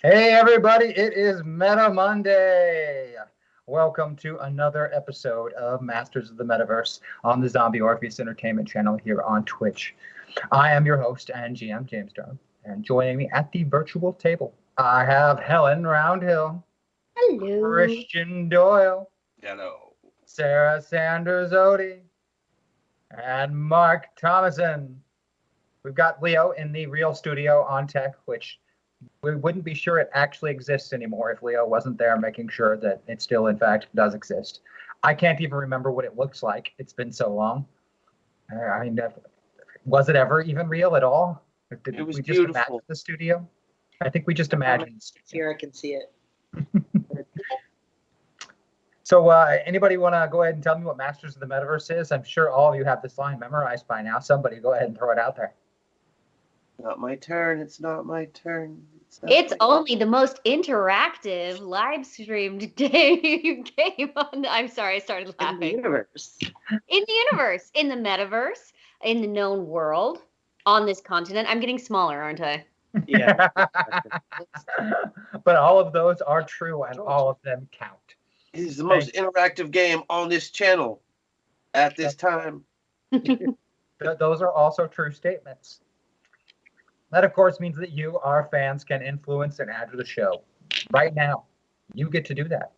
Hey everybody, it is Meta Monday. Welcome to another episode of Masters of the Metaverse on the Zombie Orpheus Entertainment channel here on Twitch. I am your host and GM, James Durham, and joining me at the virtual table, I have Helen Roundhill, Hello. Christian Doyle, Hello. Sarah Sanders Odie, and Mark Thomason. We've got Leo in the real studio on tech, which we wouldn't be sure it actually exists anymore if Leo wasn't there making sure that it still, in fact, does exist. I can't even remember what it looks like. It's been so long. I mean, was it ever even real at all? It Did was we just imagine beautiful. the studio? I think we just imagined the studio. Here I can see it. So, anybody want to go ahead and tell me what Masters of the Metaverse is? I'm sure all of you have this line memorized by now. Somebody go ahead and throw it out there. Not my turn. It's not my turn. It's only the most interactive live streamed game on. I'm sorry, I started in the laughing. universe. In the universe, in the metaverse, in the known world, on this continent. I'm getting smaller, aren't I? Yeah. But all of those are true and all of them count. It is the most interactive game on this channel at this time. Those are also true statements. That, of course, means that you, our fans, can influence and add to the show. Right now, you get to do that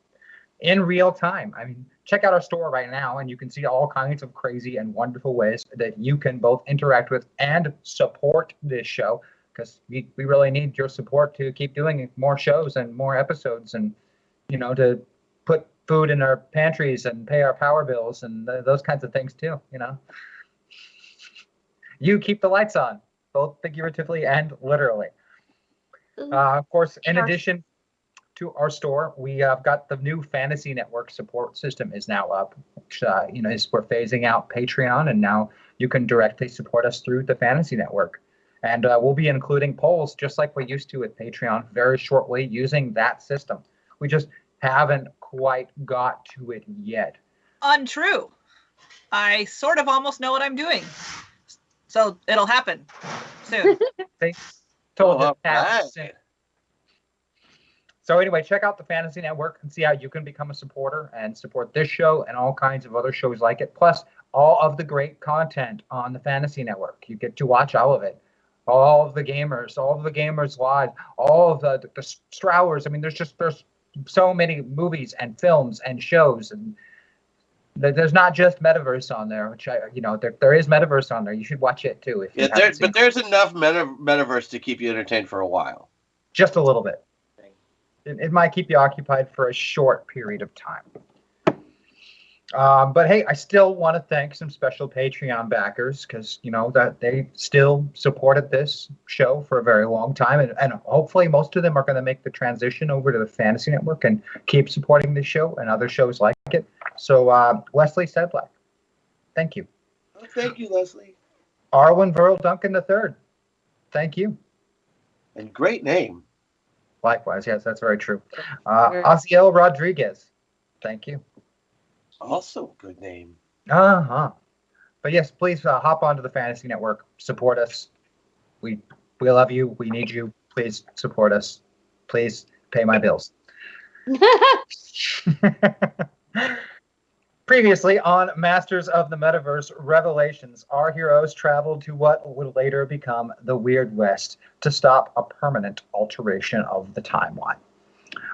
in real time. I mean, check out our store right now, and you can see all kinds of crazy and wonderful ways that you can both interact with and support this show, because we really need your support to keep doing more shows and more episodes, and to put food in our pantries and pay our power bills and those kinds of things too. You keep the lights on, both figuratively and literally. Of course, in addition to our store, we have got the new Fantasy Network support system is now up, which we're phasing out Patreon, and now you can directly support us through the Fantasy Network. And we'll be including polls just like we used to with Patreon very shortly using that system. We just haven't quite got to it yet. Untrue. I sort of almost know what I'm doing. So it'll happen soon. They told Oh, us soon. So anyway, check out the Fantasy Network and see how you can become a supporter and support this show and all kinds of other shows like it. Plus, all of the great content on the Fantasy Network. You get to watch all of it. All of the gamers live, all of the Strowers. I mean, there's so many movies and films and shows, and there's not just Metaverse on there, which there is Metaverse on there. You should watch it too. But there's enough Metaverse to keep you entertained for a while. Just a little bit. It might keep you occupied for a short period of time. But hey, I still want to thank some special Patreon backers because that they still supported this show for a very long time, and hopefully most of them are going to make the transition over to the Fantasy Network and keep supporting this show and other shows like it. So Leslie Sedlak, thank you. Oh, thank you, Leslie. Arwen Verl Duncan III, thank you. And great name. Likewise, yes, that's very true. Aziel Rodriguez, thank you. Also good name. But yes, please hop onto the Fantasy Network. Support us. We love you. We need you. Please support us. Please pay my bills. Previously on Masters of the Metaverse Revelations, our heroes traveled to what would later become the Weird West to stop a permanent alteration of the timeline.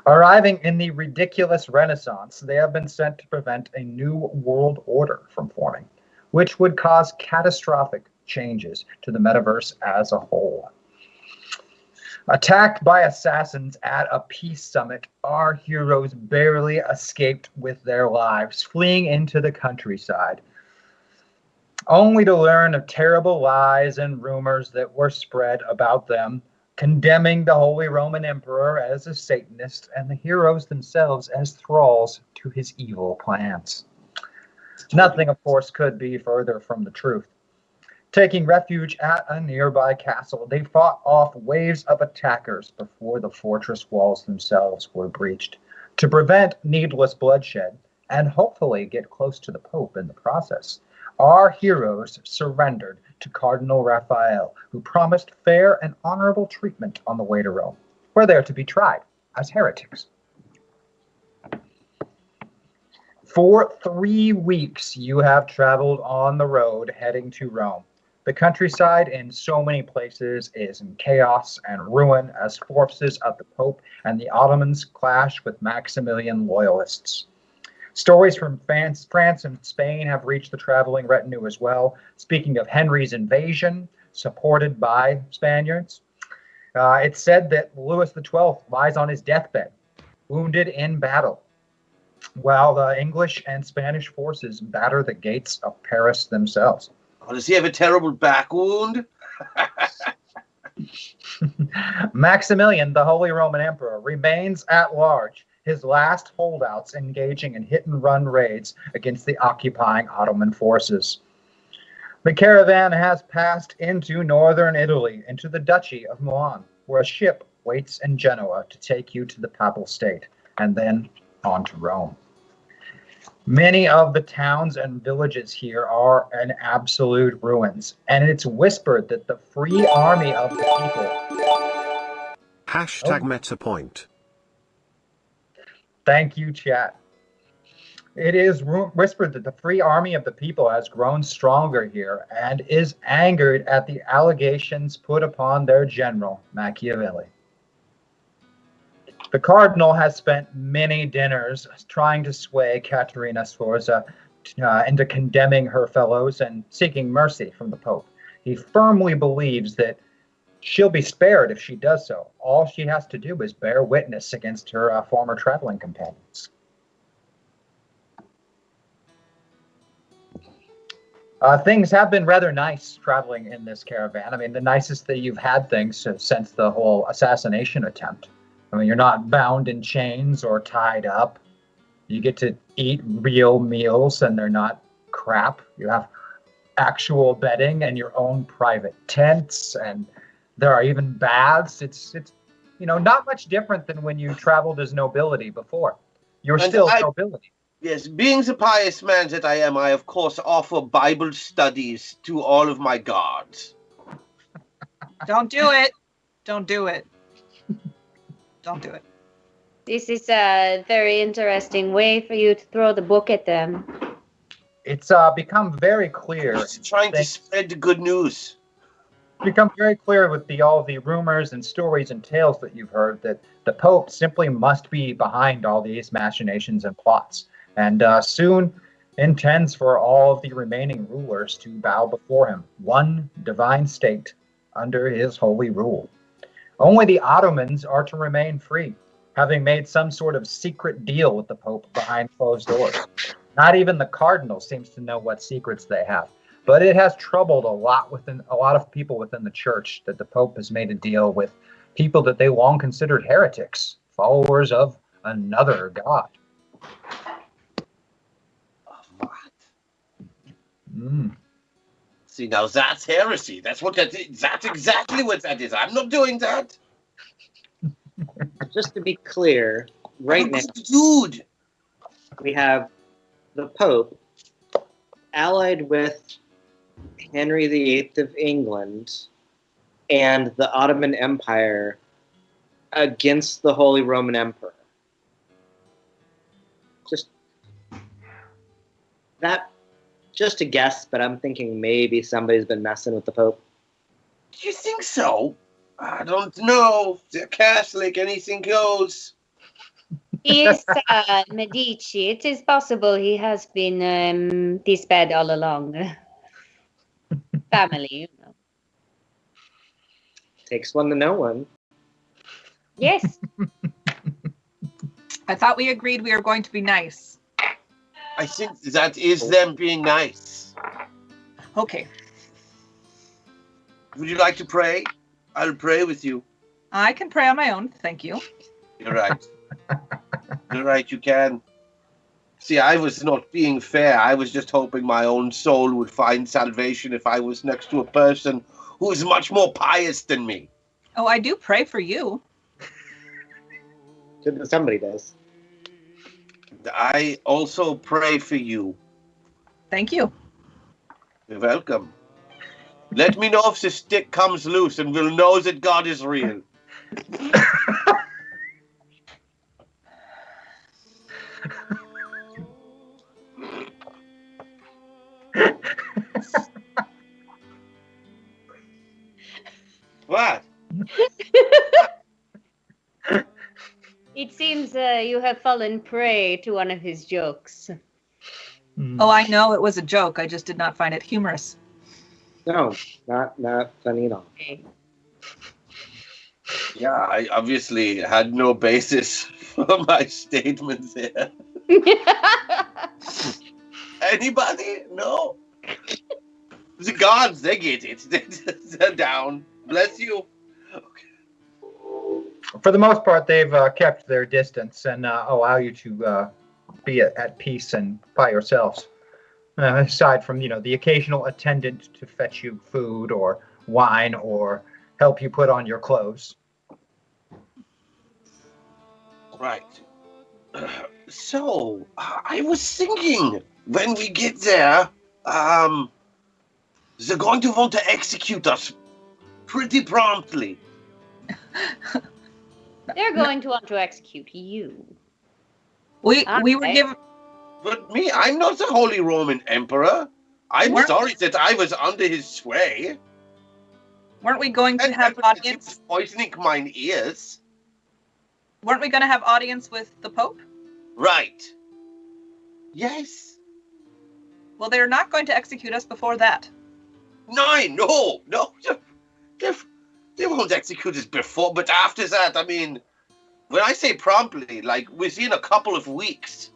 Arriving in the ridiculous Renaissance, they have been sent to prevent a new world order from forming, which would cause catastrophic changes to the metaverse as a whole. Attacked by assassins at a peace summit, our heroes barely escaped with their lives, fleeing into the countryside, only to learn of terrible lies and rumors that were spread about them, condemning the Holy Roman Emperor as a Satanist and the heroes themselves as thralls to his evil plans. Nothing, of course, could be further from the truth. Taking refuge at a nearby castle, they fought off waves of attackers before the fortress walls themselves were breached, to prevent needless bloodshed and hopefully get close to the Pope in the process. Our heroes surrendered to Cardinal Raphael, who promised fair and honorable treatment on the way to Rome. where they are to be tried as heretics. For 3 weeks, you have traveled on the road heading to Rome. The countryside in so many places is in chaos and ruin as forces of the Pope and the Ottomans clash with Maximilian loyalists. Stories from France and Spain have reached the traveling retinue as well, speaking of Henry's invasion, supported by Spaniards. It's said that Louis XII lies on his deathbed, wounded in battle, while the English and Spanish forces batter the gates of Paris themselves. Oh, does he have a terrible back wound? Maximilian, the Holy Roman Emperor, remains at large, his last holdouts engaging in hit-and-run raids against the occupying Ottoman forces. The caravan has passed into northern Italy, into the Duchy of Milan, where a ship waits in Genoa to take you to the Papal State, and then on to Rome. Many of the towns and villages here are in absolute ruins, and it's whispered that the free army of the people... Hashtag MetaPoint. Thank you, chat. It is whispered that the free army of the people has grown stronger here and is angered at the allegations put upon their general, Machiavelli. The cardinal has spent many dinners trying to sway Caterina Sforza into condemning her fellows and seeking mercy from the Pope. He firmly believes that she'll be spared if she does so. All she has to do is bear witness against her former traveling companions. Things have been rather nice traveling in this caravan. I mean, the nicest that you've had things since the whole assassination attempt. I mean, you're not bound in chains or tied up. You get to eat real meals and they're not crap. You have actual bedding and your own private tents, and there are even baths. It's not much different than when you traveled as nobility before. You're still nobility. Yes, being the pious man that I am, I of course offer Bible studies to all of my guards. Don't do it. Don't do it. Don't do it. This is a very interesting way for you to throw the book at them. It's become very clear. Just trying to spread the good news. It's become very clear with all the rumors and stories and tales that you've heard that the Pope simply must be behind all these machinations and plots, and soon intends for all of the remaining rulers to bow before him, one divine state under his holy rule. Only the Ottomans are to remain free, having made some sort of secret deal with the Pope behind closed doors. Not even the cardinal seems to know what secrets they have. But it has troubled a lot of people within the church that the Pope has made a deal with people that they long considered heretics, followers of another god. What? Mm. See, now that's heresy. That's exactly what that is. I'm not doing that. Just to be clear, right now, dude, we have the Pope allied with Henry VIII of England and the Ottoman Empire against the Holy Roman Emperor. Just a guess, but I'm thinking maybe somebody's been messing with the Pope. Do you think so? I don't know. They're Catholic. Anything goes. He is Medici. It is possible he has been this bad all along. Family, you know. Takes one to know one. Yes. I thought we agreed we were going to be nice. I think that is them being nice. Okay. Would you like to pray? I'll pray with you. I can pray on my own. Thank you. You're right. You're right, you can. See, I was not being fair. I was just hoping my own soul would find salvation if I was next to a person who is much more pious than me. Oh, I do pray for you. Somebody does. I also pray for you. Thank you. You're welcome. Let me know if the stick comes loose and we'll know that God is real. What? It seems you have fallen prey to one of his jokes. Oh, I know it was a joke. I just did not find it humorous. No, not funny at all. Okay. Yeah, I obviously had no basis for my statements here. Anybody? No? The gods, they get it. They're down. Bless you. For the most part, they've kept their distance and allow you to be at peace and by yourselves. Aside from, the occasional attendant to fetch you food or wine or help you put on your clothes. Right. So, I was thinking, when we get there, they're going to want to execute us pretty promptly. They're going to want to execute you. We were Okay. given. But me, I'm not the Holy Roman Emperor. I'm Weren't- sorry that I was under his sway. Weren't we going to And have that he audience? was poisoning mine ears. Weren't we going to have audience with the Pope? Right. Yes. Well, they're not going to execute us before that. No. They won't execute us before, but after that, I mean, when I say promptly, like within a couple of weeks.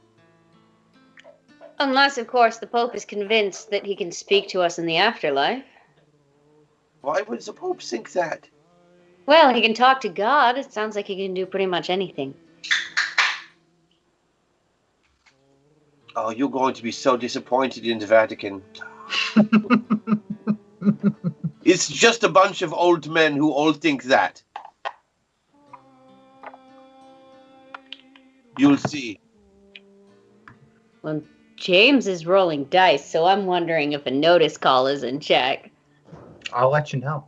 Unless, of course, the Pope is convinced that he can speak to us in the afterlife. Why would the Pope think that? Well, he can talk to God. It sounds like he can do pretty much anything. Oh, you're going to be so disappointed in the Vatican. It's just a bunch of old men who all think that. You'll see. Well, James is rolling dice, so I'm wondering if a notice call is in check. I'll let you know.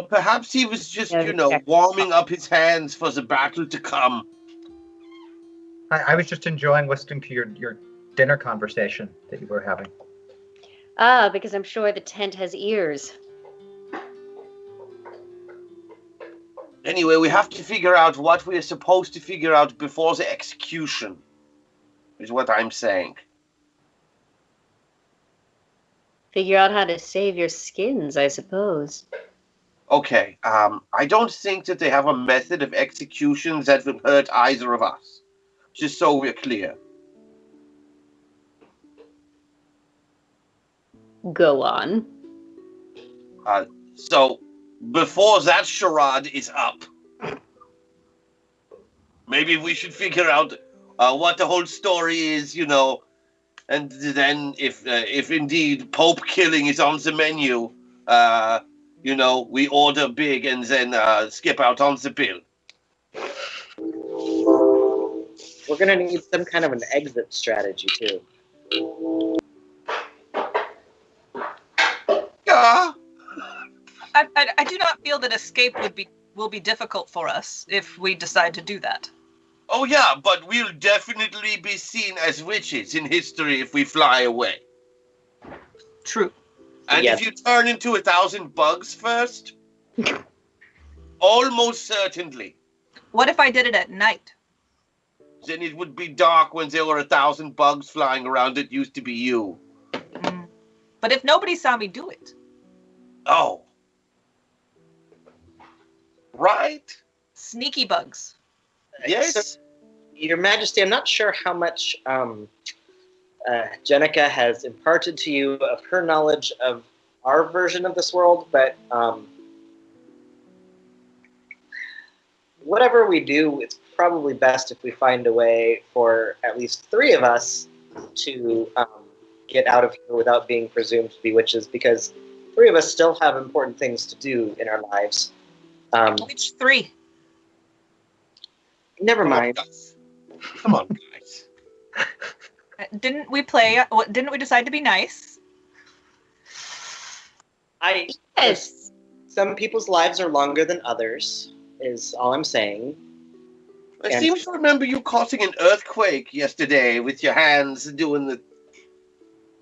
Perhaps he was just, Yeah, warming up his hands for the battle to come. I was just enjoying listening to your dinner conversation that you were having. Ah, because I'm sure the tent has ears. Anyway, we have to figure out what we are supposed to figure out before the execution, is what I'm saying. Figure out how to save your skins, I suppose. Okay, I don't think that they have a method of execution that will hurt either of us. Just so we're clear. Go on. So, before that charade is up, maybe we should figure out what the whole story is, and then if indeed Pope killing is on the menu, we order big and then skip out on the bill. We're gonna need some kind of an exit strategy too. Yeah. I do not feel that escape will be difficult for us if we decide to do that. Oh yeah, but we'll definitely be seen as witches in history if we fly away. True. And Yes. if you turn into 1,000 bugs first, almost certainly, What if I did it at night? then it would be dark when there were 1,000 bugs flying around. It used to be you. But if nobody saw me do it, Oh. Right? sneaky bugs. Yes? So, Your Majesty, I'm not sure how much Jenica has imparted to you of her knowledge of our version of this world, but whatever we do, it's probably best if we find a way for at least 3 of us to get out of here without being presumed to be witches, because 3 of us still have important things to do in our lives. Which 3? Never mind. Come on, guys. Didn't we decide to be nice? Yes. Some people's lives are longer than others. is all I'm saying. I And- seem to remember you causing an earthquake yesterday with your hands doing the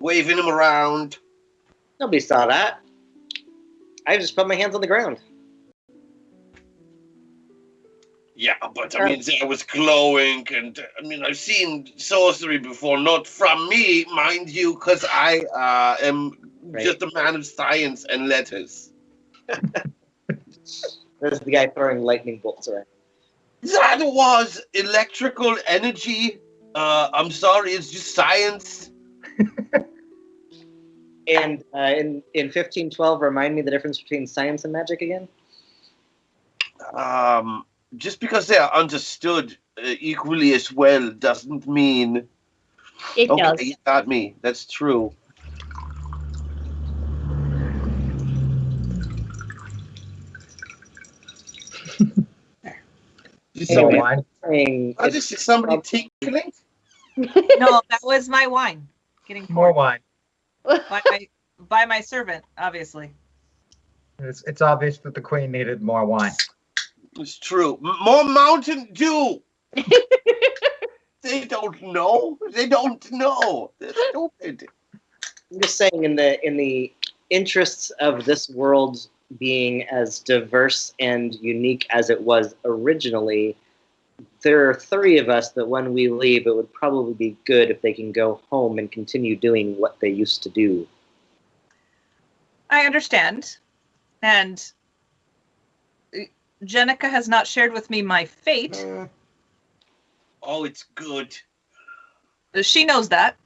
waving them around. Nobody saw that. I just put my hands on the ground. Yeah, but I mean, there was glowing, and I mean, I've seen sorcery before, not from me, mind you, because I am just a man of science and letters. There's the guy throwing lightning bolts around. That was electrical energy. I'm sorry, it's just science. And in 1512, remind me the difference between science and magic again? Just because they are understood equally as well doesn't mean. It Okay, does. you got me. That's true. More Anyway, wine. Saying Oh, this is somebody tinkling? No, that was my wine getting More poured wine. by my servant, obviously. It's obvious that the queen needed more wine. It's true. More Mountain Dew. They don't know. They don't know. They're stupid. I'm just saying, in the interests of this world being as diverse and unique as it was originally, there are three of us that when we leave, it would probably be good if they can go home and continue doing what they used to do. I understand. And Jenica has not shared with me my fate. Oh, it's good. She knows that,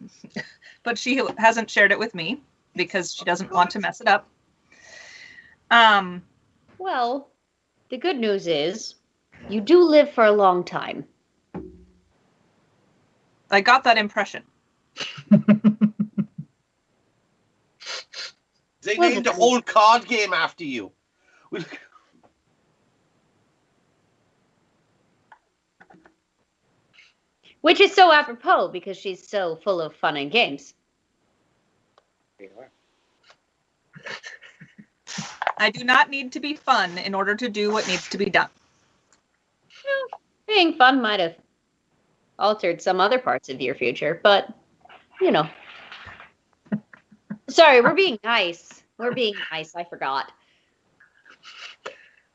but she hasn't shared it with me because she doesn't want to mess it up. Well, the good news is you do live for a long time. I got that impression. They Well, named a whole card game after you. Which is so apropos because she's so full of fun and games. I do not need to be fun in order to do what needs to be done. Being fun might have altered some other parts of your future, but, you know. Sorry, we're being nice. We're being nice. I forgot.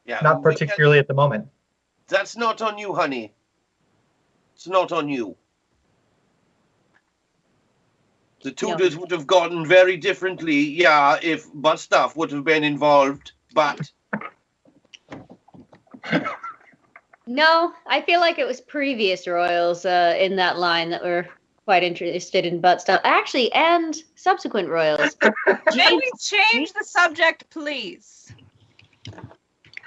Yeah, Not particularly at the moment. That's not on you, honey. It's not on you. The Tudors would have gotten very differently, yeah, if butt stuff would have been involved, but... No, I feel like it was previous royals in that line that were quite interested in butt stuff. Actually, and subsequent royals. May we change the subject, please?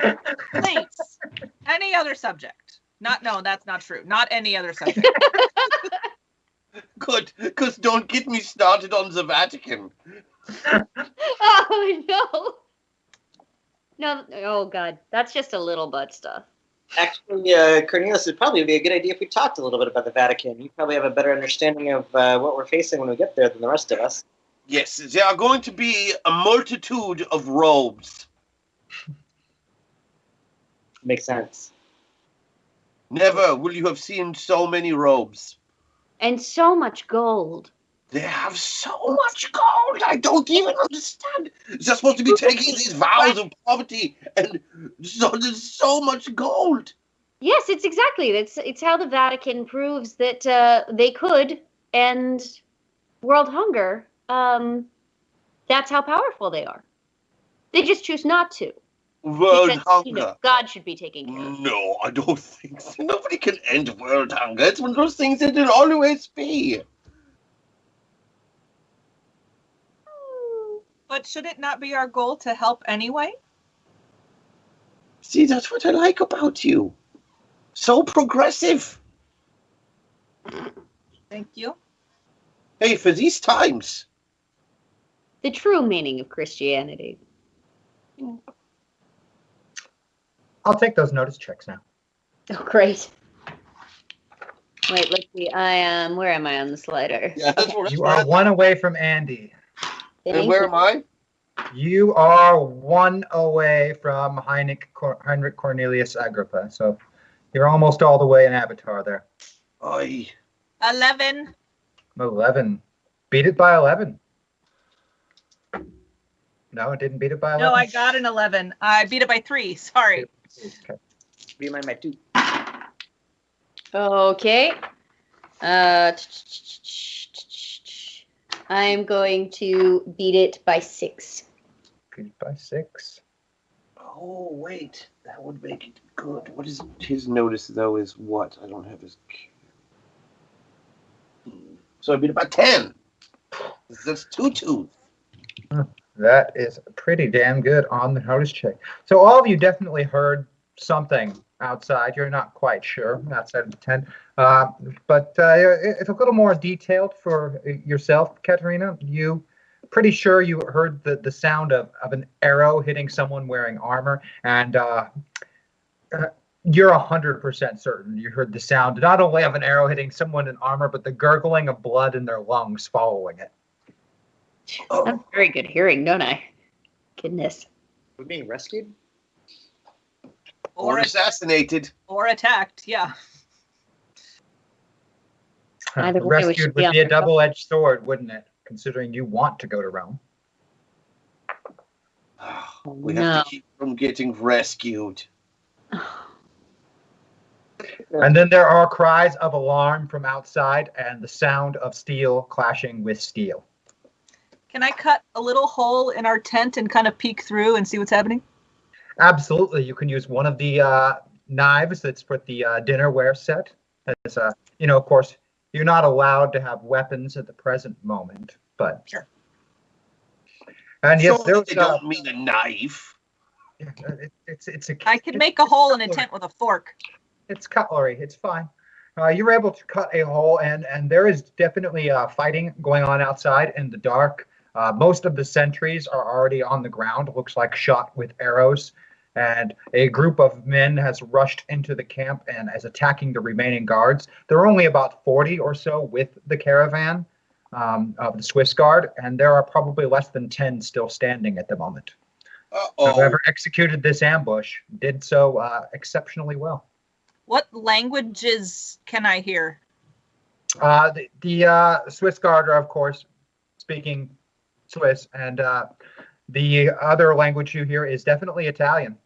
Please. Any other subject. No, that's not true. Not any other subject. Good, because don't get me started on the Vatican. Oh, no. No, oh, God. That's just a little butt stuff. Actually, Cornelius, it'd probably be a good idea if we talked a little bit about the Vatican. You probably have a better understanding of what we're facing when we get there than the rest of us. Yes, there are going to be a multitude of robes. Makes sense. Never will you have seen so many robes. And so much gold. They have so much gold. I don't even understand. They're supposed to be taking these vows of poverty, and so there's so much gold. Yes, it's exactly. It's how the Vatican proves that they could end world hunger. That's how powerful they are. They just choose not to. World Because, hunger. you know, God should be taking care of it. No, I don't think so. Nobody can end world hunger. It's one of those things that it'll always be. But should it not be our goal to help anyway? See, that's what I like about you. So progressive. Thank you. Hey, for these times. The true meaning of Christianity. I'll take those notice checks now. Oh, great. Wait, let's see. I am. Where am I on the slider? Yeah, that's what You are one away from Andy. And where am I? You are one away from Heinrich Cornelius Agrippa, so you're almost all the way in Avatar there. Oi. 11. 11. Beat it by 11. No, it didn't beat it by 11? No, I got an 11. I beat it by 3. Sorry. Okay. Be mine by 2. Okay. I'm going to beat it by 6. Beat it by 6. Oh, wait. That would make it good. What is his notice, though, is what? I don't have his... So I beat it by 10. That's 2-2. That is pretty damn good on the notice check. So all of you definitely heard something outside. You're not quite sure outside of the tent. But it's a little more detailed for yourself, Katerina. You pretty sure you heard the sound of an arrow hitting someone wearing armor, and you're 100% certain you heard the sound not only of an arrow hitting someone in armor, but the gurgling of blood in their lungs following it. I have very good hearing, don't I? Goodness. We're being rescued? Or assassinated. Or attacked, yeah. Either way, we should Rescued be would on be a the road. double-edged sword, wouldn't it? Considering you want to go to Rome. We have to keep from getting rescued. And then there are cries of alarm from outside and the sound of steel clashing with steel. Can I cut a little hole in our tent and kind of peek through and see what's happening? Absolutely. You can use one of the knives that's for the dinnerware set. That's, of course, you're not allowed to have weapons at the present moment, but... Sure. And yes, Surely there's... they don't mean a knife. It's a... I can make a hole in a tent with a fork. It's cutlery. It's fine. You're able to cut a hole, and there is definitely fighting going on outside in the dark. Most of the sentries are already on the ground, looks like shot with arrows, and a group of men has rushed into the camp and is attacking the remaining guards. There are only about 40 or so with the caravan of the Swiss Guard, and there are probably less than 10 still standing at the moment. Uh-oh. Whoever executed this ambush did so exceptionally well. What languages can I hear? The Swiss Guard are, of course, speaking Swiss, and the other language you hear is definitely Italian.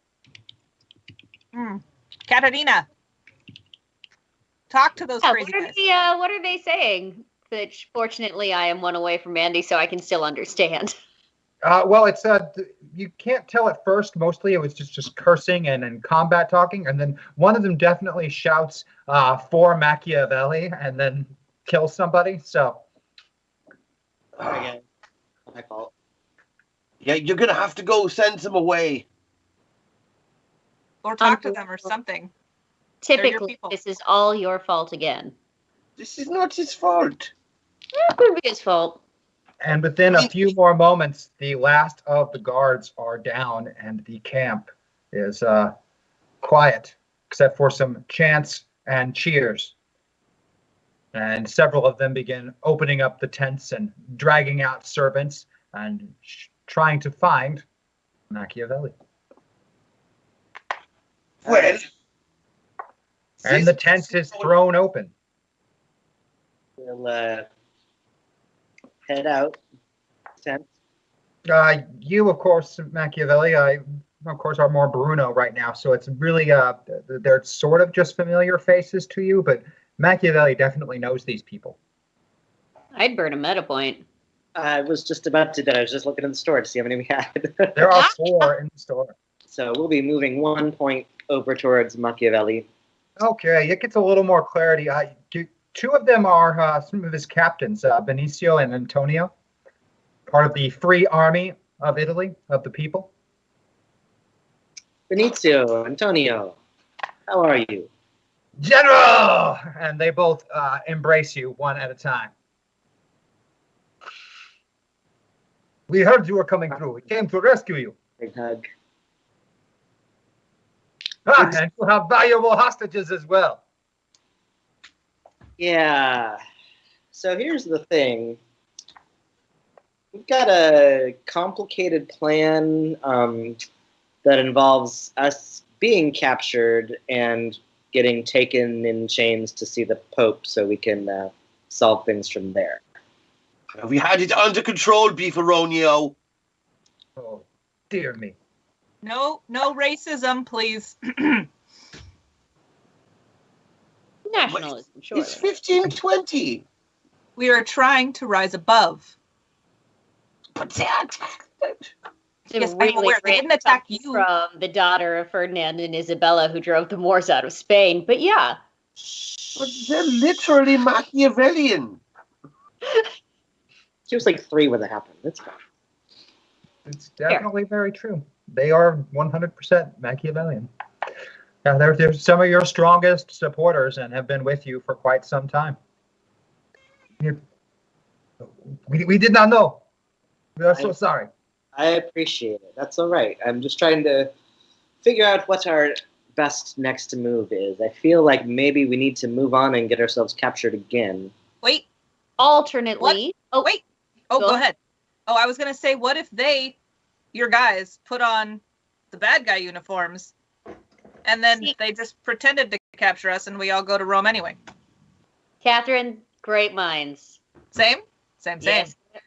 Katerina, talk to those crazy guys. What are they saying? Which, fortunately, I am one away from Andy, so I can still understand. Well, it's you can't tell at first. Mostly, it was just cursing and combat talking, and then one of them definitely shouts for Machiavelli, and then kills somebody. So, Again, my fault. Yeah, you're gonna have to go send them away. Or talk to them or something. Typically, this is all your fault again. This is not his fault. It could be his fault. and within a few more moments, the last of the guards are down, and the camp is quiet, except for some chants and cheers. And several of them begin opening up the tents and dragging out servants and trying to find Machiavelli. Well, And the tent is thrown open. We'll head out. Tent. You, of course, Machiavelli, of course, are more Bruno right now. So it's really, they're sort of just familiar faces to you, but Machiavelli definitely knows these people. I'd burn a meta point. I was just about to. I was just looking in the store to see how many we had. There are 4 in the store. So we'll be moving 1 point over towards Machiavelli. Okay, it gets a little more clarity. 2 of them are some of his captains, Benicio and Antonio, part of the Free Army of Italy, of the people. Benicio, Antonio, how are you? General! And they both embrace you one at a time. We heard you were coming through. We came to rescue you. Big hug. And you have valuable hostages as well. Yeah. So here's the thing. We've got a complicated plan that involves us being captured and getting taken in chains to see the Pope so we can solve things from there. We had it under control, Beefaronio. Oh, dear me. No racism, please. Nationalism, sure. It's 1520. We are trying to rise above. But they attacked it. Yes, I'm aware. They didn't attack you. From the daughter of Ferdinand and Isabella who drove the Moors out of Spain. But yeah. But they're literally Machiavellian. She was like 3 when it happened. That's fine. It's definitely very true. They are 100% Machiavellian. Yeah, they're some of your strongest supporters and have been with you for quite some time. We did not know. We are so sorry. I appreciate it. That's all right. I'm just trying to figure out what our best next move is. I feel like maybe we need to move on and get ourselves captured again. Wait. Alternately. What? Oh, wait. Oh, go ahead. Oh, I was going to say, what if your guys, put on the bad guy uniforms, and then they just pretended to capture us, and we all go to Rome anyway? Catherine, great minds. Same?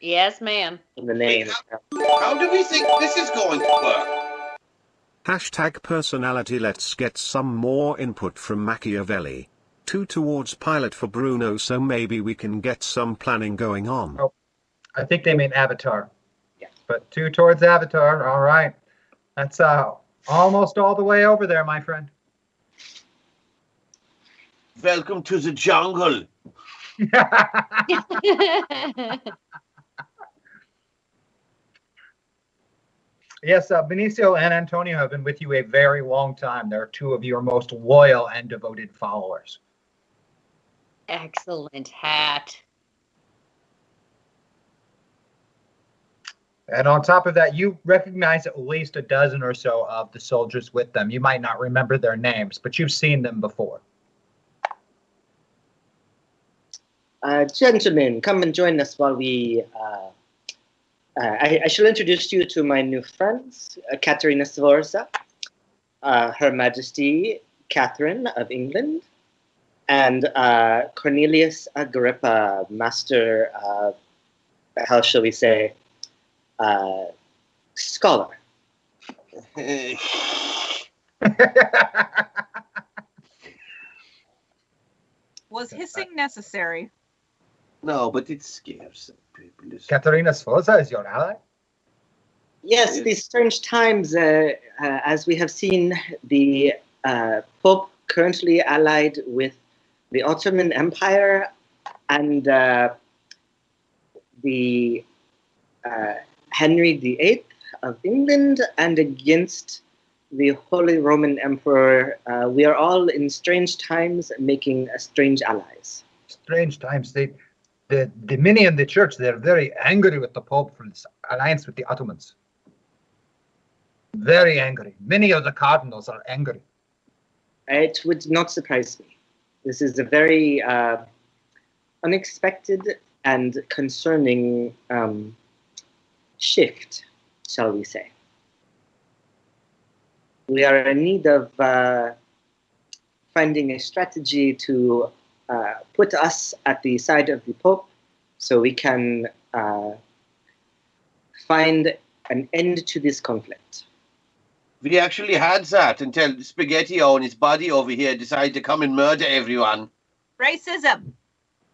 Yes, ma'am. In the name. How do we think this is going to work? Hashtag personality. Let's get some more input from Machiavelli. 2 towards pilot for Bruno, so maybe we can get some planning going on. Oh, I think they mean Avatar. Yeah. But 2 towards Avatar. All right. That's almost all the way over there, my friend. Welcome to the jungle. Yes, Benicio and Antonio have been with you a very long time. They're 2 of your most loyal and devoted followers. Excellent hat. And on top of that, you recognize at least a dozen or so of the soldiers with them. You might not remember their names, but you've seen them before. Gentlemen, come and join us while we... I shall introduce you to my new friends, Caterina Sforza, Her Majesty Catherine of England, and Cornelius Agrippa, Master, how shall we say, scholar. Was hissing necessary? No, but it scares some people. Caterina Sforza is your ally? Yes, these strange times, as we have seen, the Pope currently allied with the Ottoman Empire and the Henry VIII of England, and against the Holy Roman Emperor. We are all in strange times making strange allies. Strange times. The many in the church, they're very angry with the Pope for this alliance with the Ottomans. Very angry. Many of the cardinals are angry. It would not surprise me. This is a very unexpected and concerning shift, shall we say. We are in need of finding a strategy to put us at the side of the Pope so we can find an end to this conflict. We actually had that until Spaghetti-O and his body over here decided to come and murder everyone. Racism.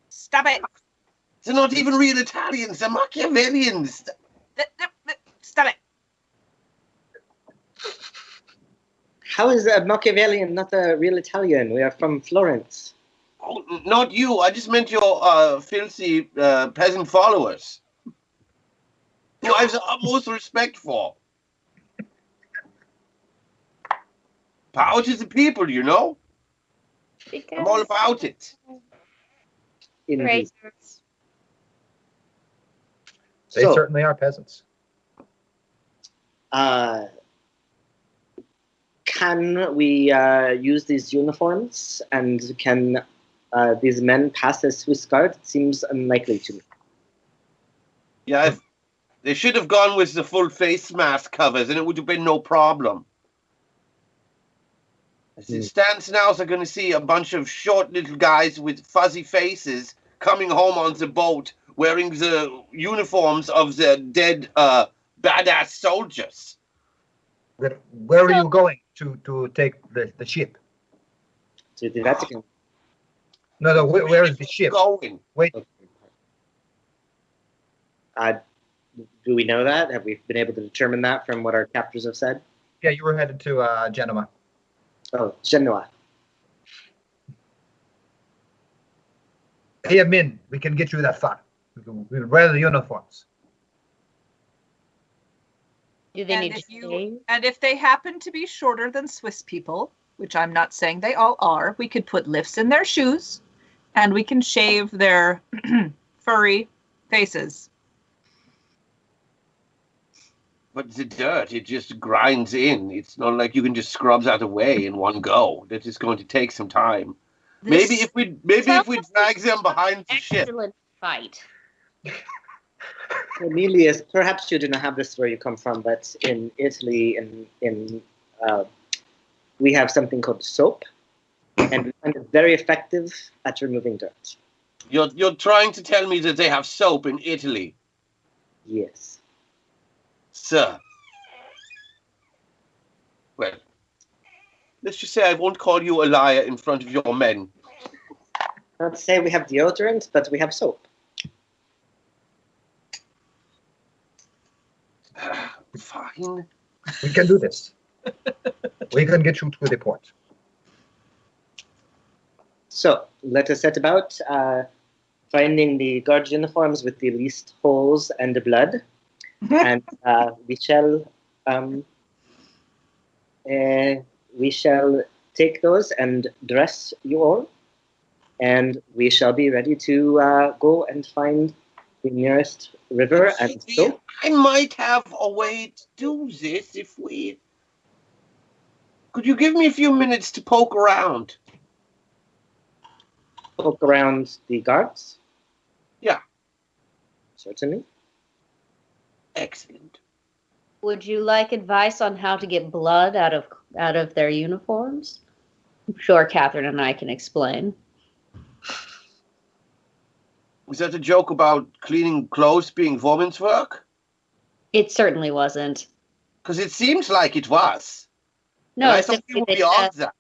Stop it. They're not even real Italians, they're Machiavellians. Stop it. How is a Machiavellian not a real Italian? We are from Florence. Oh, not you. I just meant your filthy peasant followers, who I have the utmost respect for. Power to the people, you know? I'm all about it. Indeed. They certainly are peasants. Can we use these uniforms, and can these men pass as Swiss Guard? It seems unlikely to me. Yeah, They should have gone with the full face mask covers, and it would have been no problem. As it stands now, they're going to see a bunch of short little guys with fuzzy faces coming home on the boat, wearing the uniforms of the dead badass soldiers. Where are you going to take the ship? To the Vatican. No, where is the ship? Going. Wait, Do we know that? Have we been able to determine that from what our captors have said? yeah, you were headed to Genoa. Oh, Genoa. Hey, Min, we can get you that far. We'll wear the uniforms. Do they need And to stay? if they happen to be shorter than Swiss people, which I'm not saying they all are, we could put lifts in their shoes, and we can shave their furry faces. But the dirt, it just grinds in. It's not like you can just scrub that away in one go. That is going to take some time. Maybe if we drag them behind the ship. Excellent fight. Cornelius, perhaps you do not have this where you come from, but in Italy, we have something called soap, and we find it very effective at removing dirt. You're trying to tell me that they have soap in Italy, Yes. sir. Well, let's just say I won't call you a liar in front of your men. Not to say we have deodorant, but we have soap. Fine. We can do this. We can get you to the port. So let us set about finding the guard uniforms with the least holes and the blood, and we shall take those and dress you all, and we shall be ready to go and find the nearest river and soap. I might have a way to do this if we... Could you give me a few minutes to poke around? Poke around the guards? Yeah. Certainly. Excellent. Would you like advice on how to get blood out of their uniforms? I'm sure Catherine and I can explain. Was that a joke about cleaning clothes being woman's work? It certainly wasn't. Because it seems like it was. No, And I it's thought simply you would be that on that.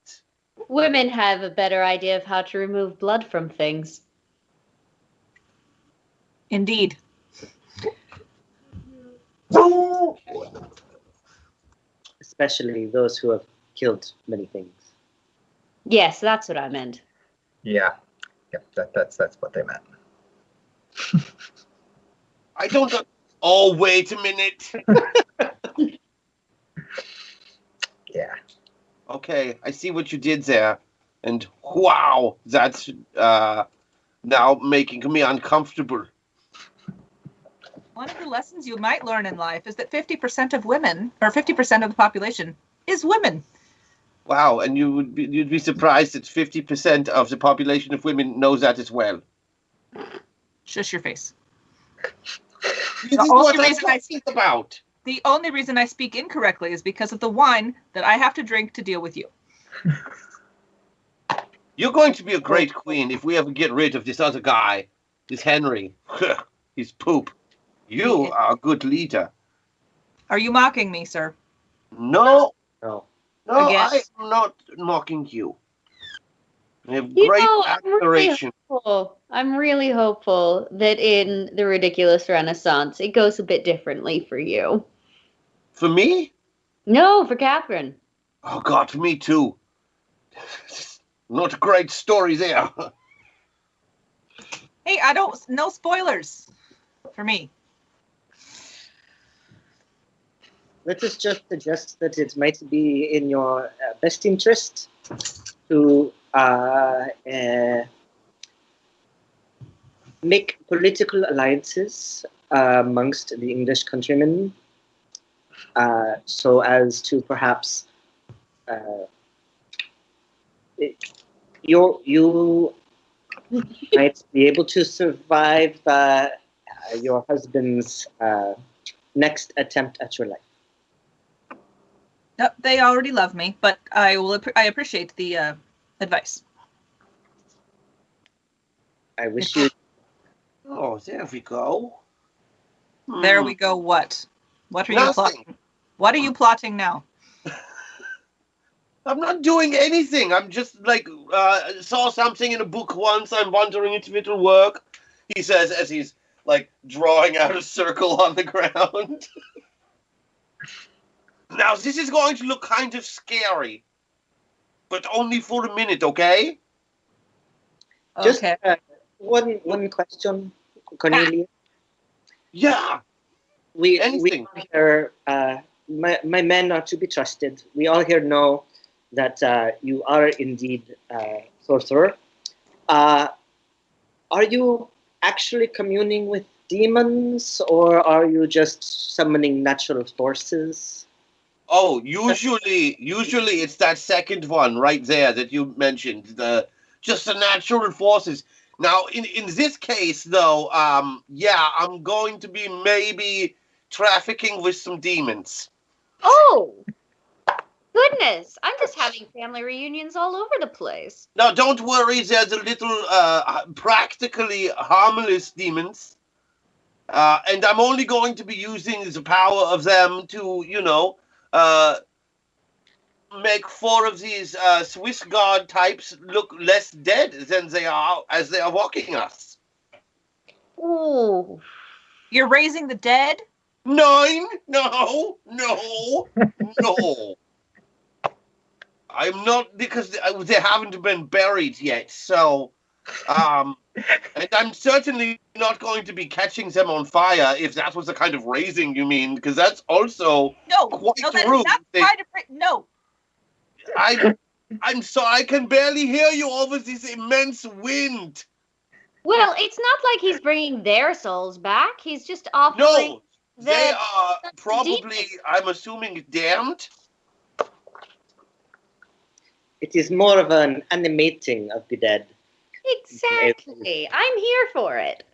women have a better idea of how to remove blood from things. Indeed. Especially those who have killed many things. Yes, that's what I meant. Yeah, that's what they meant. I don't know. Oh, wait a minute. Yeah. Okay, I see what you did there. And wow, that's now making me uncomfortable. One of the lessons you might learn in life is that 50% of women, or 50% of the population, is women. Wow, and you'd be surprised that 50% of the population of women knows that as well. Shush your face. This is only what I'm reason I talking about. The only reason I speak incorrectly is because of the wine that I have to drink to deal with you. You're going to be a great queen if we ever get rid of this other guy, this Henry. He's poop. You are a good leader. Are you mocking me, sir? No, No. Again? I am not mocking you. I have You great know, admiration. I'm really hopeful that in the ridiculous Renaissance, it goes a bit differently for you. For me? No, for Catherine. Oh, God, for me too. Not a great story there. Hey, no spoilers for me. Let us just suggest that it might be in your best interest to make political alliances amongst the English countrymen, so as to perhaps you might be able to survive your husband's next attempt at your life? No, they already love me, but I appreciate the advice. I wish you. Oh, there we go. There we go. What? What are you Nothing. plotting? What are you plotting now? I'm not doing anything. I'm just like saw something in a book once. I'm wondering if it'll work. He says as he's like drawing out a circle on the ground. Now this is going to look kind of scary, but only for a minute, okay? Just Okay. one question, Cornelia. Yeah. We Anything. all here, my men are to be trusted. We all here know that you are indeed a sorcerer. Are you actually communing with demons, or are you just summoning natural forces? Oh, usually it's that second one right there that you mentioned. Just the natural forces. Now, in this case, though, yeah, I'm going to be maybe trafficking with some demons. Oh, goodness. I'm just having family reunions all over the place. Now, don't worry. There's a little practically harmless demons, and I'm only going to be using the power of them to, make 4 of these Swiss guard types look less dead than they are as they are walking us. Ooh. You're raising the dead? 9? No. I'm not, because they haven't been buried yet, so, and I'm certainly not going to be catching them on fire, if that was the kind of raising you mean, because that's also quite rude. No. I can barely hear you over this immense wind. Well, it's not like he's bringing their souls back. He's just offering. No, they are probably, I'm assuming, damned. It is more of an animating of the dead. Exactly. I'm here for it.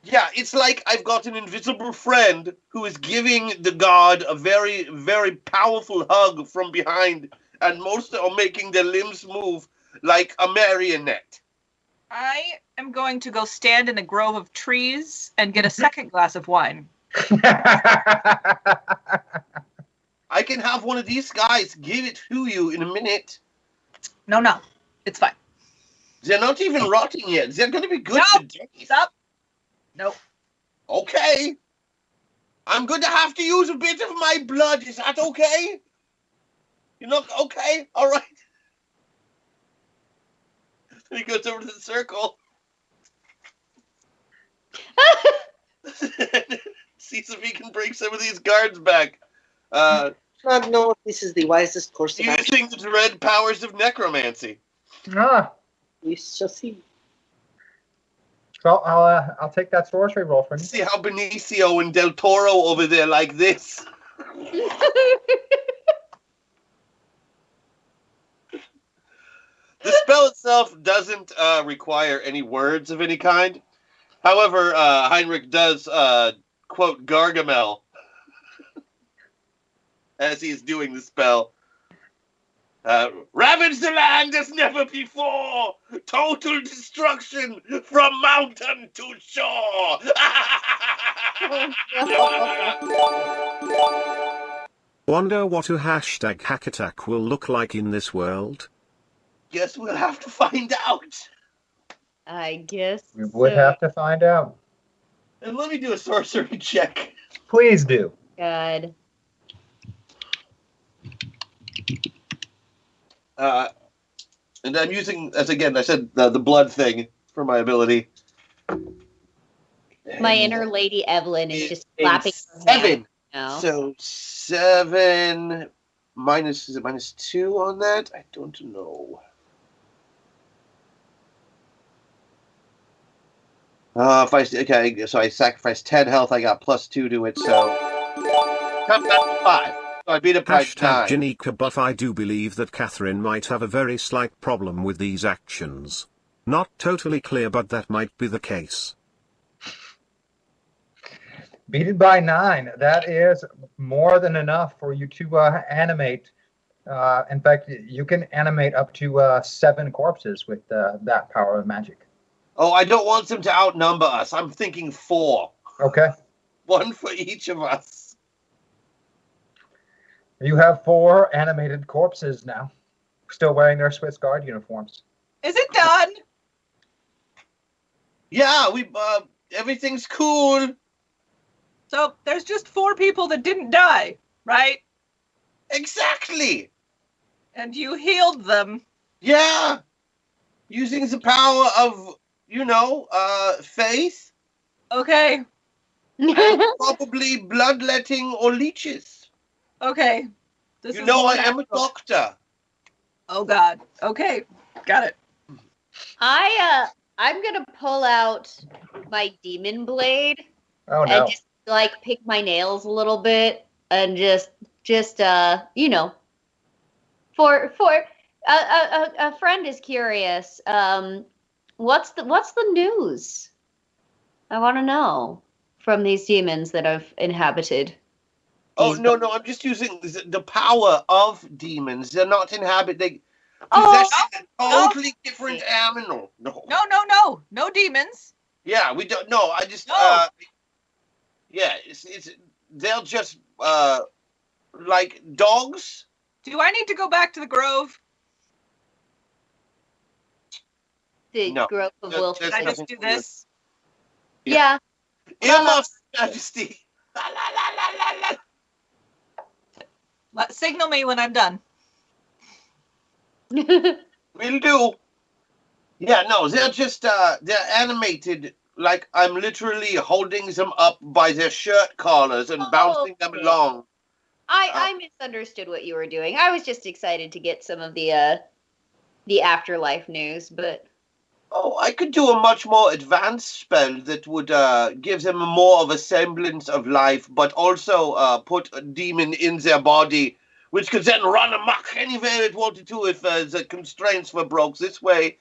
Yeah, it's like I've got an invisible friend who is giving the god a very, very powerful hug from behind, and most are making their limbs move like a marionette. I am going to go stand in a grove of trees and get a second glass of wine. I can have one of these guys give it to you in a minute. No. It's fine. They're not even rotting yet. They're going to be good No, today. stop. Nope. Okay. I'm going to have to use a bit of my blood. Is that okay? You're not okay? All right. He goes over to the circle. Sees if he can bring some of these guards back. I don't know if this is the wisest course of action. Using the dread powers of necromancy. We shall see. So I'll take that sorcery roll for you. See how Benicio and Del Toro over there like this. The spell itself doesn't require any words of any kind. However, Heinrich does quote Gargamel as he's doing the spell. Ravage the land as never before! Total destruction from mountain to shore! Wonder what a hashtag hack attack will look like in this world? Guess we'll have to find out. I guess We would have to find out. And let me do a sorcery check. Please do. God. And I'm using, as again, I said, the blood thing for my ability. My inner Lady Evelyn is just a clapping her 7. hands now. So 7 minus, is it -2 on that? I don't know. Okay, so I sacrificed 10 health. I got +2 to it, so comes out to 5. So I beat it by 9. Janika buff. I do believe that Catherine might have a very slight problem with these actions. Not totally clear, but that might be the case. Beat it by 9. That is more than enough for you to animate. In fact, you can animate up to 7 corpses with that power of magic. Oh, I don't want them to outnumber us. I'm thinking 4. Okay. 1 for each of us. You have 4 animated corpses now, still wearing their Swiss Guard uniforms. Is it done? Yeah, everything's cool. So there's just 4 people that didn't die, right? Exactly. And you healed them. Yeah. Using the power of, faith. Okay. And probably bloodletting or leeches. Okay. This You is know, more I am a natural. doctor. Oh God. Okay. Got it. I'm gonna pull out my demon blade Oh and no. just like pick my nails a little bit and just for a friend is curious. What's the news? I want to know from these demons that have inhabited. Oh, these- no, I'm just using the power of demons. They're not inhabiting. Oh, Possessing a totally different animal. No. No demons. Yeah, we don't. No, I just. No. Yeah, they're just like dogs. Do I need to go back to the grove? the No. growth of Just- Wilson. Can I just do this? Yeah. Earmuffs, Majesty. La, la, la, la, la, la. Signal me when I'm done. Will do. Yeah, no, they're just they're animated like I'm literally holding them up by their shirt collars and bouncing them Okay. along. I misunderstood what you were doing. I was just excited to get some of the afterlife news, but Oh, I could do a much more advanced spell that would give them more of a semblance of life, but also put a demon in their body, which could then run amok anywhere it wanted to if the constraints were broke. This way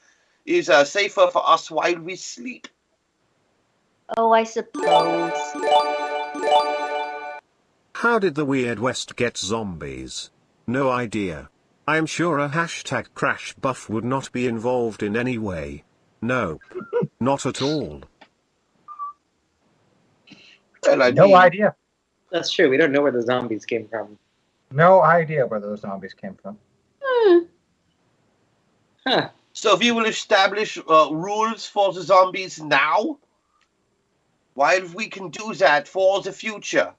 is safer for us while we sleep. oh, I suppose. How did the Weird West get zombies? No idea. I'm sure a hashtag crash buff would not be involved in any way. Nope. Not at all. Well, I No mean, idea. That's true. We don't know where the zombies came from. No idea where those zombies came from. Hmm. Huh. So if you will establish rules for the zombies now, while we can do that for the future.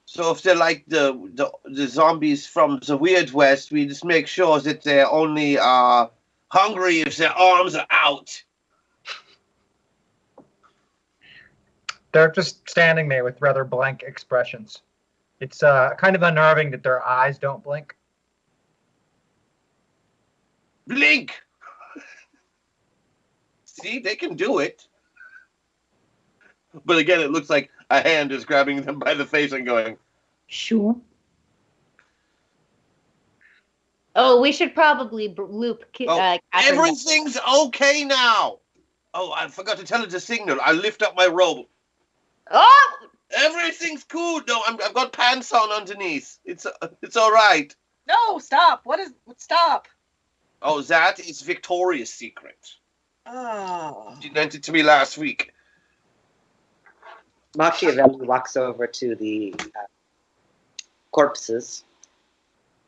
So if they're like the zombies from the Weird West, we just make sure that they're only hungry if their arms are out. They're just standing there with rather blank expressions. It's kind of unnerving that their eyes don't blink. Blink! See, they can do it. But again, it looks like a hand is grabbing them by the face and going, Sure. Oh, we should probably loop. Catherine. everything's okay now. Oh, I forgot to tell her to signal. I lift up my robe. Oh, Everything's cool. No, I've got pants on underneath. It's all right. No, stop. Stop? Oh, that is Victoria's secret. Oh. She lent it to me last week. Machiavelli walks over to the corpses.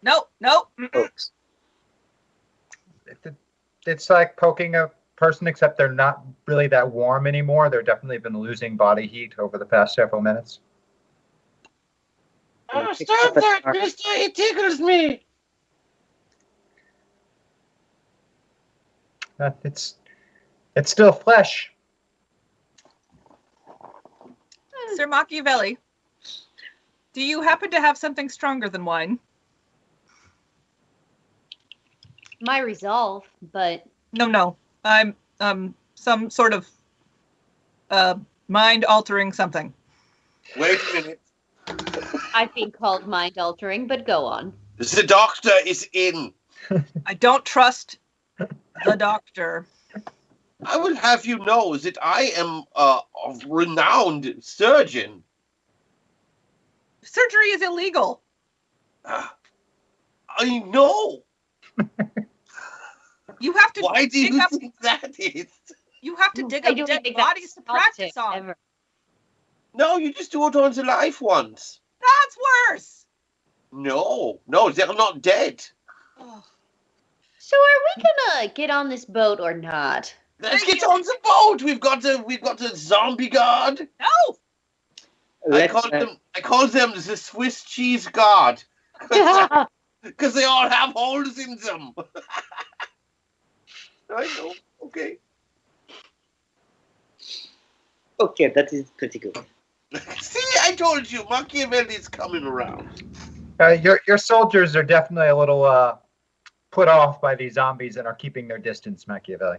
No. Folks. It's like poking a person, except they're not really that warm anymore. They've definitely been losing body heat over the past several minutes. Oh, stop that, mister. It tickles me. It's still flesh. Sir Machiavelli, do you happen to have something stronger than wine? my resolve, but No. I'm some sort of mind altering something. Wait a minute. I've been called mind altering. But go on. The doctor is in. I don't trust the doctor. I will have you know that I am a renowned surgeon. Surgery is illegal. I know. You have to Why do dig you up. think that is? You have to dig I up don't dead think that's bodies to practice on. ever. No, you just do it on the live ones. That's worse. No, they're not dead. Oh, So are we gonna get on this boat or not? Let's Thank get you. on the boat. We've got a zombie guard. no. I Let's, call them the Swiss cheese guard because they all have holes in them. I know. Okay. okay, that is pretty good. See, I told you, Machiavelli's coming around. Your soldiers are definitely a little put off by these zombies and are keeping their distance, Machiavelli.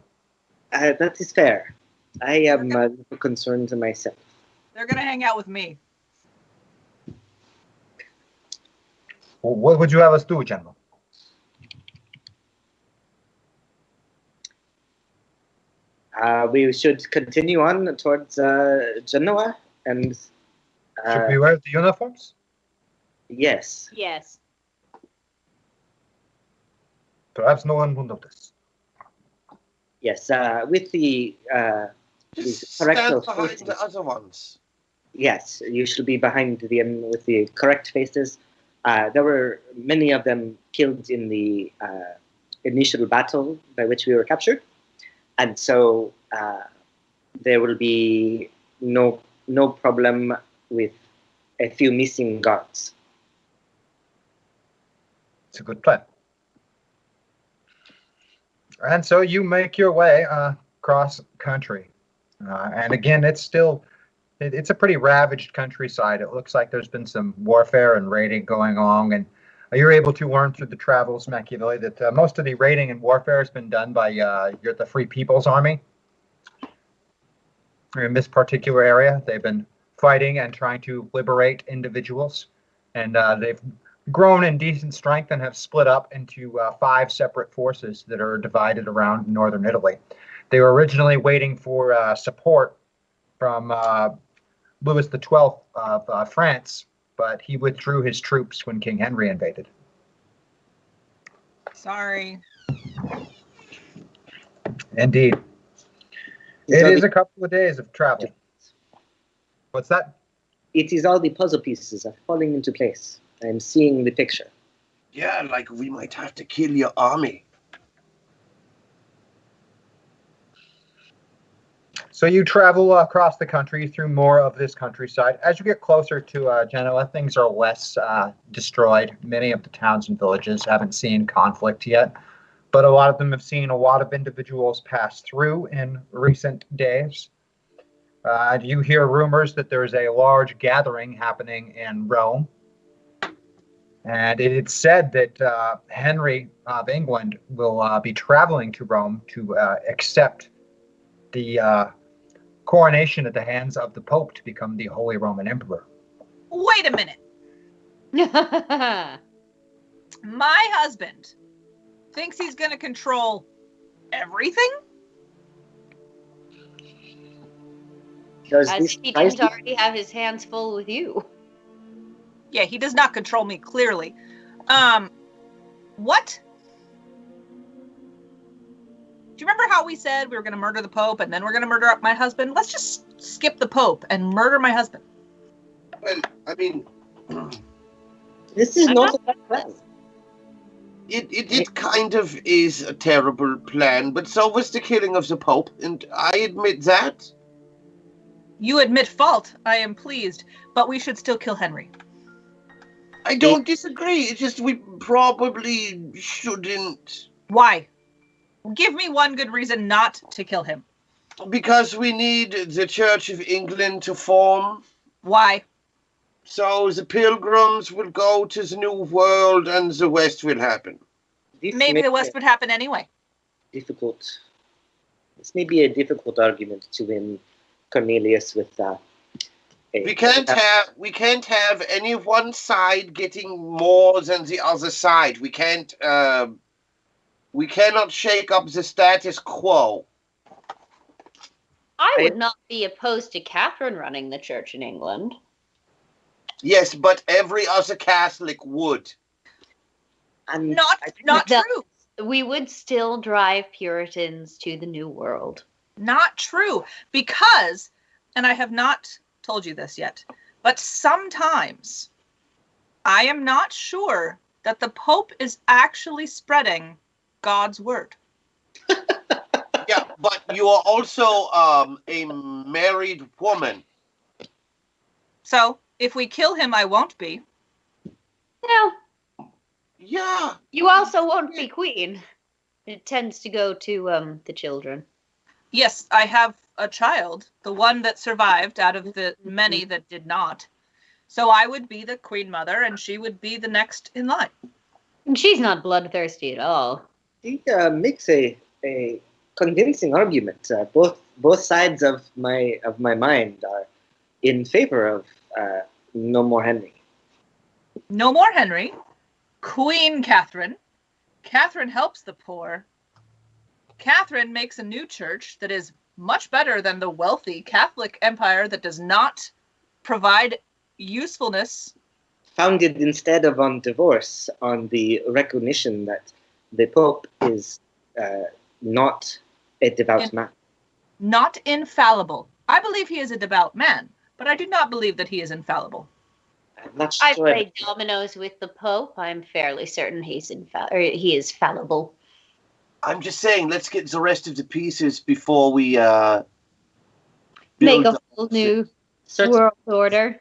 That is fair. I am a little concerned to myself. They're gonna hang out with me. Well, what would you have us do, General? We should continue on towards Genoa, and Should we wear the uniforms? yes, Yes. Perhaps no one will notice. yes, with the Just correct stand behind faces. the other ones. Yes, you should be behind them with the correct faces. There were many of them killed in the initial battle by which we were captured, and so there will be no problem with a few missing guards. It's a good plan. And so you make your way across country. And again, it's a pretty ravaged countryside. It looks like there's been some warfare and raiding going on. And you're able to learn through the travels, Machiavelli, that most of the raiding and warfare has been done by the Free People's Army. In this particular area, they've been fighting and trying to liberate individuals. And they've grown in decent strength and have split up into 5 separate forces that are divided around northern Italy. They were originally waiting for support from Louis XII of France, but he withdrew his troops when King Henry invaded. Sorry. Indeed. It is a couple of days of travel. What's that? It is all the puzzle pieces are falling into place. I'm seeing the picture. Yeah, like we might have to kill your army. So you travel across the country through more of this countryside. As you get closer to Genoa, things are less destroyed. Many of the towns and villages haven't seen conflict yet, but a lot of them have seen a lot of individuals pass through in recent days. You hear rumors that there's a large gathering happening in Rome. And it's said that Henry of England will be traveling to Rome to accept the coronation at the hands of the Pope to become the Holy Roman Emperor. Wait a minute. My husband thinks he's going to control everything? Does As this if he surprise didn't you? already have his hands full with you. Yeah, he does not control me, clearly. What? Do you remember how we said we were going to murder the Pope and then we're going to murder my husband? Let's just skip the Pope and murder my husband. Well, I mean, This is I'm not not- a bad plan. it kind of is a terrible plan, but so was the killing of the Pope, and I admit that. You admit fault, I am pleased, but we should still kill Henry. I don't disagree. It's just we probably shouldn't, Why? Give me one good reason not to kill him. because we need the Church of England to form. Why? So the pilgrims will go to the New World and the West will happen. This Maybe may the be West would happen anyway. difficult. This may be a difficult argument to win Cornelius with. We can't have any one side getting more than the other side. We cannot shake up the status quo. I would not be opposed to Catherine running the church in England. Yes, but every other Catholic would. And Not that- true. We would still drive Puritans to the New World. Not true. Because, and I have not told you this yet, but sometimes I am not sure that the Pope is actually spreading God's word. Yeah, but you are also a married woman. So if we kill him, I won't be. No, Yeah. you also won't be queen. It tends to go to the children. Yes, I have a child, the one that survived out of the many that did not. So I would be the queen mother, and she would be the next in line. And she's not bloodthirsty at all. he makes a convincing argument. Both sides of my mind are in favor of no more Henry. No more Henry. Queen Catherine. Catherine helps the poor. Catherine makes a new church that is much better than the wealthy Catholic empire that does not provide usefulness. Founded instead of on divorce, on the recognition that the Pope is not a devout man. Not infallible. I believe he is a devout man, but I do not believe that he is infallible. I'm not I sure. played dominoes with the Pope. I'm fairly certain he is fallible. I'm just saying, let's get the rest of the pieces before we Make build a whole new Certain- world order.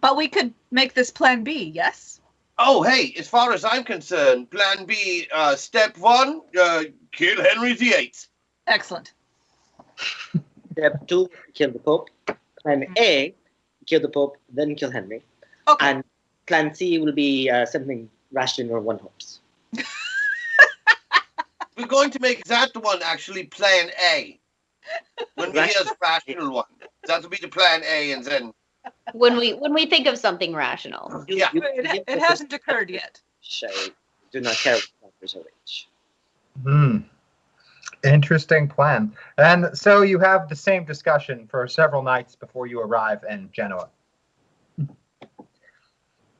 But we could make this plan B, yes? Oh, hey, as far as I'm concerned, plan B, step 1, kill Henry VIII. Excellent. Step 2, kill the Pope. Plan A, kill the Pope, then kill Henry. Okay. And plan C will be something rational one hopes. We're going to make that one actually plan A. When we hear the rational one. That will be the plan A, and then... When we think of something rational. Yeah. It hasn't occurred yet. I do not care about Resort Age. Interesting plan. And so you have the same discussion for several nights before you arrive in Genoa,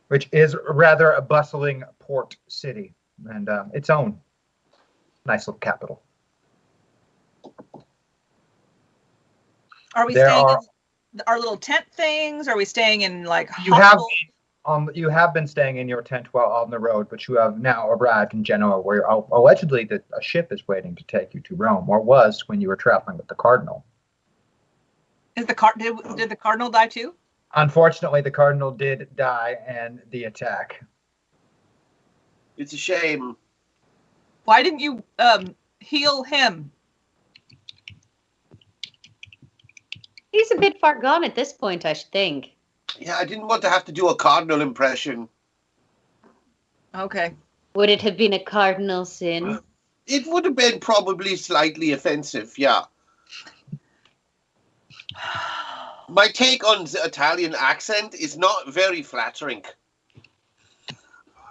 which is rather a bustling port city and its own nice little capital. Are we There staying are- in our little tent things? Are we staying in like You have hostels? you have been staying in your tent while on the road, but you have now arrived in Genoa, where allegedly a ship is waiting to take you to Rome, or was when you were traveling with the Cardinal. Is the did the cardinal die too? Unfortunately, the Cardinal did die in the attack. It's a shame. Why didn't you heal him? He's a bit far gone at this point, I should think. Yeah, I didn't want to have to do a cardinal impression. Okay. Would it have been a cardinal sin? It would have been probably slightly offensive, yeah. My take on the Italian accent is not very flattering.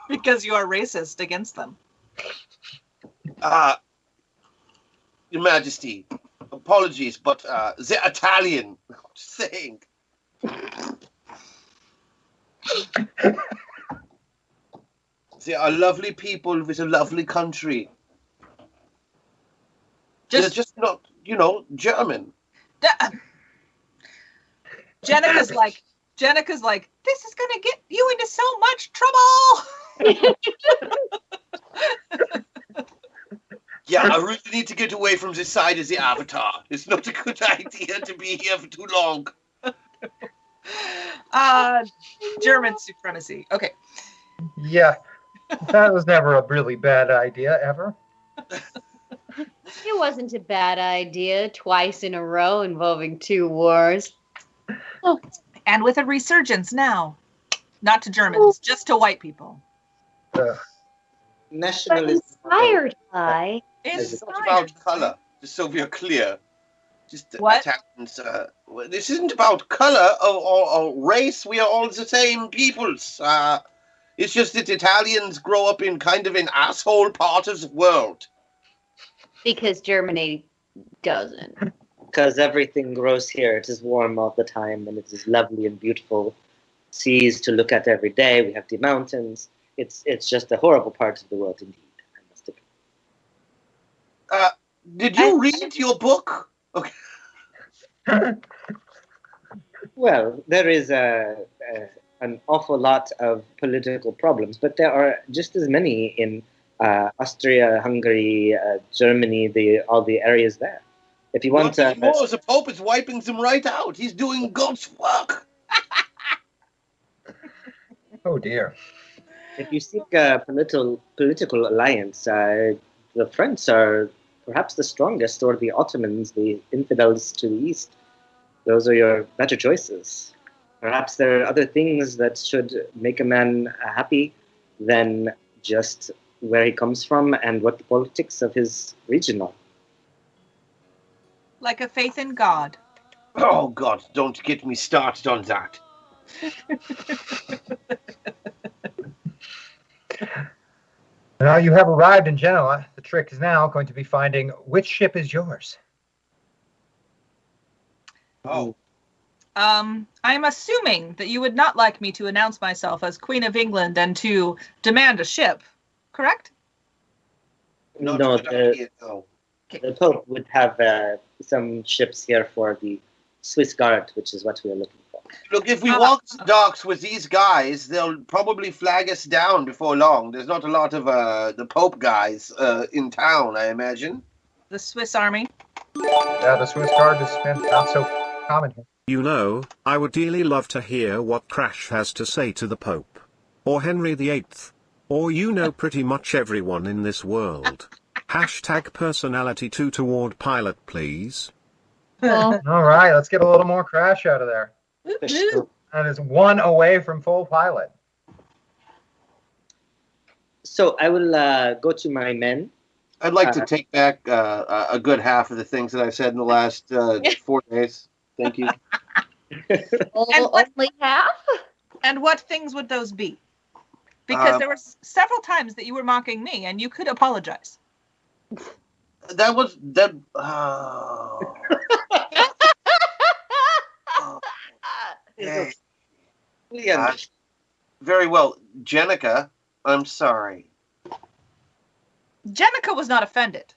Because you are racist against them. Your Majesty, apologies, but the Italian, I'm just saying. They are lovely people with a lovely country. They're just not, German. Jenica's like, this is gonna get you into so much trouble. Yeah, I really need to get away from this side of the Avatar. It's not a good idea to be here for too long. German supremacy. Okay. Yeah, that was never a really bad idea, ever. It wasn't a bad idea twice in a row involving 2 wars. And with a resurgence now. Not to Germans, just to white people. Ugh. Nationalism. Inspired by. This is not about colour, just so we are clear. Just What? Italians, this isn't about colour or race. We are all the same peoples. It's just that Italians grow up in kind of an asshole part of the world. Because Germany doesn't. because everything grows here. It is warm all the time, and it is lovely and beautiful. Seas to look at every day. We have the mountains. It's just a horrible part of the world indeed. I must admit. Did you read your book? Okay. Well, there is an awful lot of political problems, but there are just as many in Austria, Hungary, Germany, all the areas there. If you want Not more, the Pope is wiping them right out. He's doing God's work. Oh dear. if you seek a political alliance, the French are perhaps the strongest, or the Ottomans, the infidels to the east. Those are your better choices. Perhaps there are other things that should make a man happy than just where he comes from and what the politics of his region are. Like a faith in God. Oh, God, don't get me started on that. Now you have arrived in Genoa. The trick is now going to be finding which ship is yours. Oh. I'm assuming that you would not like me to announce myself as Queen of England and to demand a ship, correct? No, Not a good idea, though. the Pope would have some ships here for the Swiss Guard, which is what we are looking for. Look, if we walk the docks with these guys, they'll probably flag us down before long. There's not a lot of the Pope guys in town, I imagine. The Swiss Army. Yeah, the Swiss Guard is not so common here. You know, I would dearly love to hear what Crash has to say to the Pope. Or Henry VIII. Or pretty much everyone in this world. Hashtag personality 2 toward pilot, please. Well, All right, let's get a little more Crash out of there. For sure. That is one away from full pilot. So I will go to my men. I'd like to take back a good half of the things that I said in the last 4 days. Thank you. only half? And what things would those be? Because there were several times that you were mocking me, and you could apologize. That was that. Hey. Very well, Jenica. I'm sorry, Jenica was not offended.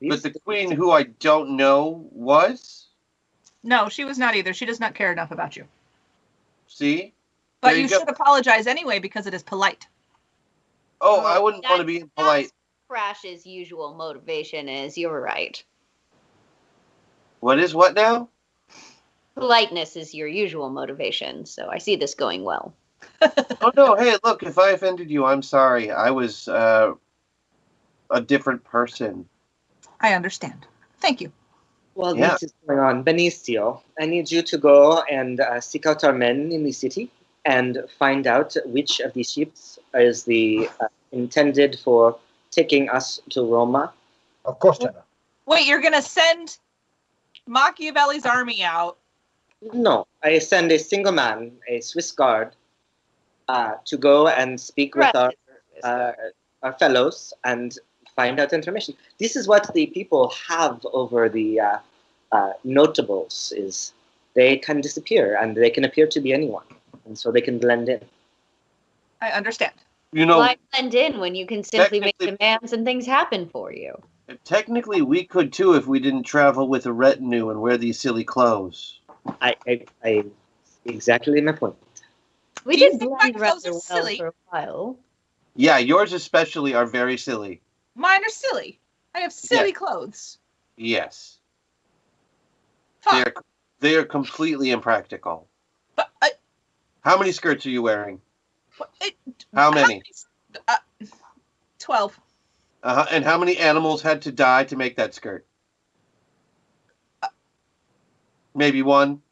but the queen, who I don't know, was. No, she was not either. She does not care enough about you. See? But There you you go. should apologize anyway because it is polite. Oh, I wouldn't want to be impolite. That's Crash's usual motivation is, you're right. What is what now? Politeness is your usual motivation, so I see this going well. Oh no! Hey, look! If I offended you, I'm sorry. I was a different person. I understand. Thank you. Well, Yeah. this is going on. Benicio, I need you to go and seek out our men in the city and find out which of these ships is the intended for taking us to Roma. Of course, General. Wait, you're going to send Machiavelli's army out? No, I send a single man, a Swiss guard, to go and speak with our fellows and find out information. This is what the people have over the notables, is they can disappear and they can appear to be anyone, and so they can blend in. I understand. You know, Why blend in when you can simply make technically- demands and things happen for you? technically we could too if we didn't travel with a retinue and wear these silly clothes. I exactly my point. We Do you did think my blend clothes rather are well silly? for a while. Yeah, yours especially are very silly. Mine are silly. I have silly clothes. Yes, Fine. they are completely impractical. But How many skirts are you wearing? it, How many? 12. And how many animals had to die to make that skirt? Maybe one,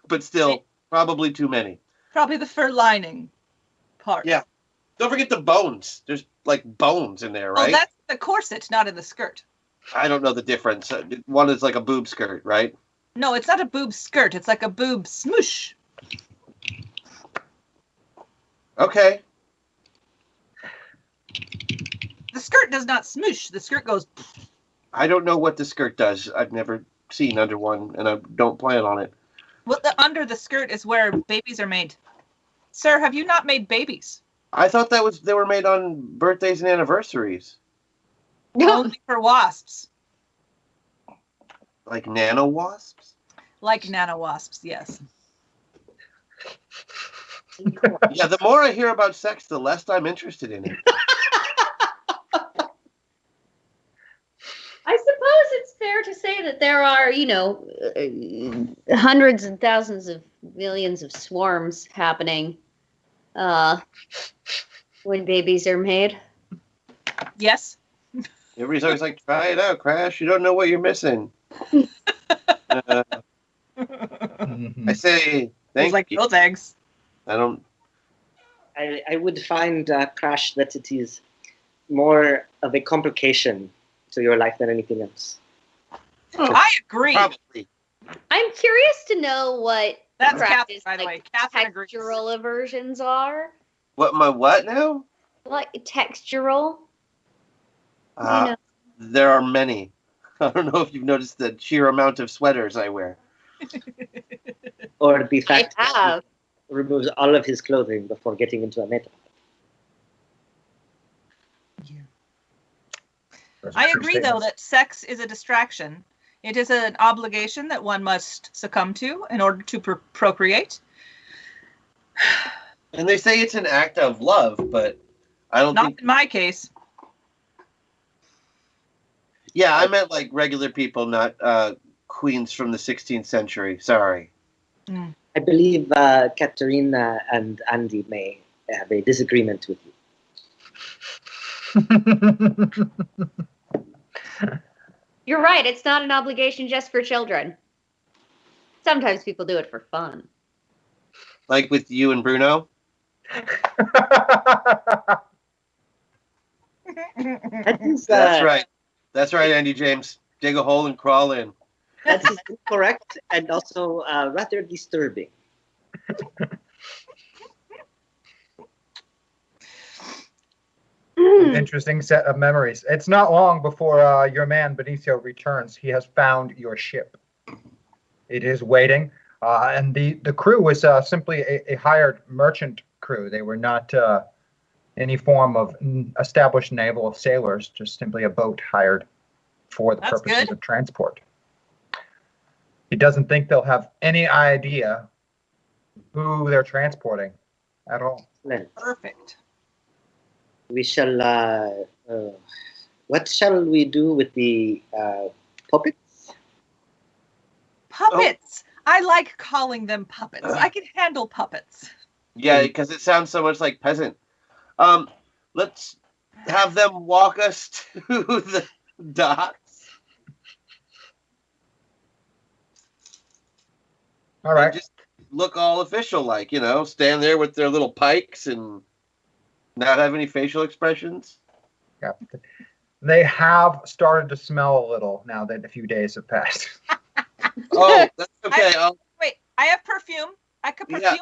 but still, probably too many. Probably the fur lining part. Yeah. Don't forget the bones. There's like bones in there, Well, right? that's the corset, not in the skirt. I don't know the difference. One is like a boob skirt, right? No, it's not a boob skirt. It's like a boob smoosh. Okay. The skirt does not smoosh. The skirt goes. I don't know what the skirt does. I've never seen under one, and I don't plan on it. Well, under the skirt is where babies are made. Sir, have you not made babies? I thought they were made on birthdays and anniversaries. Only for wasps. Like nano wasps? Like nano wasps, yes. Yeah, the more I hear about sex, the less I'm interested in it. I suppose it's fair to say that there are, hundreds and thousands of millions of swarms happening when babies are made. Yes. Everybody's always like, try it out, Crash. You don't know what you're missing. I say, thank like you. those eggs. I don't. I would find, Crash, that it is more of a complication to your life than anything else. I agree. Probably. I'm curious to know what That's Catherine, practice, by the way. Catherine agrees. textural aversions are. What now? Like textural. There are many. I don't know if you've noticed the sheer amount of sweaters I wear. Or the fact I that have. he removes all of his clothing before getting into a meta. I agree, though, that sex is a distraction. It is an obligation that one must succumb to in order to procreate. And they say it's an act of love, but I don't Not think. in my case. Yeah, I meant like regular people, not queens from the 16th century. Sorry. I believe Katerina and Andy may have a disagreement with you. You're right. It's not an obligation just for children. Sometimes people do it for fun. Like with you and Bruno? That's right. That's right, Andy James. Dig a hole and crawl in. That is incorrect and also rather disturbing. Interesting set of memories. It's not long before your man Benicio returns. He has found your ship. It is waiting, and the crew was simply a hired merchant crew. They were not any form of established naval sailors, just simply a boat hired for the purposes of transport. He doesn't think they'll have any idea who they're transporting at all. Perfect. We shall. What shall we do with the puppets? Puppets. Oh. I like calling them puppets. I can handle puppets. Yeah, because it sounds so much like peasant. Let's have them walk us to the docks. All right. Just look all official, like, stand there with their little pikes and not have any facial expressions. Yeah. They have started to smell a little now that a few days have passed. Oh, that's okay. Wait, I have perfume. I could perfume. Yeah.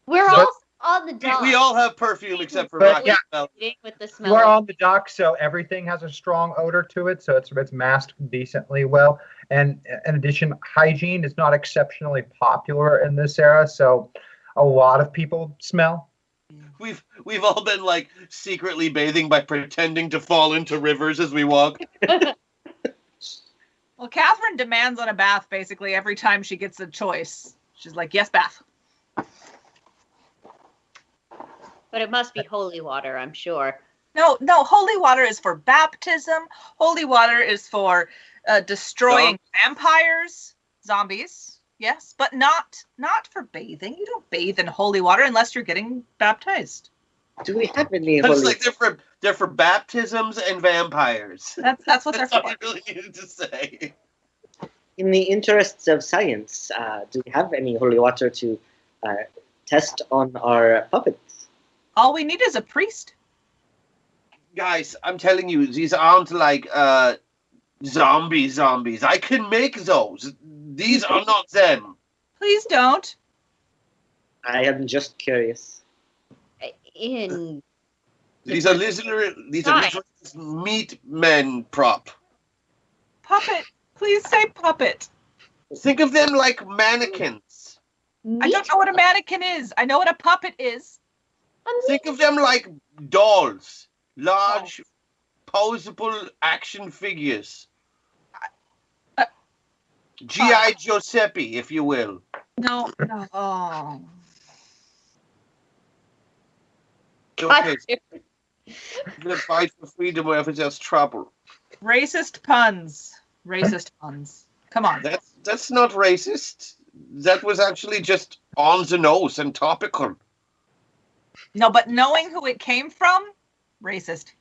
We're all on the dock. We all have perfume except for Rocky. Yeah. With the You smell. are on the dock, so everything has a strong odor to it, so it's masked decently well. And in addition, hygiene is not exceptionally popular in this era, so a lot of people smell. We've all been like secretly bathing by pretending to fall into rivers as we walk. Well, Catherine demands on a bath basically every time she gets a choice. She's like, yes, bath. But it must be holy water, I'm sure. No, holy water is for baptism. Holy water is for destroying vampires, zombies, yes, but not for bathing. You don't bathe in holy water unless you're getting baptized. Do we have any It's holy? like they're for baptisms and vampires. That's what they're That's all for. I really needed to say. In the interests of science, do we have any holy water to test on our puppets? All we need is a priest. Guys, I'm telling you, these aren't like zombies. I can make those. These are not them. Please don't. I am just curious. These are literally meat men prop. Puppet. Please say puppet. Think of them like mannequins. I don't know what a mannequin is. I know what a puppet is. Think of them like dolls. Large, posable action figures. G.I. Giuseppe, if you will. No. Oh. Okay. Gonna fight for freedom or if it's just trouble. Racist puns. Come on. That's not racist. That was actually just on the nose and topical. No, but knowing who it came from, racist.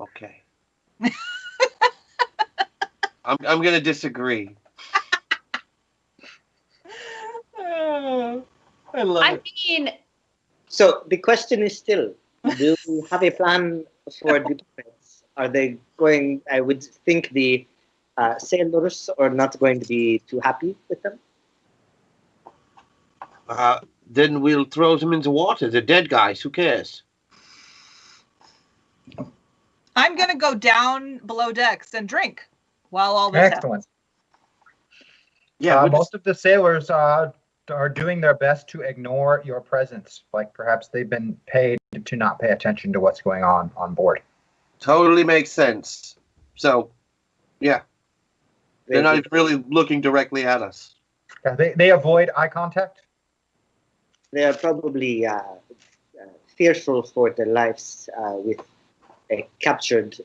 Okay. I'm gonna disagree. I love I it. mean, So the question is still, do we have a plan for the puppets? Are they going, I would think the sailors are not going to be too happy with them. Then we'll throw them into water. They're dead guys. Who cares? I'm gonna go down below decks and drink while all this happens. Excellent. Yeah, Most of the sailors are doing their best to ignore your presence. Like perhaps they've been paid to not pay attention to what's going on board. totally makes sense. So, yeah, they're not even really looking directly at us. They avoid eye contact. They are probably fearful for their lives with a captured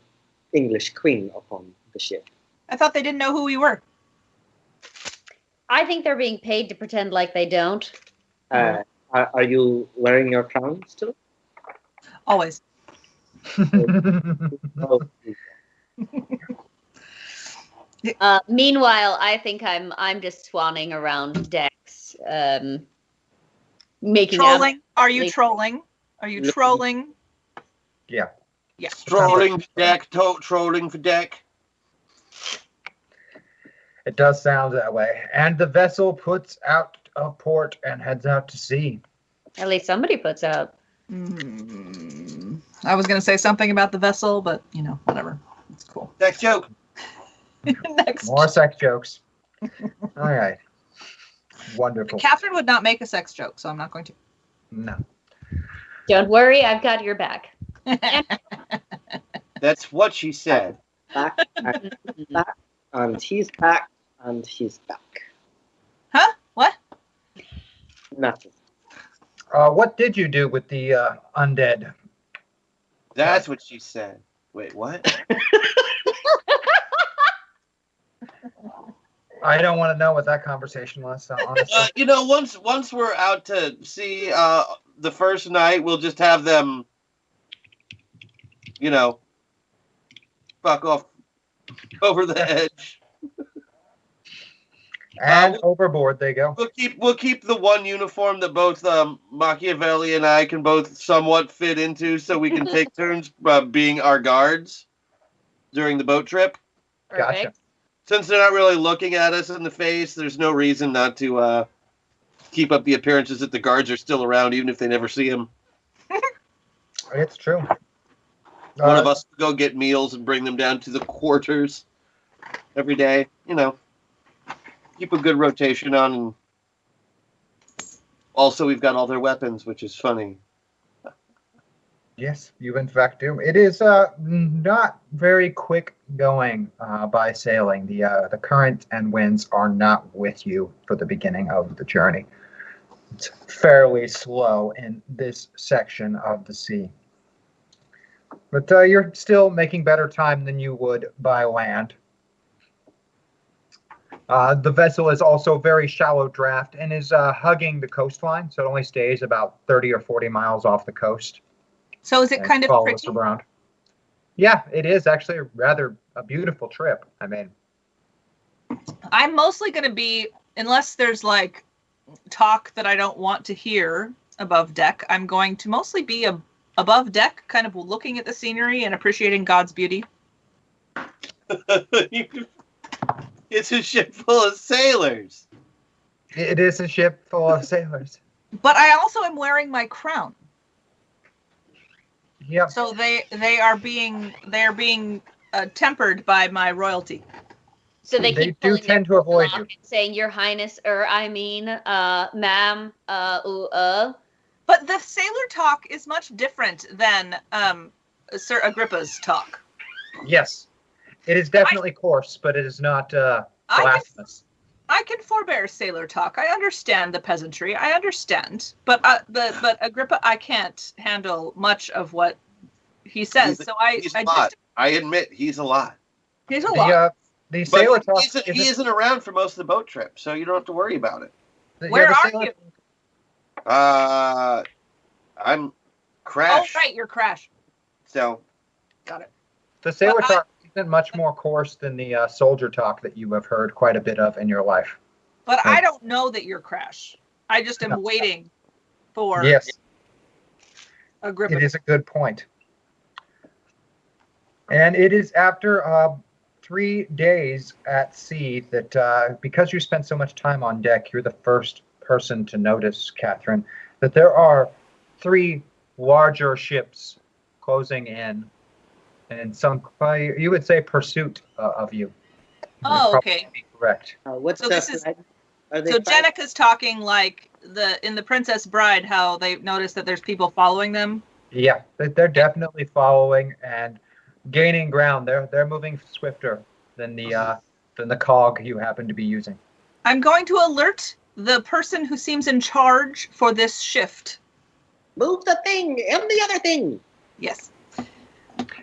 English queen upon the ship. I thought they didn't know who we were. I think they're being paid to pretend like they don't. Are you wearing your crown still? Always. Oh, Meanwhile, I think I'm just swanning around decks, making Trolling? Are you absolutely- trolling? Are you trolling? Yeah. Yeah. Trolling for deck, trolling for deck. It does sound that way. And the vessel puts out of port and heads out to sea. At least somebody puts out. I was gonna say something about the vessel, but whatever. It's cool. Deck joke. Next. More sex jokes. All right. Wonderful. Catherine would not make a sex joke, so I'm not going to. No. Don't worry, I've got your back. That's what she said. back, and back, and he's back, and he's back. Huh? What? Nothing. What did you do with the undead? That's what she said. Wait, what? I don't want to know what that conversation was, honestly. Once we're out to sea, the first night we'll just have them, fuck off over the edge. And overboard they go. We'll keep the one uniform that both Machiavelli and I can both somewhat fit into, so we can take turns being our guards during the boat trip. Gotcha. Since they're not really looking at us in the face, there's no reason not to keep up the appearances that the guards are still around, even if they never see them. It's true. One of us will go get meals and bring them down to the quarters every day. Keep a good rotation on. And also, we've got all their weapons, which is funny. Yes, you in fact do. It is not very quick going by sailing. The current and winds are not with you for the beginning of the journey. It's fairly slow in this section of the sea. But you're still making better time than you would by land. The vessel is also very shallow draft and is hugging the coastline, so it only stays about 30 or 40 miles off the coast. So is it kind of follows pretty? around. Yeah, it is actually a beautiful trip. I mean, I'm mostly going to be, unless there's like talk that I don't want to hear above deck, I'm going to mostly be above deck, kind of looking at the scenery and appreciating God's beauty. It's a ship full of sailors. it is a ship full of sailors. But I also am wearing my crown. Yep. So they are being tempered by my royalty. So they They keep do pulling their tend to avoid lock you. and saying, "Your Highness," or I mean, "Ma'am," But the sailor talk is much different than Sir Agrippa's talk. Yes, it is definitely coarse, but it is not blasphemous. I can forbear sailor talk. I understand the peasantry. I understand, but Agrippa, I can't handle much of what he says. He's a lot. I admit he's a lot. He's a lot. The sailor talk he isn't around for most of the boat trip, so you don't have to worry about it. Where are you? I'm Crash. Oh, right, you're Crash. So, got it. The sailor talk isn't much more coarse than the soldier talk that you have heard quite a bit of in your life. But I don't know that you're Crash. I just am waiting for Agrippa. It is a good point. And it is after 3 days at sea that because you spent so much time on deck, you're the first person to notice, Catherine, that there are 3 larger ships closing in some, you would say, pursuit of you. Oh, okay. Correct. What's So that? this is Are they so Jenica's talking like in the Princess Bride, how they noticed that there's people following them. Yeah, they're definitely following and gaining ground. They're moving swifter than the cog you happen to be using. I'm going to alert the person who seems in charge for this shift. Move the thing and the other thing. Yes.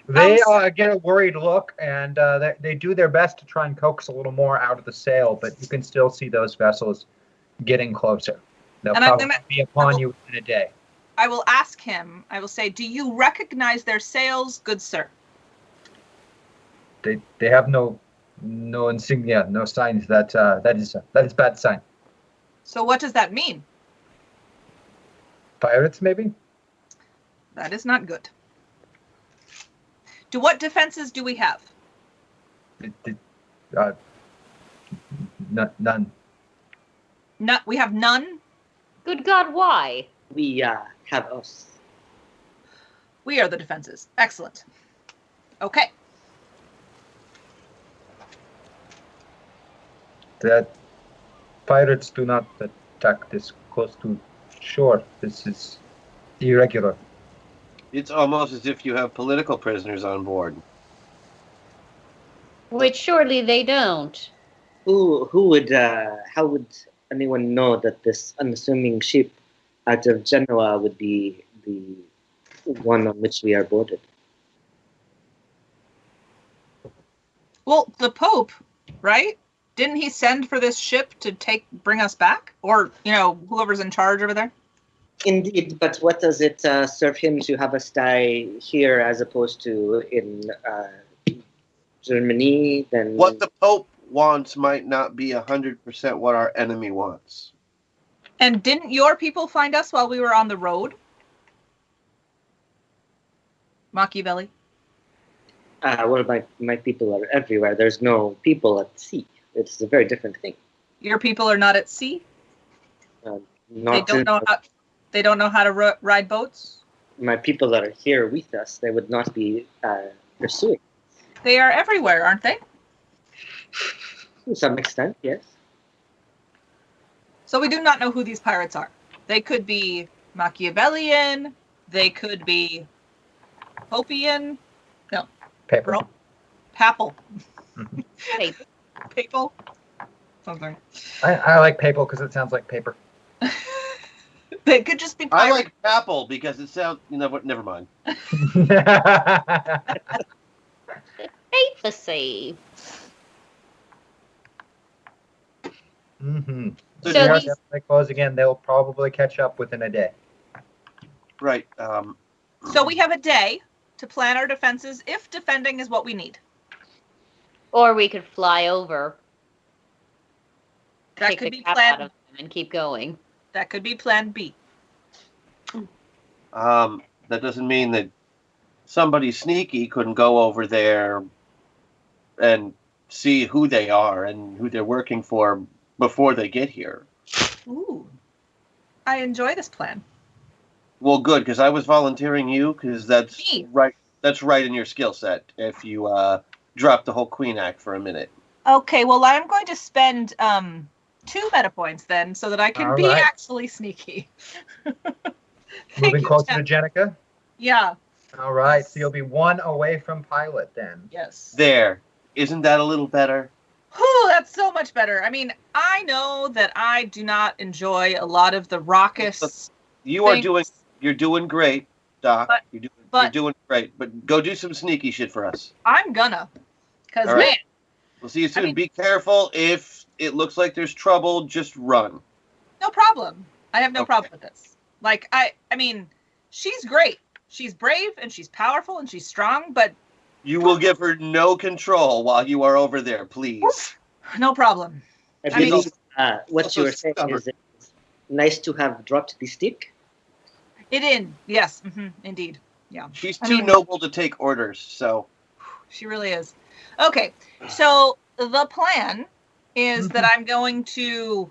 They get a worried look, and they do their best to try and coax a little more out of the sail, but you can still see those vessels getting closer. They'll probably be upon you in a day. I will ask him, I will say, do you recognize their sails, good sir? They have no insignia, no signs. That is bad sign. So what does that mean? Pirates, maybe? That is not good. What defenses do we have? None. We have none? Good God, why? We have us. We are the defenses. Excellent. Okay. That pirates do not attack this close to shore. This is irregular. It's almost as if you have political prisoners on board. Which surely they don't. Who would? How would anyone know that this unassuming ship out of Genoa would be the one on which we are boarded? Well, the Pope, right? Didn't he send for this ship to bring us back? Or, whoever's in charge over there? Indeed, but what does it serve him to have us die here as opposed to in Germany? Then what the Pope wants might not be 100% what our enemy wants. And didn't your people find us while we were on the road? Machiavelli? Well, my people are everywhere. There's no people at sea. It's a very different thing. Your people are not at sea? They don't know how to ride boats? My people that are here with us, they would not be pursuing. They are everywhere, aren't they? To some extent, yes. So we do not know who these pirates are. They could be Machiavellian. They could be Popian. No. Papal. Papal. Paper. Papal. Something. I like papal because it sounds like paper. They could just be pirates. I like Papal because it sounds... never mind. Papacy. Mm-hmm. So if they close again, they'll probably catch up within a day. Right. So we have a day to plan our defenses if defending is what we need. Or we could fly over. That take could the be cap plan out of them and keep going. That could be plan B. That doesn't mean that somebody sneaky couldn't go over there and see who they are and who they're working for before they get here. Ooh. I enjoy this plan. Well, good, because I was volunteering you, because that's Me. right. That's right in your skill set. If you drop the whole Queen Act for a minute. Okay, well, I'm going to spend 2 meta points then, so that I can All be right. actually sneaky. Thank Moving you, closer Jen. to Jenica. Yeah. All right, Yes. so you'll be 1 away from pilot then. Yes. There. Isn't that a little better? Whew, that's so much better. I mean, I know that I do not enjoy a lot of the raucous. You're doing great, Doc. But- You're doing great. But go do some sneaky shit for us. I'm gonna, because All right. man, We'll see you soon. mean- Be careful. If it looks like there's trouble, just run. no problem. I have no Okay. problem with this. Like I mean, she's great. She's brave and she's powerful and she's strong, but You will give her no control while you are over there, please. no problem. I I mean- believe what also you were saying stubborn. is it's nice to have dropped the stick. Yes, indeed. Yeah, She's I too mean- noble to take orders, so she really is. Okay, so the plan is that I'm going to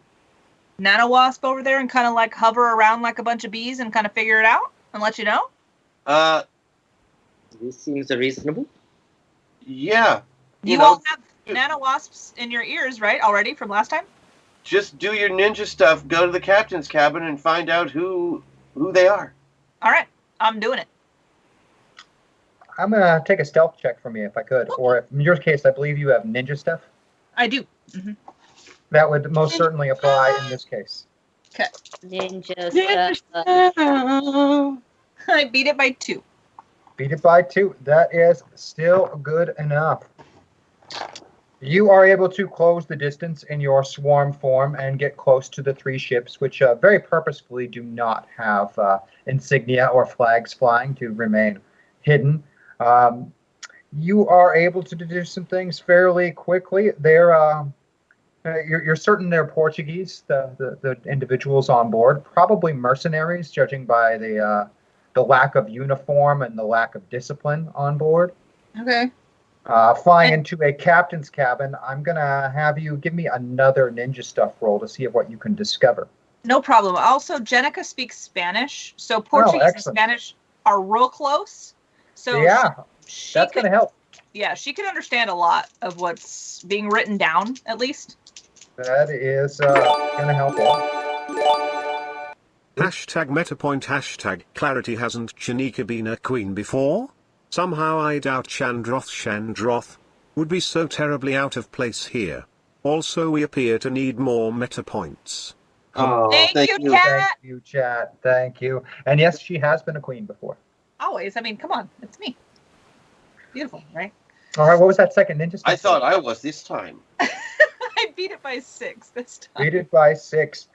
nano wasp over there and kind of like hover around like a bunch of bees and kind of figure it out and let you know. This seems reasonable. Yeah. You know, all have nano wasps in your ears, right? Already from last time. just do your ninja stuff, go to the captain's cabin and find out who they are. All right, I'm doing it. I'm going to take a stealth check from you if I could. Or if, in your case, I believe you have ninja stuff. I do. That would most certainly apply in this case. Ninja stuff. I beat it by 2. Beat it by 2. That is still good enough. You are able to close the distance in your swarm form and get close to the 3 ships, which very purposefully do not have insignia or flags flying to remain hidden. You are able to do some things fairly quickly. You're certain they're Portuguese, the individuals on board, probably mercenaries, judging by the lack of uniform and the lack of discipline on board. Okay. Flying into a captain's cabin, I'm going to have you give me another ninja stuff roll to see what you can discover. No problem. Also, Jenica speaks Spanish, so Portuguese and excellent. Spanish are real close. So Yeah, she that's going to help. Yeah, she can understand a lot of what's being written down, at least. That is going to help out. Hashtag MetaPoint hashtag clarity. Hasn't Janika been a queen before? Somehow I doubt Chandroth would be so terribly out of place here. Also we appear to need more meta points. Oh, Thank you, Thank Cat. you, chat. Thank you. And yes, she has been a queen before. Always. I mean, come on. It's me. Beautiful, right? All right, what was that second ninja stuff? I thought I was this time. I beat it by 6 this time. Beat it by 6.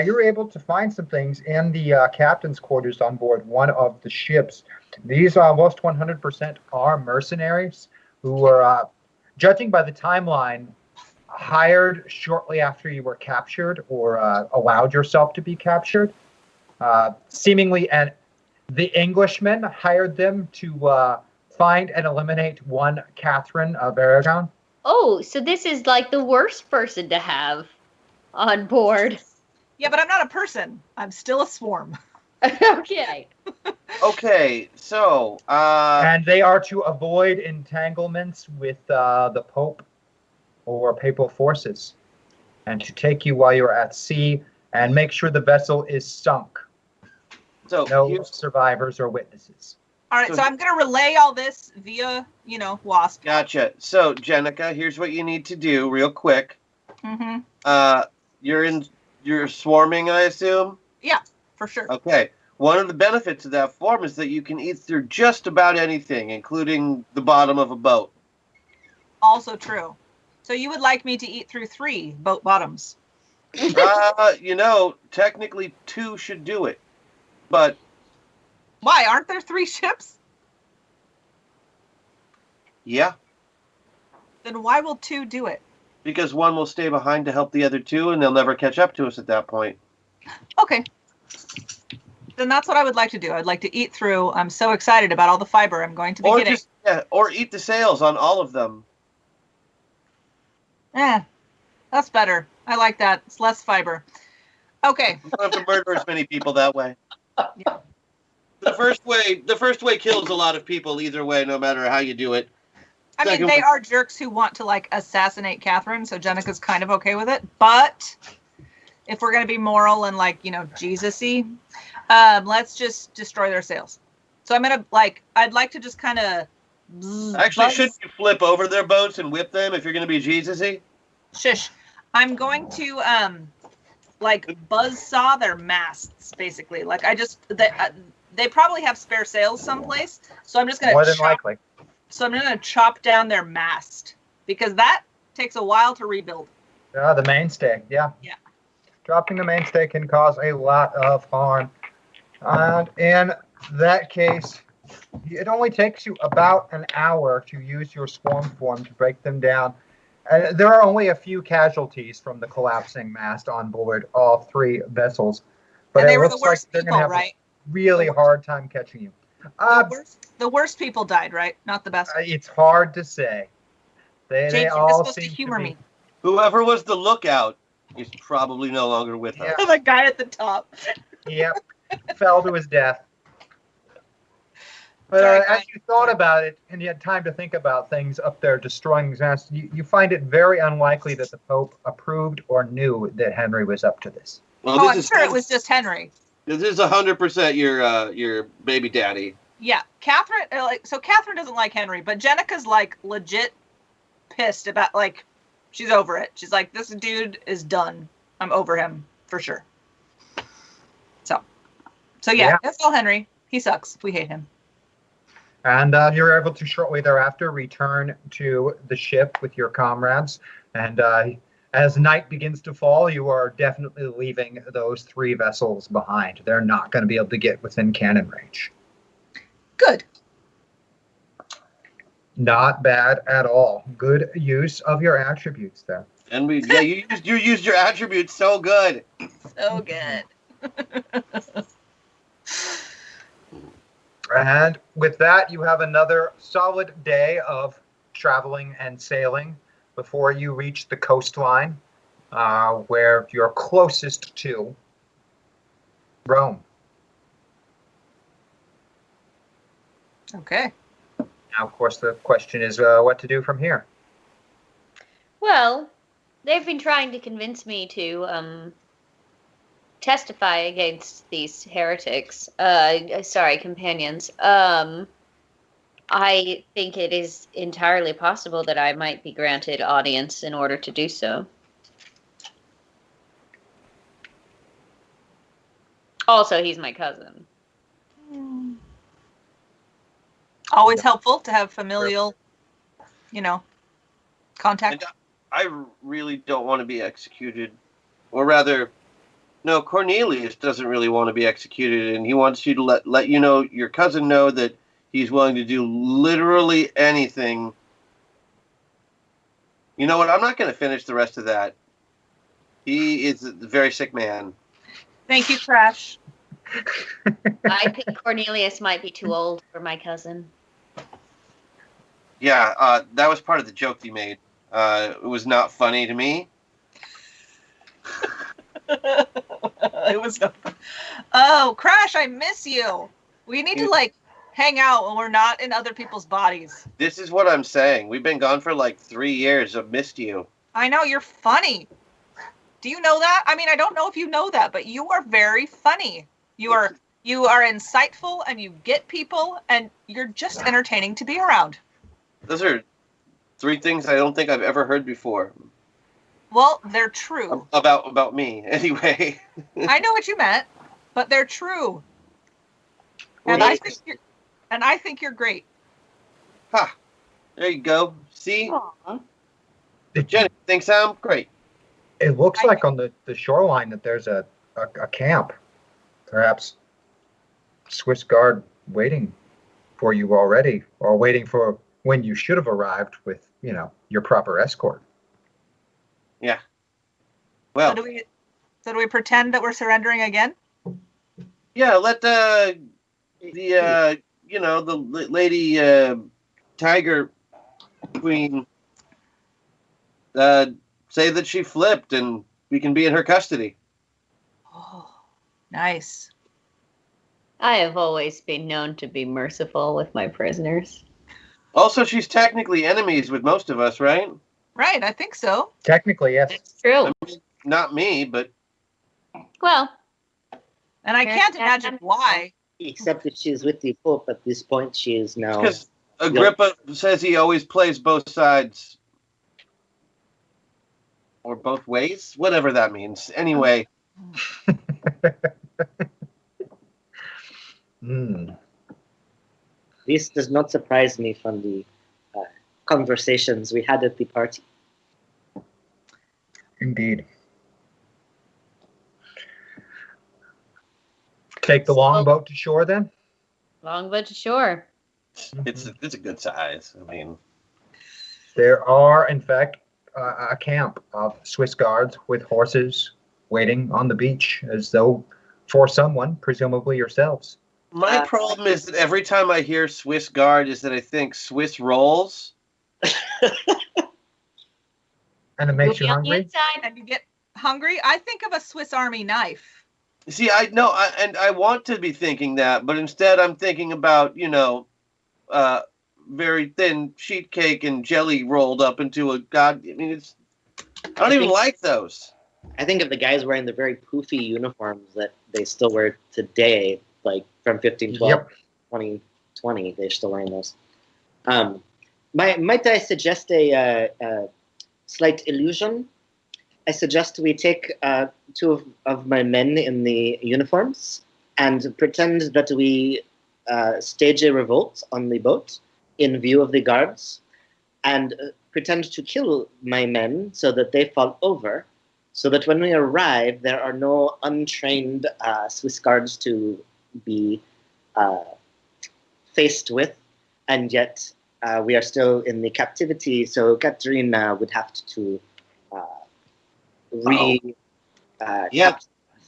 You're able to find some things in the captain's quarters on board one of the ships. These almost 100% are mercenaries who were, judging by the timeline, hired shortly after you were captured or allowed yourself to be captured. Seemingly, and the Englishmen hired them to find and eliminate one Catherine of Aragon. Oh, so this is like the worst person to have on board. Yeah, but I'm not a person. I'm still a swarm. Okay. Okay, so And they are to avoid entanglements with the Pope or papal forces, and to take you while you're at sea and make sure the vessel is sunk. so No here's, survivors or witnesses. All right, so I'm going to relay all this via, Wasp. gotcha. So Jenica, here's what you need to do real quick. Mm-hmm. You're swarming, I assume? Yeah, for sure. Okay. One of the benefits of that form is that you can eat through just about anything, including the bottom of a boat. Also true. So you would like me to eat through 3 boat bottoms? Technically 2 should do it. But Why? Aren't there 3 ships? yeah, Then why will 2 do it? because 1 will stay behind to help the other 2, and they'll never catch up to us at that point. Okay. Then that's what I would like to do. I'd like to eat through. I'm so excited about all the fiber I'm going to be getting. Or eat the sails on all of them. That's better. I like that. It's less fiber. Okay. You don't have to murder as many people that way. Yeah. The first way kills a lot of people either way, no matter how you do it. I mean, Second they one- are jerks who want to like assassinate Catherine, so Jenica's kind of okay with it. But if we're gonna be moral and like, you know, Jesus-y, let's just destroy their sails. So I'm gonna I'd like to just kind of Actually, shouldn't you flip over their boats and whip them if you're going to be Jesus-y? Shush. I'm going to like buzzsaw their masts, basically. Like they probably have spare sails someplace, so I'm just gonna More than likely. So I'm gonna chop down their mast because that takes a while to rebuild. The mainstay, yeah. Yeah. Dropping the mainstay can cause a lot of harm. And in that case, it only takes you about an hour to use your swarm form to break them down. There are only a few casualties from the collapsing mast on board all 3 vessels. But And they it were the looks like worst they're going people, to have right? a really hard time catching you. The worst people died, right? Not the best. It's hard to say. They Jake, you're all just supposed to seem humor be, me. Whoever was the lookout is probably no longer with us. Yeah. The guy at the top. Yep, fell to his death. But Sorry, as Brian. you thought about it and you had time to think about things up there destroying these masts, you find it very unlikely that the Pope approved or knew that Henry was up to this. Well, Oh, this I'm is sure it was just Henry. This is 100% your baby daddy. Yeah, Catherine. So Catherine doesn't like Henry, but Jenica's like legit pissed about she's over it. She's like, this dude is done. I'm over him for sure. So yeah, that's all Henry. He sucks. We hate him. And you're able to shortly thereafter return to the ship with your comrades. And as night begins to fall, you are definitely leaving those 3 vessels behind. They're not going to be able to get within cannon range. Good. Not bad at all. Good use of your attributes there. And you used your attributes so good. So good. And with that, you have another solid day of traveling and sailing before you reach the coastline, where you're closest to Rome. Okay. Now, of course, the question is what to do from here. Well, they've been trying to convince me to testify against these heretics. Companions. I think it is entirely possible that I might be granted audience in order to do so. Also, he's my cousin. Always helpful to have familial, contact. And I really don't want to be executed. Or rather, no, Cornelius doesn't really want to be executed, and he wants you to let your cousin know that he's willing to do literally anything. You know what? I'm not going to finish the rest of that. He is a very sick man. Thank you, Crash. I think Cornelius might be too old for my cousin. Yeah, that was part of the joke he made. It was not funny to me. It was. Oh, Crash, I miss you. We need to hang out when we're not in other people's bodies. This is what I'm saying. We've been gone for 3 years. I've missed you. I know, you're funny. Do you know that? I mean, I don't know if you know that, but you are very funny. You are insightful, and you get people, and you're just entertaining to be around. Those are 3 things I don't think I've ever heard before. Well, they're true. About me, anyway. I know what you meant, but they're true. And I think you're great. Ha! There you go. See? Aww. Jenny thinks I'm great. It looks like on the shoreline that there's a camp. Perhaps Swiss Guard waiting for you already, or waiting for when you should have arrived with, your proper escort. Yeah. Well. So do we pretend that we're surrendering again? Yeah. Let the lady Tiger Queen say that she flipped, and we can be in her custody. Oh, nice. I have always been known to be merciful with my prisoners. Also, she's technically enemies with most of us, right? Right, I think so. Technically, yes. That's true. Not me, but Well, And I can't imagine why. Except if she's with the Pope at this point, she is now. because Agrippa says he always plays both sides. Or both ways? Whatever that means. Anyway. This does not surprise me from the conversations we had at the party. Indeed. Take the longboat to shore then? longboat to shore. It's a good size. I mean, there are, in fact, a camp of Swiss guards with horses waiting on the beach as though for someone, presumably yourselves. my problem is that every time I hear Swiss Guard is that I think Swiss rolls. And it makes you On the hungry? inside. And you get hungry. I think of a Swiss Army knife. See, I know, and I want to be thinking that, but instead I'm thinking about, very thin sheet cake and jelly rolled up into a god. I mean, I don't even like those. I think of the guys wearing the very poofy uniforms that they still wear today, like from 1512, Yep. 2020, they're still wearing those. Might I suggest a slight illusion? I suggest we take two of my men in the uniforms and pretend that we stage a revolt on the boat in view of the guards, and pretend to kill my men so that they fall over, so that when we arrive, there are no untrained Swiss guards to be faced with, and yet we are still in the captivity, so Katerina would have to Yeah,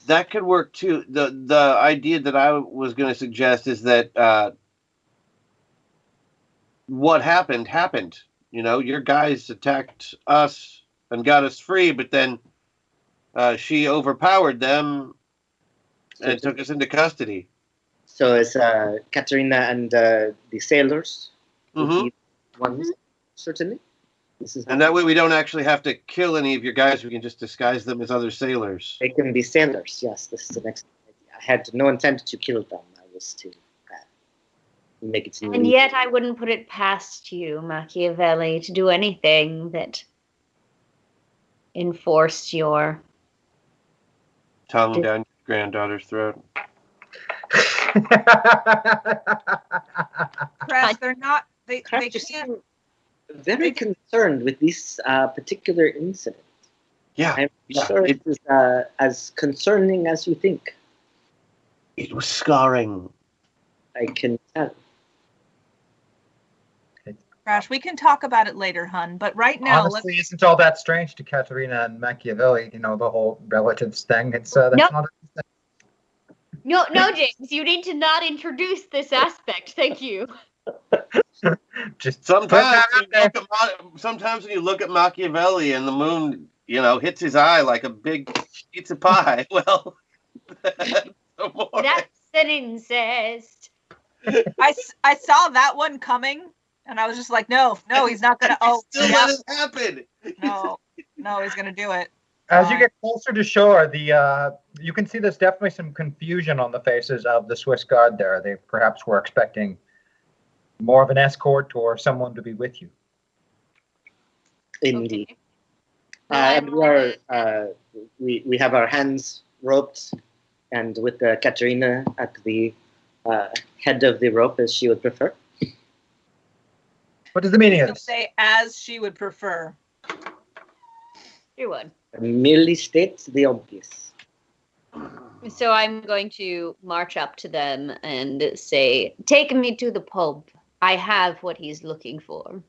that could work too. The idea that I was going to suggest is that what happened. Your guys attacked us and got us free, but then she overpowered them and took us into custody. So it's Katerina and the sailors. Mhm. Ones, certainly. This is And that way we don't actually have to kill any of your guys. We can just disguise them as other sailors. they can be sailors. Yes, this is the next idea. I had no intent to kill them. I was to make it seem. And yet I wouldn't put it past you, Machiavelli, to do anything that enforced your... Tongue down your granddaughter's throat. Crash, they're not. They Crash, you can't. seem very concerned with this particular incident. Yeah, I'm sure it is as concerning as you think. it was scarring. I can tell. Crash, we can talk about it later, hun. But right now, Honestly, isn't all that strange to Katerina and Machiavelli, the whole relatives thing. It's that's Nope. not No, James, you need to not introduce this aspect. Thank you. just Sometimes when you look at Machiavelli and the moon, hits his eye like a big pizza pie. Well, that's an incest. I saw that one coming, and I was just like, no, he's not gonna. Oh, still yeah. let it happen. No, he's gonna do it. As you get closer to shore, you can see there's definitely some confusion on the faces of the Swiss guard there. They perhaps were expecting more of an escort or someone to be with you. Indeed. Okay. And we have our hands roped, and with Katerina at the head of the rope, as she would prefer. What is the meaning of He'll this? say as she would prefer. You would. Merely states the obvious. So I'm going to march up to them and say, take me to the Pope. I have what he's looking for.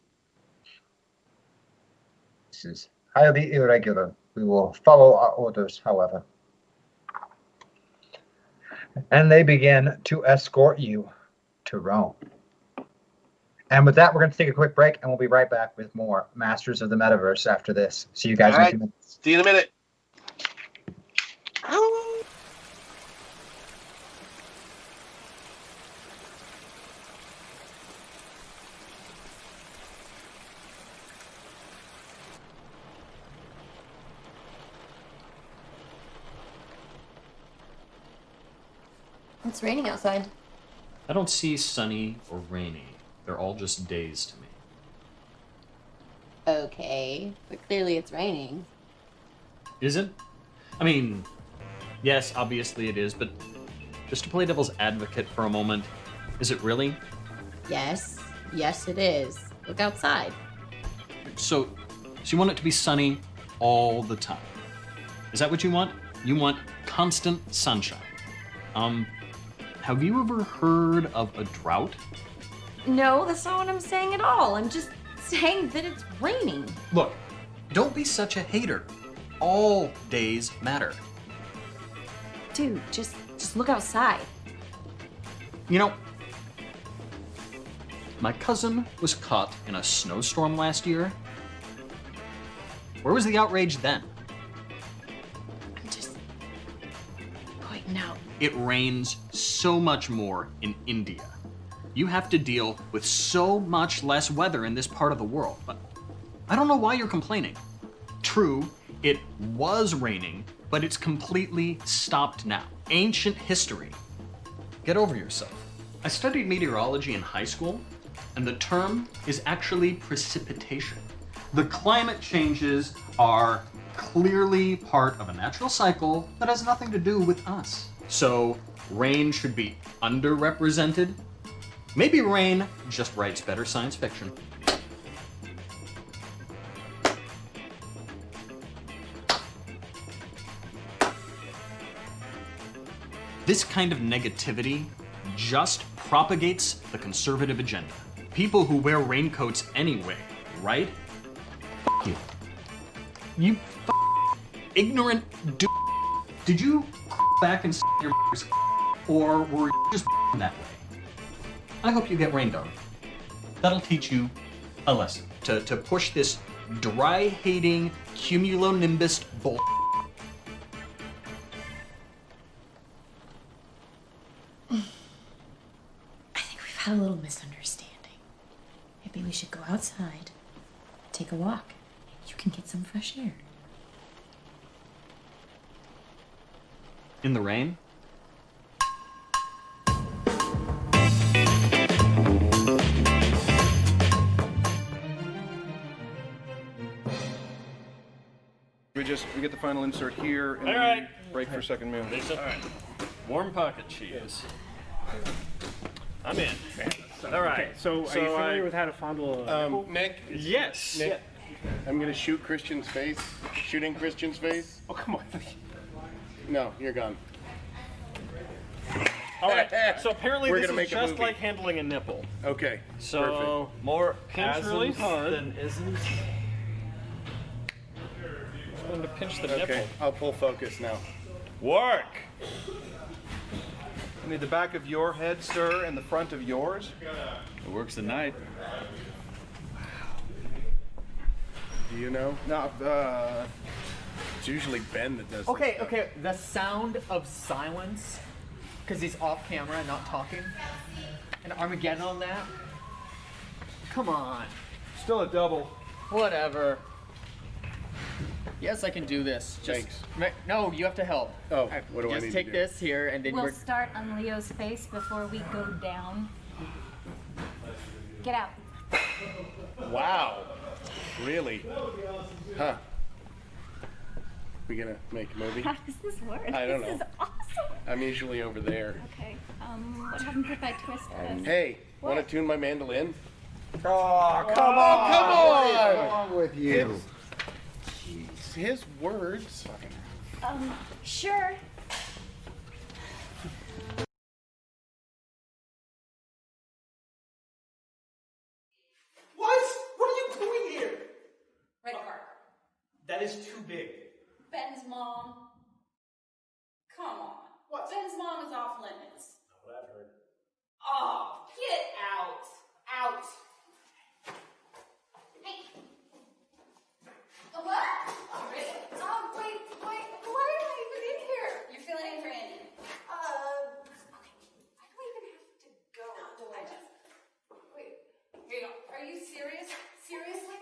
This is highly irregular. We will follow our orders, however. And they begin to escort you to Rome. And with that, we're going to take a quick break, and we'll be right back with more Masters of the Metaverse after this. See you guys in a few minutes. See you in a minute. It's raining outside. I don't see sunny or rainy. They're all just days to me. Okay, but clearly it's raining. Is it? I mean, yes, obviously it is, but just to play devil's advocate for a moment, is it really? Yes, yes it is. Look outside. So you want it to be sunny all the time? Is that what you want? You want constant sunshine. Have you ever heard of a drought? No, that's not what I'm saying at all. I'm just saying that it's raining. Look, don't be such a hater. All days matter. Dude, just look outside. You know, my cousin was caught in a snowstorm last year. Where was the outrage then? I'm just pointing out. It rains so much more in India. You have to deal with so much less weather in this part of the world. But I don't know why you're complaining. True, it was raining, but it's completely stopped now. Ancient history. Get over yourself. I studied meteorology in high school, and the term is actually precipitation. The climate changes are clearly part of a natural cycle that has nothing to do with us. So rain should be underrepresented. Maybe rain just writes better science fiction. This kind of negativity just propagates the conservative agenda. People who wear raincoats anyway, right? F you. You ignorant dude. Did you back and your or were you just that way? I hope you get rained on. That'll teach you a lesson. To push this dry-hating cumulonimbus bull. I think we've had a little misunderstanding. Maybe we should go outside, take a walk. You can get some fresh air. In the rain? We get the final insert here and All then right. we break for a second meal. All right. Warm pocket cheese. I'm in. All right. Okay, so are you familiar with how to fondle a nipple? Nick? Yes. Nick? I'm gonna shoot Christian's face. Shooting Christian's face? Oh, come on. No, you're gone. All right. So apparently We're this gonna is make a just movie. like handling a nipple. Okay. So more pinch really hard. Then isn't. I'm going to pinch the Perfect. Okay. nipple. I'll pull focus now. Work. I need the back of your head, sir, and the front of yours. It works at night. Do you know? No, it's usually Ben that does Okay, okay, the sound of silence, because he's off camera and not talking, and Armageddon on that. Come on. Still a double. Whatever. Yes, I can do this. Thanks. No, you have to help. Oh, what do I Just need take to do? this here, and then We'll we're. start on Leo's face before we go down. Get out. Wow. Really? Huh. We gonna make a movie? How does this work? I don't This know. is awesome. I'm usually over there. Okay. What happens if I twist this? Hey, wanna tune my mandolin? Oh, come on! Come on! What's wrong with you? His words. Sure. What? What are you doing here? Red car. That is too big. Ben's mom. Come on. What? Ben's mom is off limits. What I've heard. Oh, get out. Out. Hey. What? Oh, really? Wait. Why am I even in here? You're filling in for Andy. Okay. I don't even have to go. I just. Wait. Here you go. Are you serious? Seriously?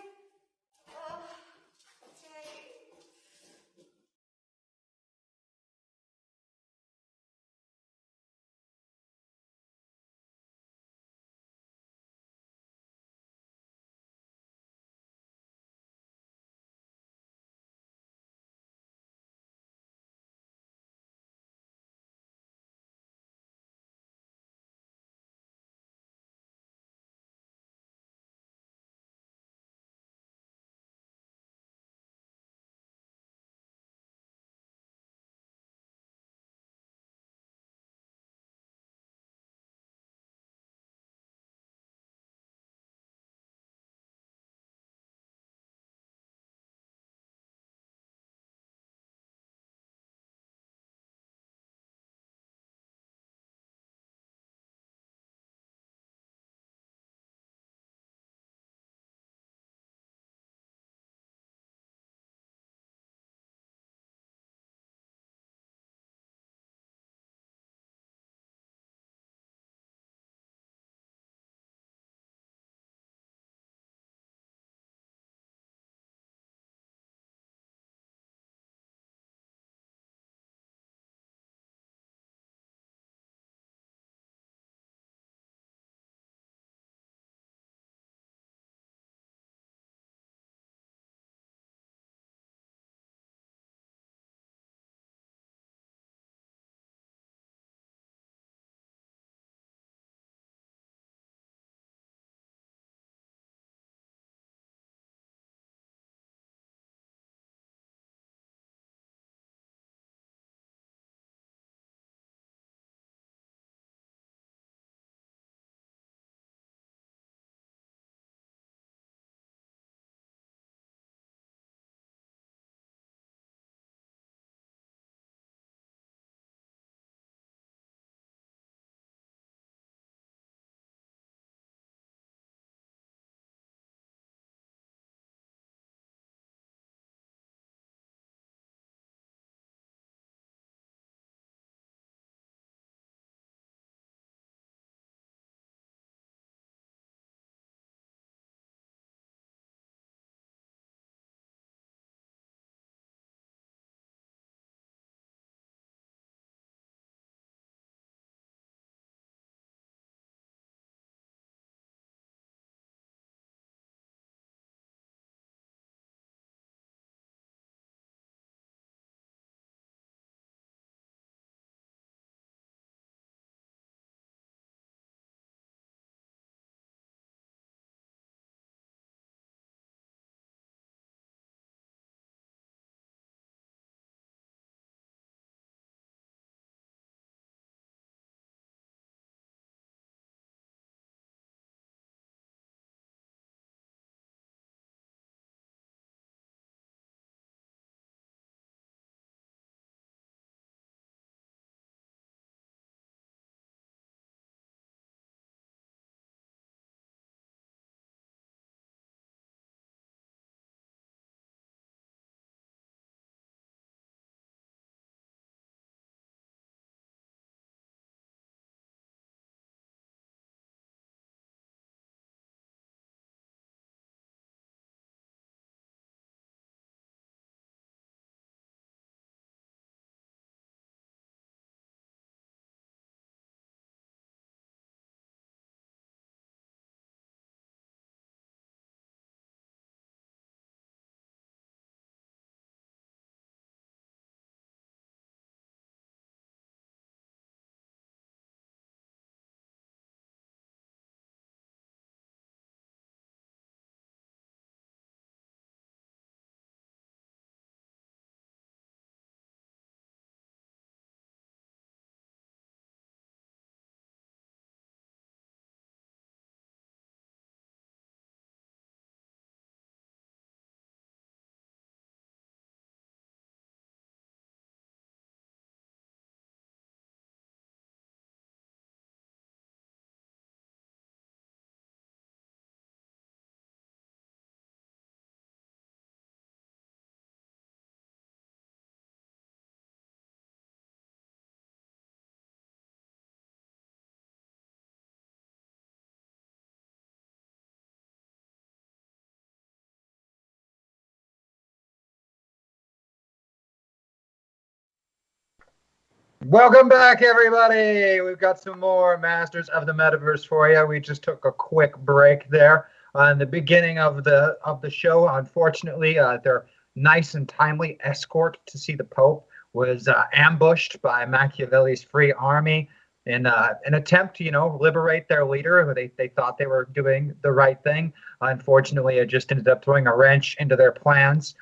Welcome back, everybody. We've got some more Masters of the Metaverse for you. We just took a quick break there on the beginning of the show. Unfortunately, their nice and timely escort to see the Pope was ambushed by Machiavelli's free army in an attempt to, liberate their leader. They thought they were doing the right thing. Unfortunately, it just ended up throwing a wrench into their plans.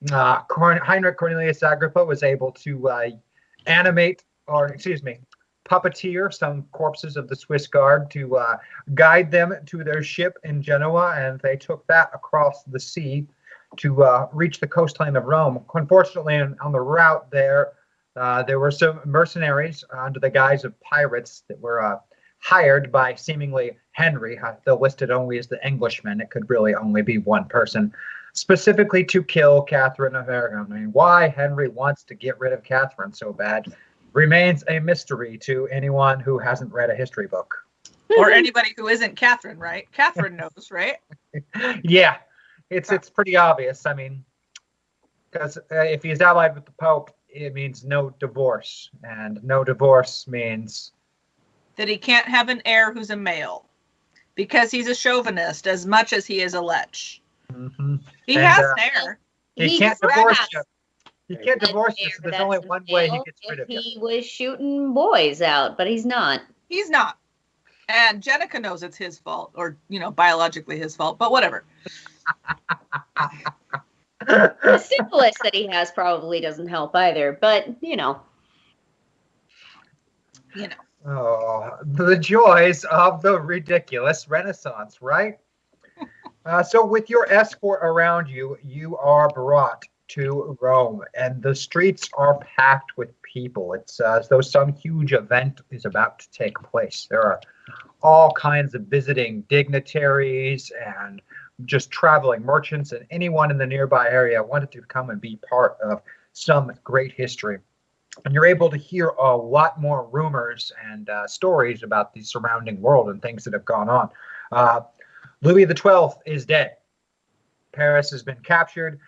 Heinrich Cornelius Agrippa was able to puppeteer some corpses of the Swiss Guard to guide them to their ship in Genoa, and they took that across the sea to reach the coastline of Rome. Unfortunately, on the route there were some mercenaries under the guise of pirates that were hired by seemingly Henry, though listed only as the Englishman. It could really only be one person, specifically to kill Catherine of Aragon. I mean, why Henry wants to get rid of Catherine so bad remains a mystery to anyone who hasn't read a history book. Or anybody who isn't Catherine, right? Catherine knows, right? Yeah, it's pretty obvious. I mean, because if he's allied with the Pope, it means no divorce, and no divorce means that he can't have an heir who's a male, because he's a chauvinist as much as he is a lech. Mm-hmm. He has an heir. He can't divorce you. He can't divorce you, so there's only one way he gets rid of you. He was shooting boys out, but he's not. He's not. And Jenica knows it's his fault, or, biologically his fault, but whatever. The syphilis that he has probably doesn't help either, but, Oh, the joys of the ridiculous Renaissance, right? So with your escort around you, you are brought to Rome, and the streets are packed with people. It's as though some huge event is about to take place. There are all kinds of visiting dignitaries and just traveling merchants, and anyone in the nearby area wanted to come and be part of some great history. And you're able to hear a lot more rumors and stories about the surrounding world and things that have gone on. Louis XII is dead. Paris has been captured.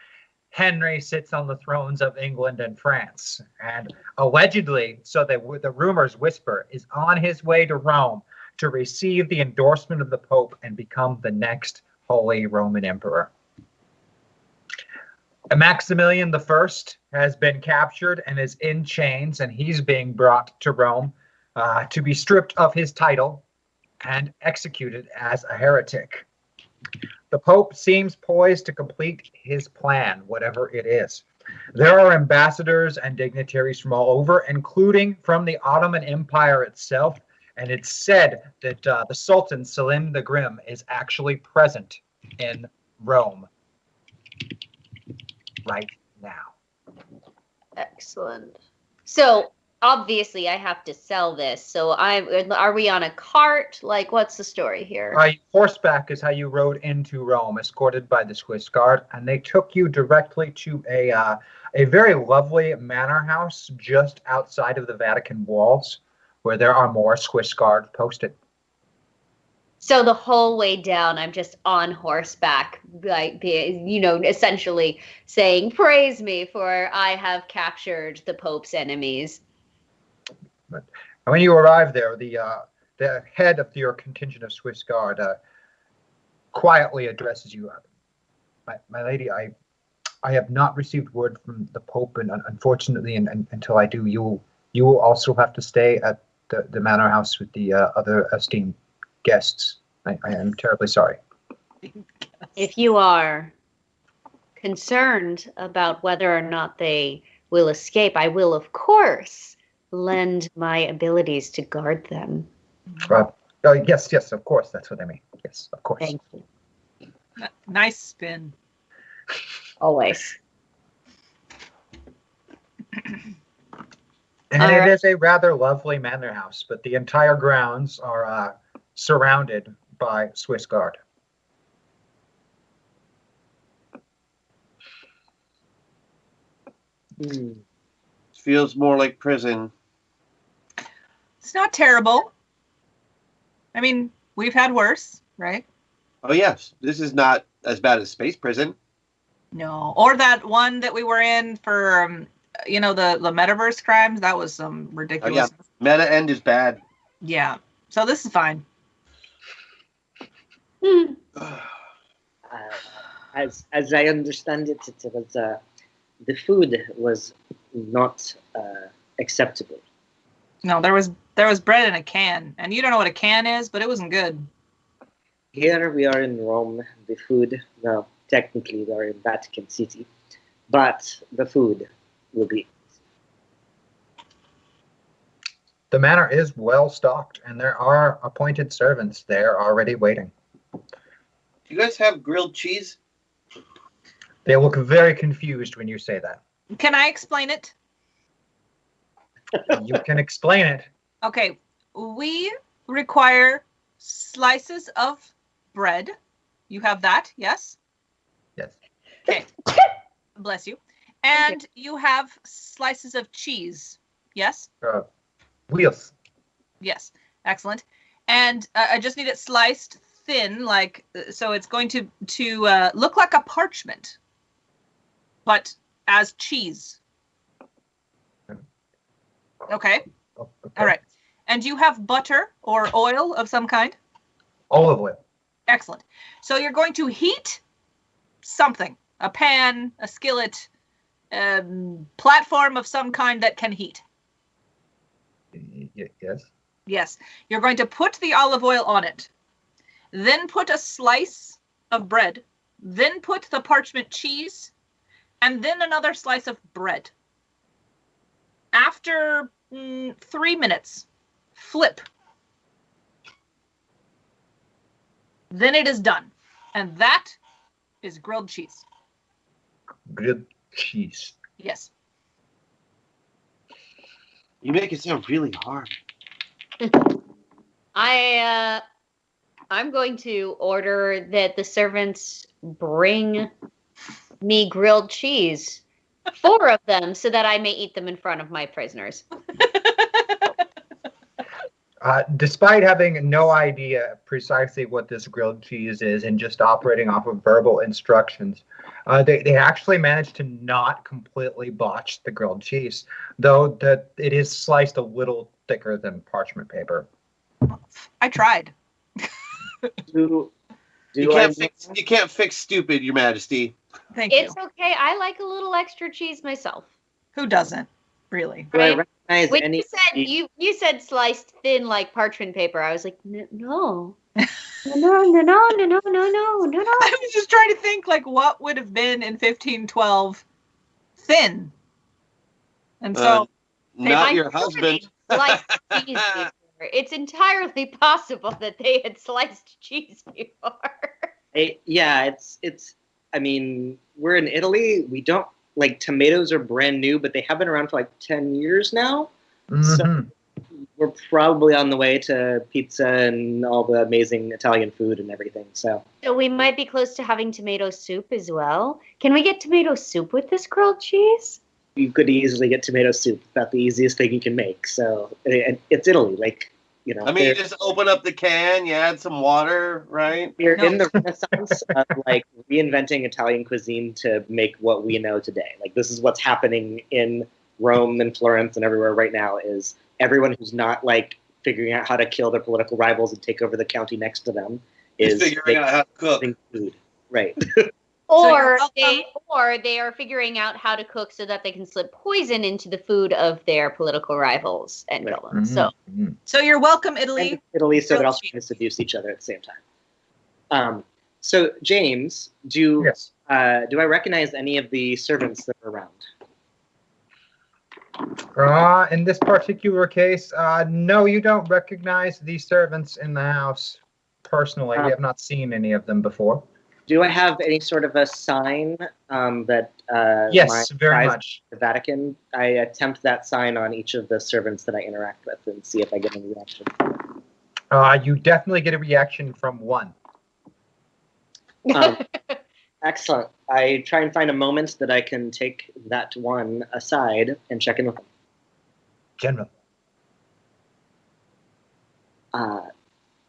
Henry sits on the thrones of England and France. And allegedly, so that the rumors whisper, is on his way to Rome to receive the endorsement of the Pope and become the next Holy Roman Emperor. Maximilian I has been captured and is in chains, and he's being brought to Rome to be stripped of his title and executed as a heretic. The Pope seems poised to complete his plan, whatever it is. There are ambassadors and dignitaries from all over, including from the Ottoman Empire itself, and it's said that the Sultan Selim the Grim is actually present in Rome right now. Excellent. So obviously I have to sell this. So are we on a cart? Like, what's the story here? Horseback is how you rode into Rome, escorted by the Swiss Guard, and they took you directly to a very lovely manor house just outside of the Vatican walls, where there are more Swiss Guards posted. So the whole way down, I'm just on horseback, like, essentially saying, "Praise me, for I have captured the Pope's enemies." But when you arrive there, the head of your contingent of Swiss Guard quietly addresses you. My lady, I have not received word from the Pope, and unfortunately, until I do, you will also have to stay at the manor house with the other esteemed guests. I am terribly sorry. If you are concerned about whether or not they will escape, I will, of course, lend my abilities to guard them. Yes, of course. That's what I mean. Yes, of course. Thank you. Nice spin. Always. And it is a rather lovely manor house, but the entire grounds are surrounded by Swiss Guard. Feels more like prison. It's not terrible. I mean, we've had worse, right? Oh, yes. This is not as bad as space prison. No. Or that one that we were in for you know, the Metaverse crimes, that was some ridiculous. Oh, yeah. Meta end is bad. Yeah. So this is fine. As I understand it, it was the food was not acceptable. No, there was bread in a can, and you don't know what a can is, but it wasn't good. Here we are in Rome. The food, well, technically we are in Vatican City, but the food will be. The manor is well stocked, and there are appointed servants there already waiting. Do you guys have grilled cheese? They look very confused when you say that. Can I explain it? You can explain it. Okay, we require slices of bread. You have that, yes? Yes. Okay. Bless you. And you have slices of cheese, yes? Wheels. Yes, excellent. And I just need it sliced thin, like so it's going to look like a parchment, but as cheese. Okay. Okay. All right. And you have butter or oil of some kind? Olive oil. Excellent. So you're going to heat something, a pan, a skillet, platform of some kind that can heat. Yes. Yes. You're going to put the olive oil on it, then put a slice of bread, then put the parchment cheese, and then another slice of bread. After 3 minutes, flip. Then it is done. And that is grilled cheese. Grilled cheese. Yes. You make it sound really hard. I'm going to order that the servants bring me grilled cheese, 4 of them, so that I may eat them in front of my prisoners. Despite having no idea precisely what this grilled cheese is and just operating off of verbal instructions, they actually managed to not completely botch the grilled cheese, though it is sliced a little thicker than parchment paper. I tried. You can't fix stupid, Your Majesty. Thank you. It's okay. I like a little extra cheese myself. Who doesn't, really? Do I recognize When any? you said sliced thin like parchment paper, I was like, no. No. I was just trying to think, like, what would have been in 1512 thin? And so... not your husband. Sliced cheese before. It's entirely possible that they had sliced cheese before. It's. I mean, we're in Italy. We don't like tomatoes are brand new, but they have been around for like 10 years now. Mm-hmm. So we're probably on the way to pizza and all the amazing Italian food and everything. So we might be close to having tomato soup as well. Can we get tomato soup with this grilled cheese? You could easily get tomato soup. It's about the easiest thing you can make. So it's Italy, like. You know, I mean, you just open up the can, you add some water, right? We're in the Renaissance of like reinventing Italian cuisine to make what we know today. Like this is what's happening in Rome and Florence and everywhere right now is everyone who's not like figuring out how to kill their political rivals and take over the county next to them is figuring out how to cook food. Right. Or they are figuring out how to cook so that they can slip poison into the food of their political rivals and kill them. So you're welcome, Italy. Italy, so they're also trying to seduce each other at the same time. So James, do I recognize any of the servants that are around? In this particular case, no, you don't recognize the servants in the house personally. We have not seen any of them before. Do I have any sort of a sign that yes, very much. The Vatican? I attempt that sign on each of the servants that I interact with and see if I get any reaction. You definitely get a reaction from one. Excellent. I try and find a moment that I can take that one aside and check in with them. General.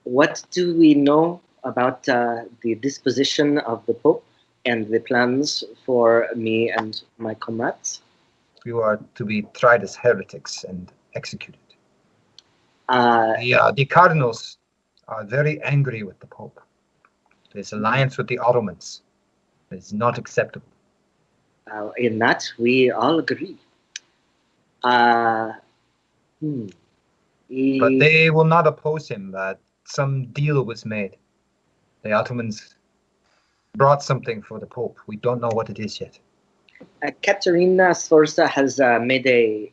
What do we know about the disposition of the Pope and the plans for me and my comrades? you are to be tried as heretics and executed. Uh, The cardinals are very angry with the Pope. His alliance with the Ottomans is not acceptable. in that, we all agree. But they will not oppose him. Some deal was made. The Ottomans brought something for the Pope. We don't know what it is yet. Caterina Sforza has made a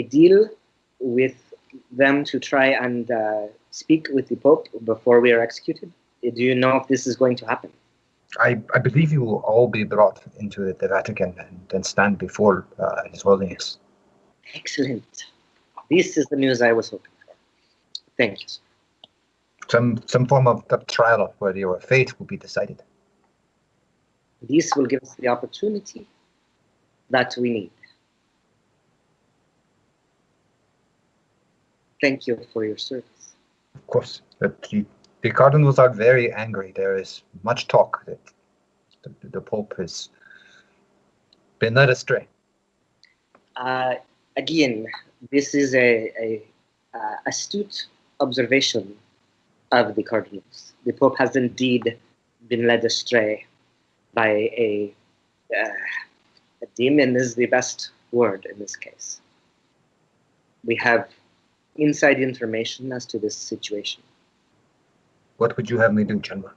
deal with them to try and speak with the Pope before we are executed. Do you know if this is going to happen? I believe you will all be brought into the Vatican and stand before His Holiness. Excellent. This is the news I was hoping for. Thank you, sir. Some form of trial where your fate will be decided. This will give us the opportunity that we need. Thank you for your service. Of course, the cardinals are very angry. There is much talk that the Pope has been led astray. Again, this is a astute observation of the cardinals. The Pope has indeed been led astray by a demon is the best word in this case. We have inside information as to this situation. What would you have me do, General?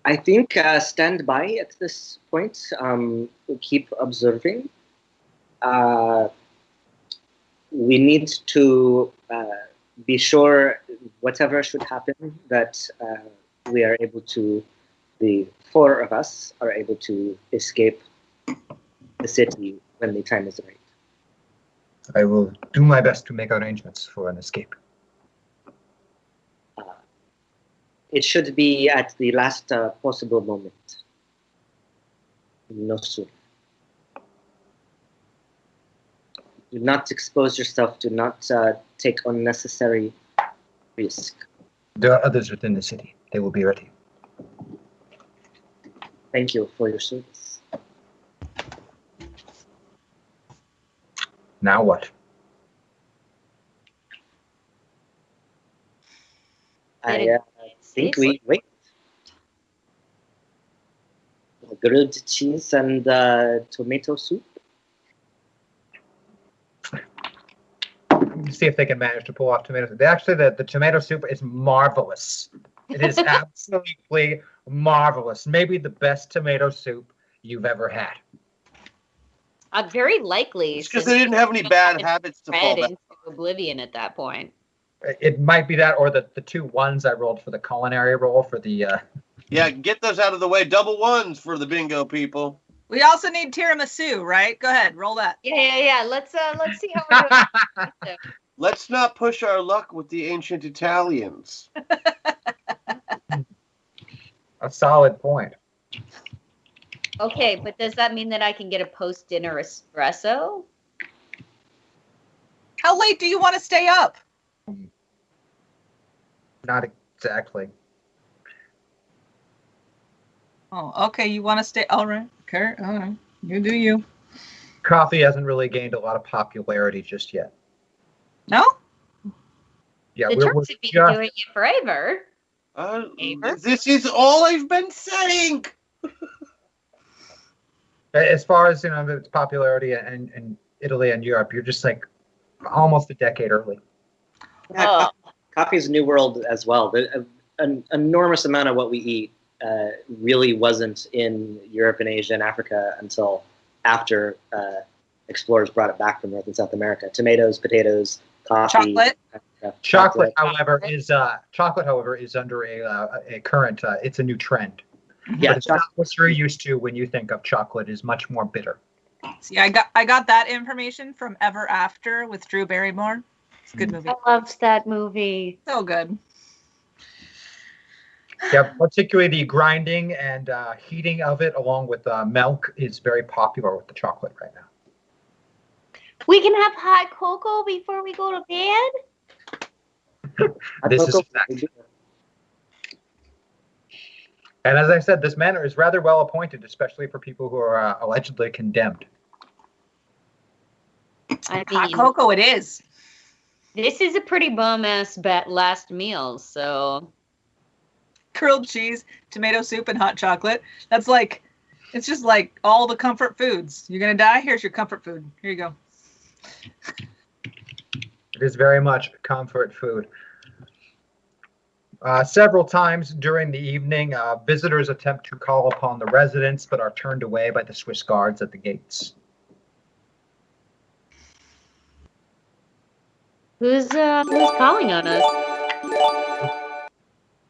I think stand by at this point. Keep observing. We need to be sure whatever should happen that we are able to, the four of us are able to escape the city when the time is right. I will do my best to make arrangements for an escape. It should be at the last possible moment. No sooner. Do not expose yourself. Do not take unnecessary risk. There are others within the city. They will be ready. Thank you for your service. Now what? I think we wait. Grilled cheese and tomato soup. See if they can manage to pull off tomato soup. Actually, the tomato soup is marvelous. It is absolutely marvelous. Maybe the best tomato soup you've ever had. Very likely. Because they didn't have any bad habits to fall back into oblivion at that point. It might be that, or the 2 1s I rolled for the culinary roll for the. Yeah, get those out of the way. Double 1s for the bingo people. We also need tiramisu, right? Go ahead, roll that. Yeah. Let's see how we're doing. Let's not push our luck with the ancient Italians. A solid point. Okay, but does that mean that I can get a post-dinner espresso? How late do you want to stay up? Not exactly. Oh, okay. You want to stay? All right. Okay. All right. You do you. Coffee hasn't really gained a lot of popularity just yet. No? Yeah, the Turks have been doing it forever. This is all I've been saying. As far as its popularity in Italy and Europe, you're just like almost a decade early. Yeah, coffee is a new world as well. An enormous amount of what we eat really wasn't in Europe and Asia and Africa until after explorers brought it back from North and South America. Tomatoes, potatoes, coffee. Chocolate. Chocolate, however, is under a current. It's a new trend. Yeah, but it's not what you're used to when you think of chocolate. Is much more bitter. See, I got that information from Ever After with Drew Barrymore. It's a good movie. I loved that movie. So good. Yeah, particularly the grinding and heating of it, along with milk, is very popular with the chocolate right now. We can have hot cocoa before we go to bed. This is fact. And as I said, this manor is rather well appointed, especially for people who are allegedly condemned. I Hot mean, cocoa it is. this is a pretty bum-ass last meal, so... Grilled cheese, tomato soup, and hot chocolate. That's like, it's just like all the comfort foods. You're going to die? Here's your comfort food. Here you go. It is very much comfort food. Several times during the evening, visitors attempt to call upon the residents, but are turned away by the Swiss guards at the gates. Who's calling on us?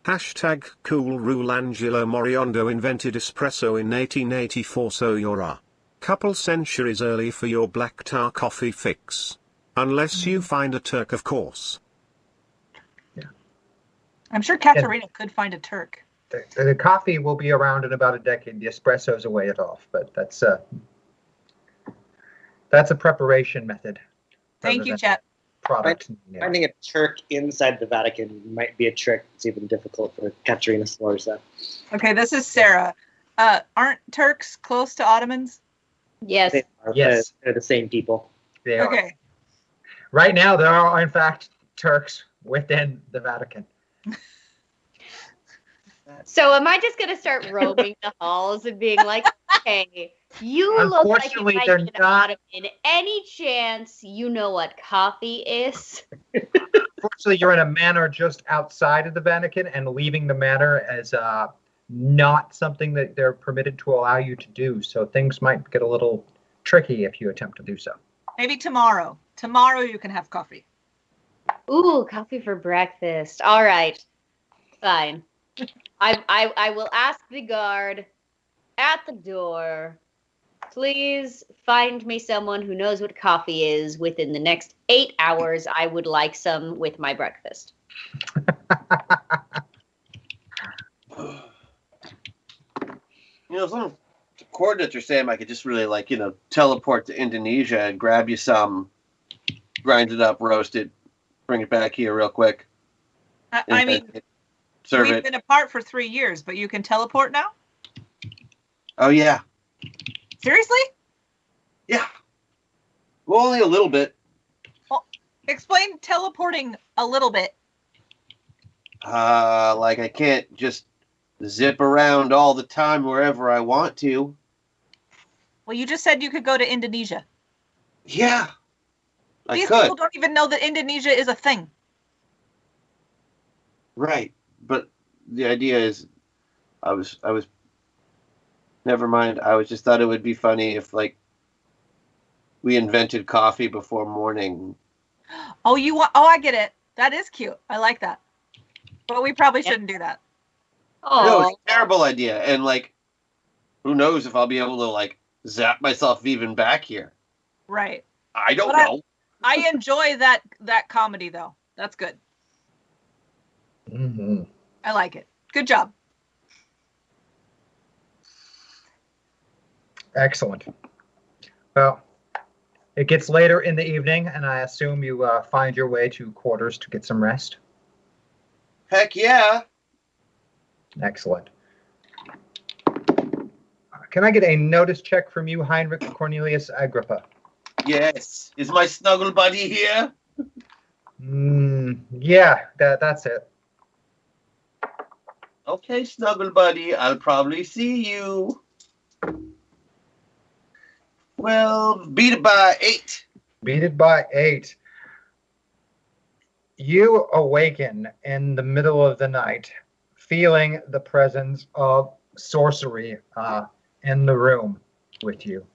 Hashtag cool rule. Angelo Moriondo invented espresso in 1884, so you're a couple centuries early for your black tar coffee fix. Unless you find a Turk, of course. I'm sure Katerina could find a Turk. The coffee will be around in about a decade. The espresso's a way it off, but that's a preparation method. Thank you, chat. Product. Finding a Turk inside the Vatican might be a trick. It's even difficult for Katerina Sforza. Okay, this is Sarah. Aren't Turks close to Ottomans? Yes. They are, Yes. They're the same people. They are. Okay. Right now, there are, in fact, Turks within the Vatican. So am I just going to start roaming the halls and being like, hey, you look like you Unfortunately, might they're be an not. Ottoman. Any chance you know what coffee is? Fortunately, you're in a manor just outside of the Vatican, and leaving the manor is not something that they're permitted to allow you to do. So things might get a little tricky if you attempt to do so. Maybe tomorrow. Tomorrow you can have coffee. Ooh, coffee for breakfast. All right. Fine. I will ask the guard at the door, please find me someone who knows what coffee is within the next 8 hours. I would like some with my breakfast. Some coordinates are saying I could just really teleport to Indonesia and grab you some, grind it up, roast it, bring it back here real quick. I mean, serve we've it. been apart for 3 years, but you can teleport now? Oh yeah. Seriously? Yeah. Well, only a little bit. Well, explain teleporting a little bit. I can't just zip around all the time wherever I want to. Well, you just said you could go to Indonesia. Yeah. These people don't even know that Indonesia is a thing. Right. But the idea is I was never mind. I just thought it would be funny if we invented coffee before morning. Oh, I get it. That is cute. I like that. But we probably shouldn't do that. No, it's a terrible idea. And who knows if I'll be able to zap myself even back here. Right. I don't know. I enjoy that comedy though. That's good. Mm-hmm. I like it. Good job. Excellent. Well, it gets later in the evening, and I assume you find your way to quarters to get some rest. Heck yeah. Excellent. Can I get a notice check from you, Heinrich Cornelius Agrippa? Yes. Is my snuggle buddy here? Yeah, that's it. Okay, snuggle buddy. I'll probably see you. Well, beat it by 8. Beat it by 8. You awaken in the middle of the night, feeling the presence of sorcery in the room with you.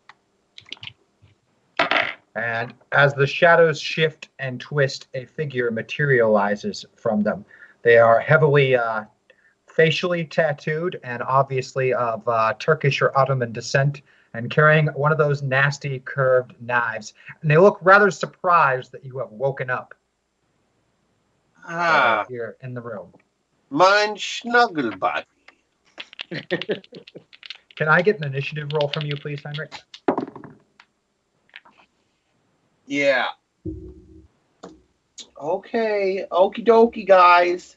And as the shadows shift and twist, a figure materializes from them. They are heavily facially tattooed and obviously of Turkish or Ottoman descent, and carrying one of those nasty curved knives. And they look rather surprised that you have woken up here in the room. Mein snuggle buddy. Can I get an initiative roll from you, please, Heinrich? Yeah. Okay. Okie dokie, guys.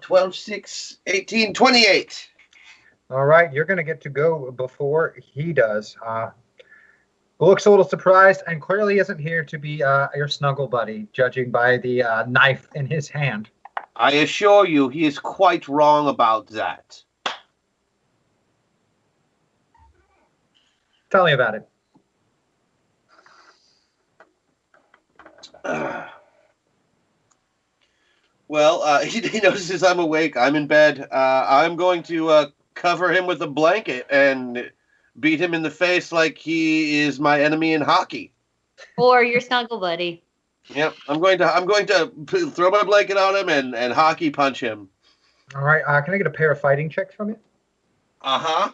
12, 6, 18, 28. All right, you're going to get to go before he does. Looks a little surprised and clearly isn't here to be your snuggle buddy, judging by the knife in his hand. I assure you, he is quite wrong about that. Tell me about it. Well, he notices I'm awake. I'm in bed. I'm going to cover him with a blanket and beat him in the face like he is my enemy in hockey. Or your snuggle buddy. Yep, I'm going to throw my blanket on him and hockey punch him. All right, can I get a pair of fighting checks from you? Uh-huh.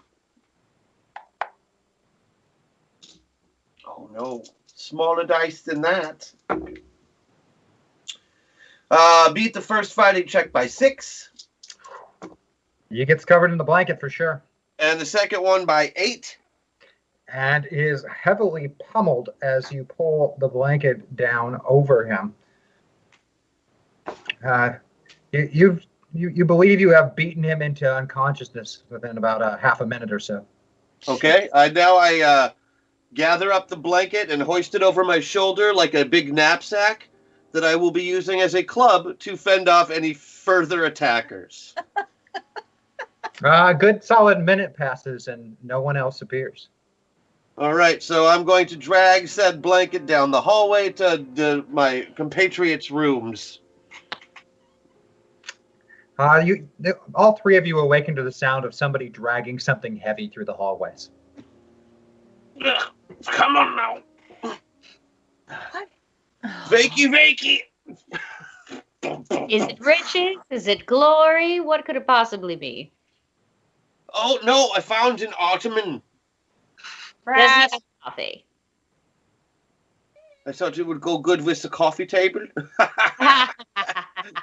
Oh, no. Smaller dice than that. Beat the first fighting check by 6. He gets covered in the blanket for sure. And the second one by 8. And is heavily pummeled as you pull the blanket down over him. You believe you have beaten him into unconsciousness within about half a minute or so. Okay. Now I gather up the blanket and hoist it over my shoulder like a big knapsack that I will be using as a club to fend off any further attackers. Good solid minute passes and no one else appears. All right, so I'm going to drag said blanket down the hallway to my compatriots' rooms. All three of you awaken to the sound of somebody dragging something heavy through the hallways. Ugh, come on now. Vakey. Is it riches? Is it glory? What could it possibly be? Oh, no, I found an ottoman. Does he have coffee? I thought it would go good with the coffee table.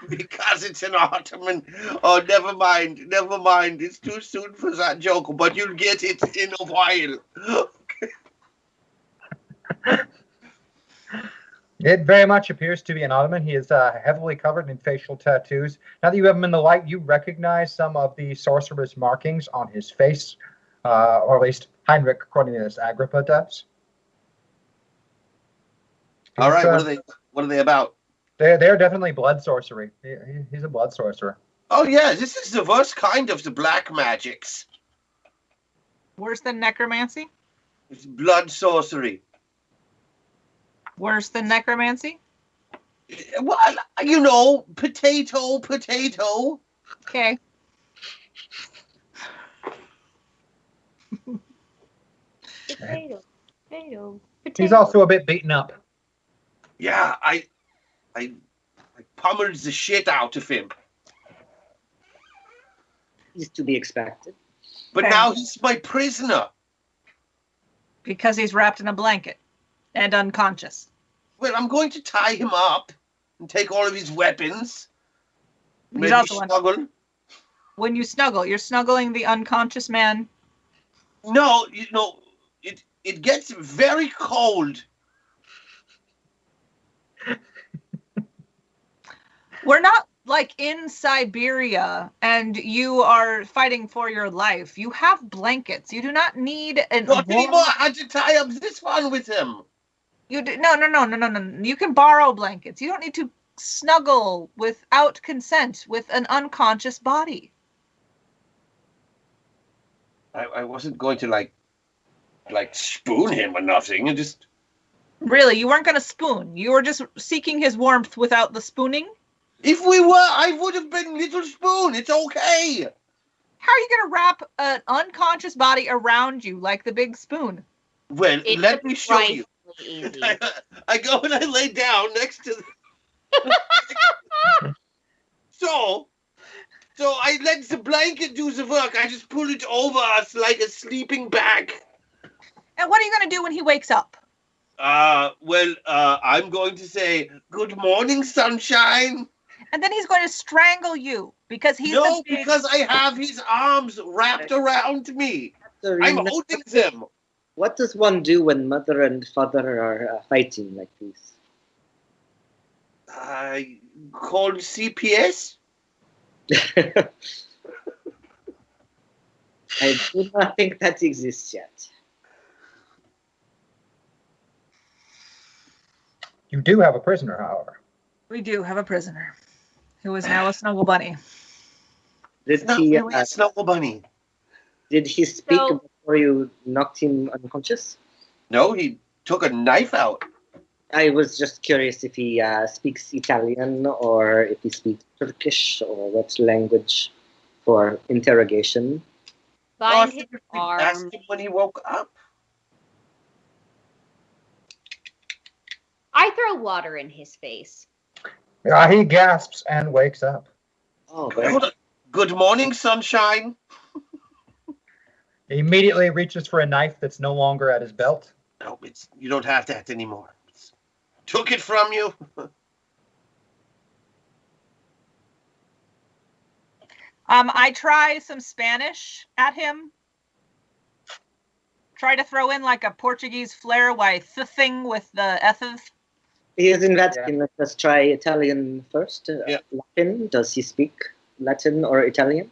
Because it's an ottoman. Oh, never mind. It's too soon for that joke, but you'll get it in a while. It very much appears to be an ottoman. He is heavily covered in facial tattoos. Now that you have him in the light, you recognize some of the sorcerer's markings on his face, or at least Heinrich, according to this, Agrippa does. All right, what are they about? They're definitely blood sorcery. He's a blood sorcerer. Oh yeah, this is the worst kind of the black magics. Worse than necromancy? It's blood sorcery. Worse than necromancy? Well, you know, potato. Okay. Potato. He's also a bit beaten up. Yeah, I pummeled the shit out of him. He's to be expected. But now he's my prisoner. Because he's wrapped in a blanket and unconscious. Well, I'm going to tie him up and take all of his weapons. He's also snuggle. When you snuggle, you're snuggling the unconscious man. No, you know, it gets very cold. We're not like in Siberia and you are fighting for your life. You have blankets. You do not need an Not anymore. I had to tie up this one with him. You do, no. You can borrow blankets. You don't need to snuggle without consent with an unconscious body. I wasn't going to like spoon him or nothing. And just really, you weren't going to spoon. You were just seeking his warmth without the spooning. If we were, I would have been Little Spoon. It's okay. How are you going to wrap an unconscious body around you like the big spoon? Well, let me show you. I go and I lay down next to the... So I let the blanket do the work. I just pull it over us like a sleeping bag. And what are you going to do when he wakes up? I'm going to say, good morning, sunshine. And then he's going to strangle you because he's because I have his arms wrapped around me. I'm holding them. What does one do when mother and father are fighting like this? I call CPS. I do not think that exists yet. You do have a prisoner, however. We do have a prisoner who is now a snuggle bunny. Did Not he? really a snuggle bunny. Did he speak So- before you knocked him unconscious? No, he took a knife out. I was just curious if he speaks Italian or if he speaks Turkish or what language for interrogation. Bind I his figured we'd arm. ask him when he woke up. I throw water in his face. He gasps and wakes up. Oh, very Good morning, sunshine. He immediately reaches for a knife that's no longer at his belt. No, you don't have that anymore. Took it from you. I try some Spanish at him. Try to throw in like a Portuguese flair by thing with the S's. He is in Vatican. Yeah. Let's try Italian first. Latin. Does he speak Latin or Italian?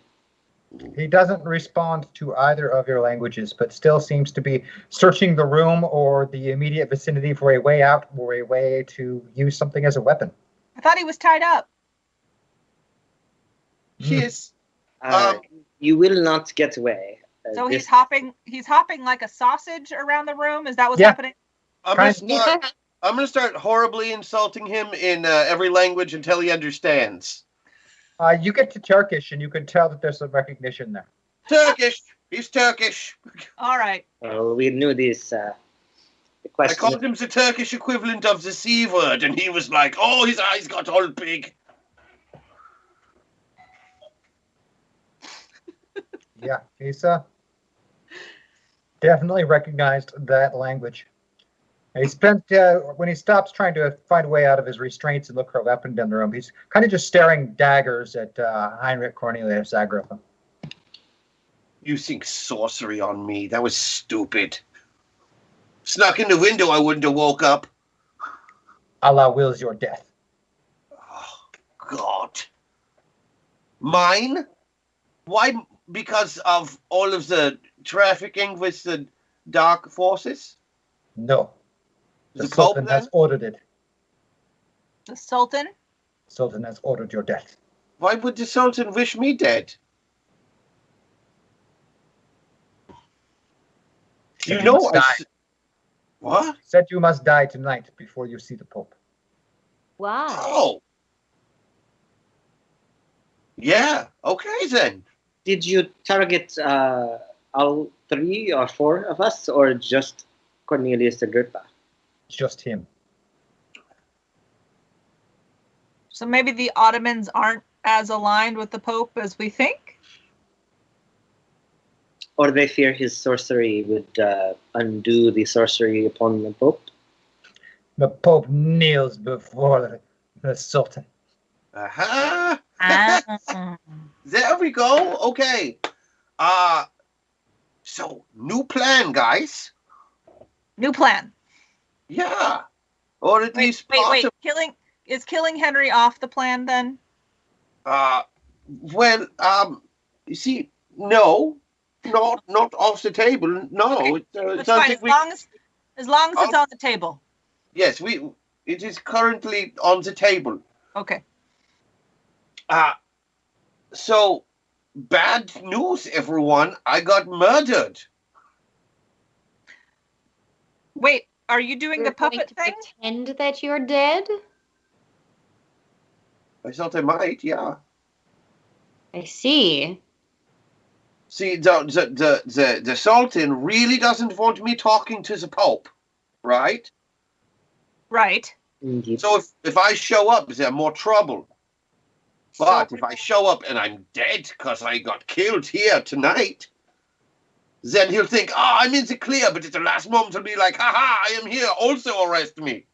He doesn't respond to either of your languages, but still seems to be searching the room or the immediate vicinity for a way out or a way to use something as a weapon. I thought he was tied up. He is. You will not get away. So he's hopping like a sausage around the room. Is that what's happening? I'm gonna start horribly insulting him in every language until he understands. You get to Turkish, and you can tell that there's some recognition there. Turkish. He's Turkish. All right. Oh, we knew this. The question. I called him the Turkish equivalent of the C word, and he was like, "Oh, his eyes got all big." Yeah, he's definitely recognized that language. And he spent when he stops trying to find a way out of his restraints and look for a weapon down the room, he's kind of just staring daggers at Heinrich Cornelius Agrippa. Using sorcery on me. That was stupid. Snuck in the window, I wouldn't have woke up. Allah wills your death. Oh, God. Mine? Why? Because of all of the trafficking with the dark forces? No. The The Sultan Pope, has ordered it. The Sultan? The Sultan has ordered your death. Why would the Sultan wish me dead? You know What? Said you must die tonight before you see the Pope. Wow. Oh. Yeah. Okay then. Did you target all 3 or 4 of us, or just Cornelius Agrippa? Just him. So maybe the Ottomans aren't as aligned with the Pope as we think? Or they fear his sorcery would undo the sorcery upon the Pope? The Pope kneels before the Sultan. Aha. There we go. Okay. So new plan, guys. New plan. Yeah. Or at least wait. Killing Henry off the plan then? Well, you see, no, not off the table. No, okay. It's fine. As long as it's on the table. Yes, it is currently on the table. Okay. So bad news, everyone. I got murdered. Wait, are you doing the puppet thing? Pretend that you're dead? I thought I might, yeah. I see. See, the Sultan really doesn't want me talking to the Pope, right? Right. Indeed. So if I show up, there's more trouble. But if I show up and I'm dead because I got killed here tonight, then he'll think, I'm in the clear, but at the last moment he'll be like, haha, I am here, also arrest me.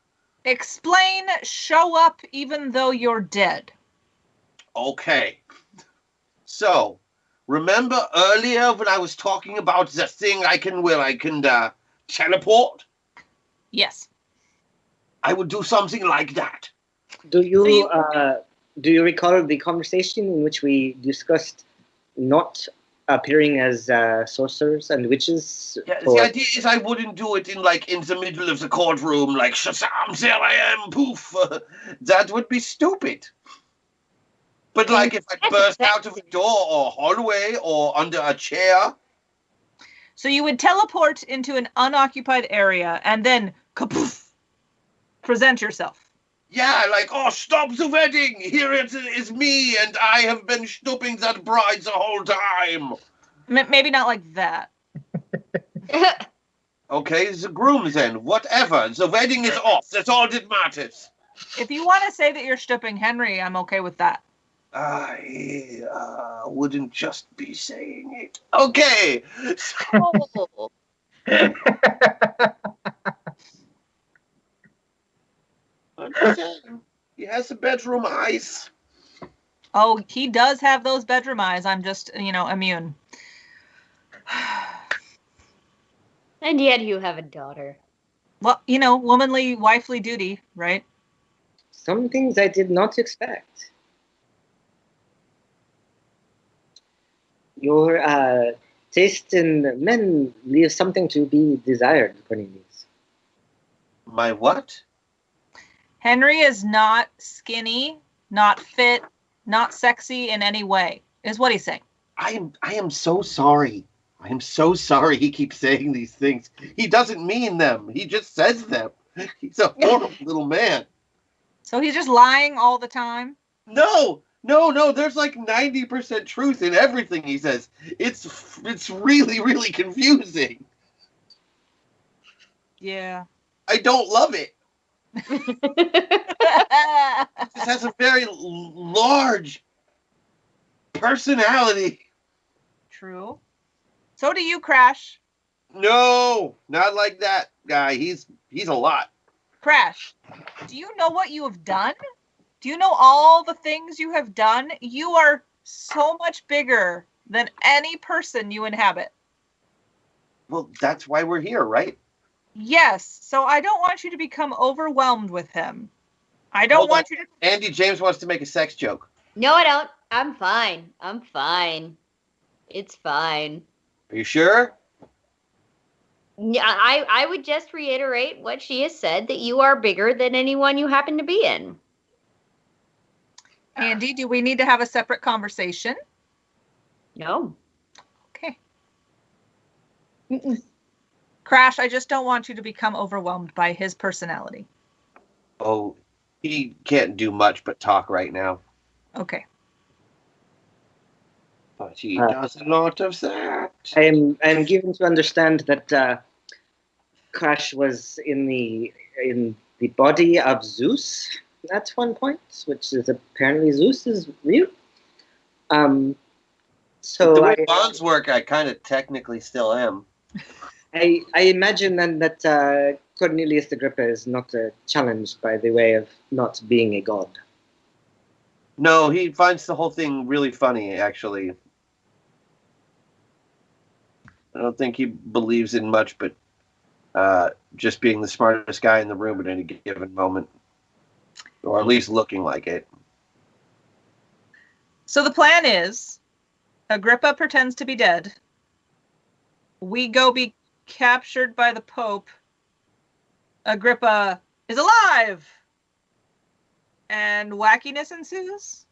Explain show up even though you're dead. Okay. So, remember earlier when I was talking about the thing I can teleport? Yes. I would do something like that. Do you Do you recall the conversation in which we discussed not appearing as sorcerers and witches? Yeah, the idea is I wouldn't do it in the middle of the courtroom, like Shazam, there I am, poof. That would be stupid. But if I burst out of a door or hallway or under a chair. So you would teleport into an unoccupied area and then kapoof, present yourself. Yeah, stop the wedding! Here it is me, and I have been snooping that bride the whole time. Maybe not like that. Okay, the groom then. Whatever. The wedding is off. That's all that matters. If you want to say that you're stooping Henry, I'm okay with that. I wouldn't just be saying it. Okay. Oh. He has the bedroom eyes. Oh, he does have those bedroom eyes. I'm just, immune. And yet you have a daughter. Well, womanly, wifely duty, right? Some things I did not expect. Your taste in men leaves something to be desired, Cornelius. My what? Henry is not skinny, not fit, not sexy in any way, is what he's saying. I am so sorry. I am so sorry he keeps saying these things. He doesn't mean them. He just says them. He's a horrible little man. So he's just lying all the time? No. There's 90% truth in everything he says. It's really, really confusing. Yeah. I don't love it. This has a very large personality. True. So do you, Crash. No, not like that guy. He's a lot. Crash, do you know what you have done? Do you know all the things you have done? You are so much bigger than any person you inhabit. Well, that's why we're here, right? Yes, so I don't want you to become overwhelmed with him. I don't want you to... Andy James wants to make a sex joke. No, I don't. I'm fine. It's fine. Are you sure? Yeah, I would just reiterate what she has said, that you are bigger than anyone you happen to be in. Andy, do we need to have a separate conversation? No. Okay. Crash, I just don't want you to become overwhelmed by his personality. Oh, he can't do much but talk right now. Okay. But he does a lot of that. I am given to understand that Crash was in the body of Zeus at one point, which is apparently Zeus is real. So the way bonds work, I kind of technically still am. I imagine then that Cornelius Agrippa is not challenged by the way of not being a god. No, he finds the whole thing really funny, actually. I don't think he believes in much, but just being the smartest guy in the room at any given moment. Or at least looking like it. So the plan is, Agrippa pretends to be dead. We go be captured by the Pope. Agrippa is alive! And wackiness ensues?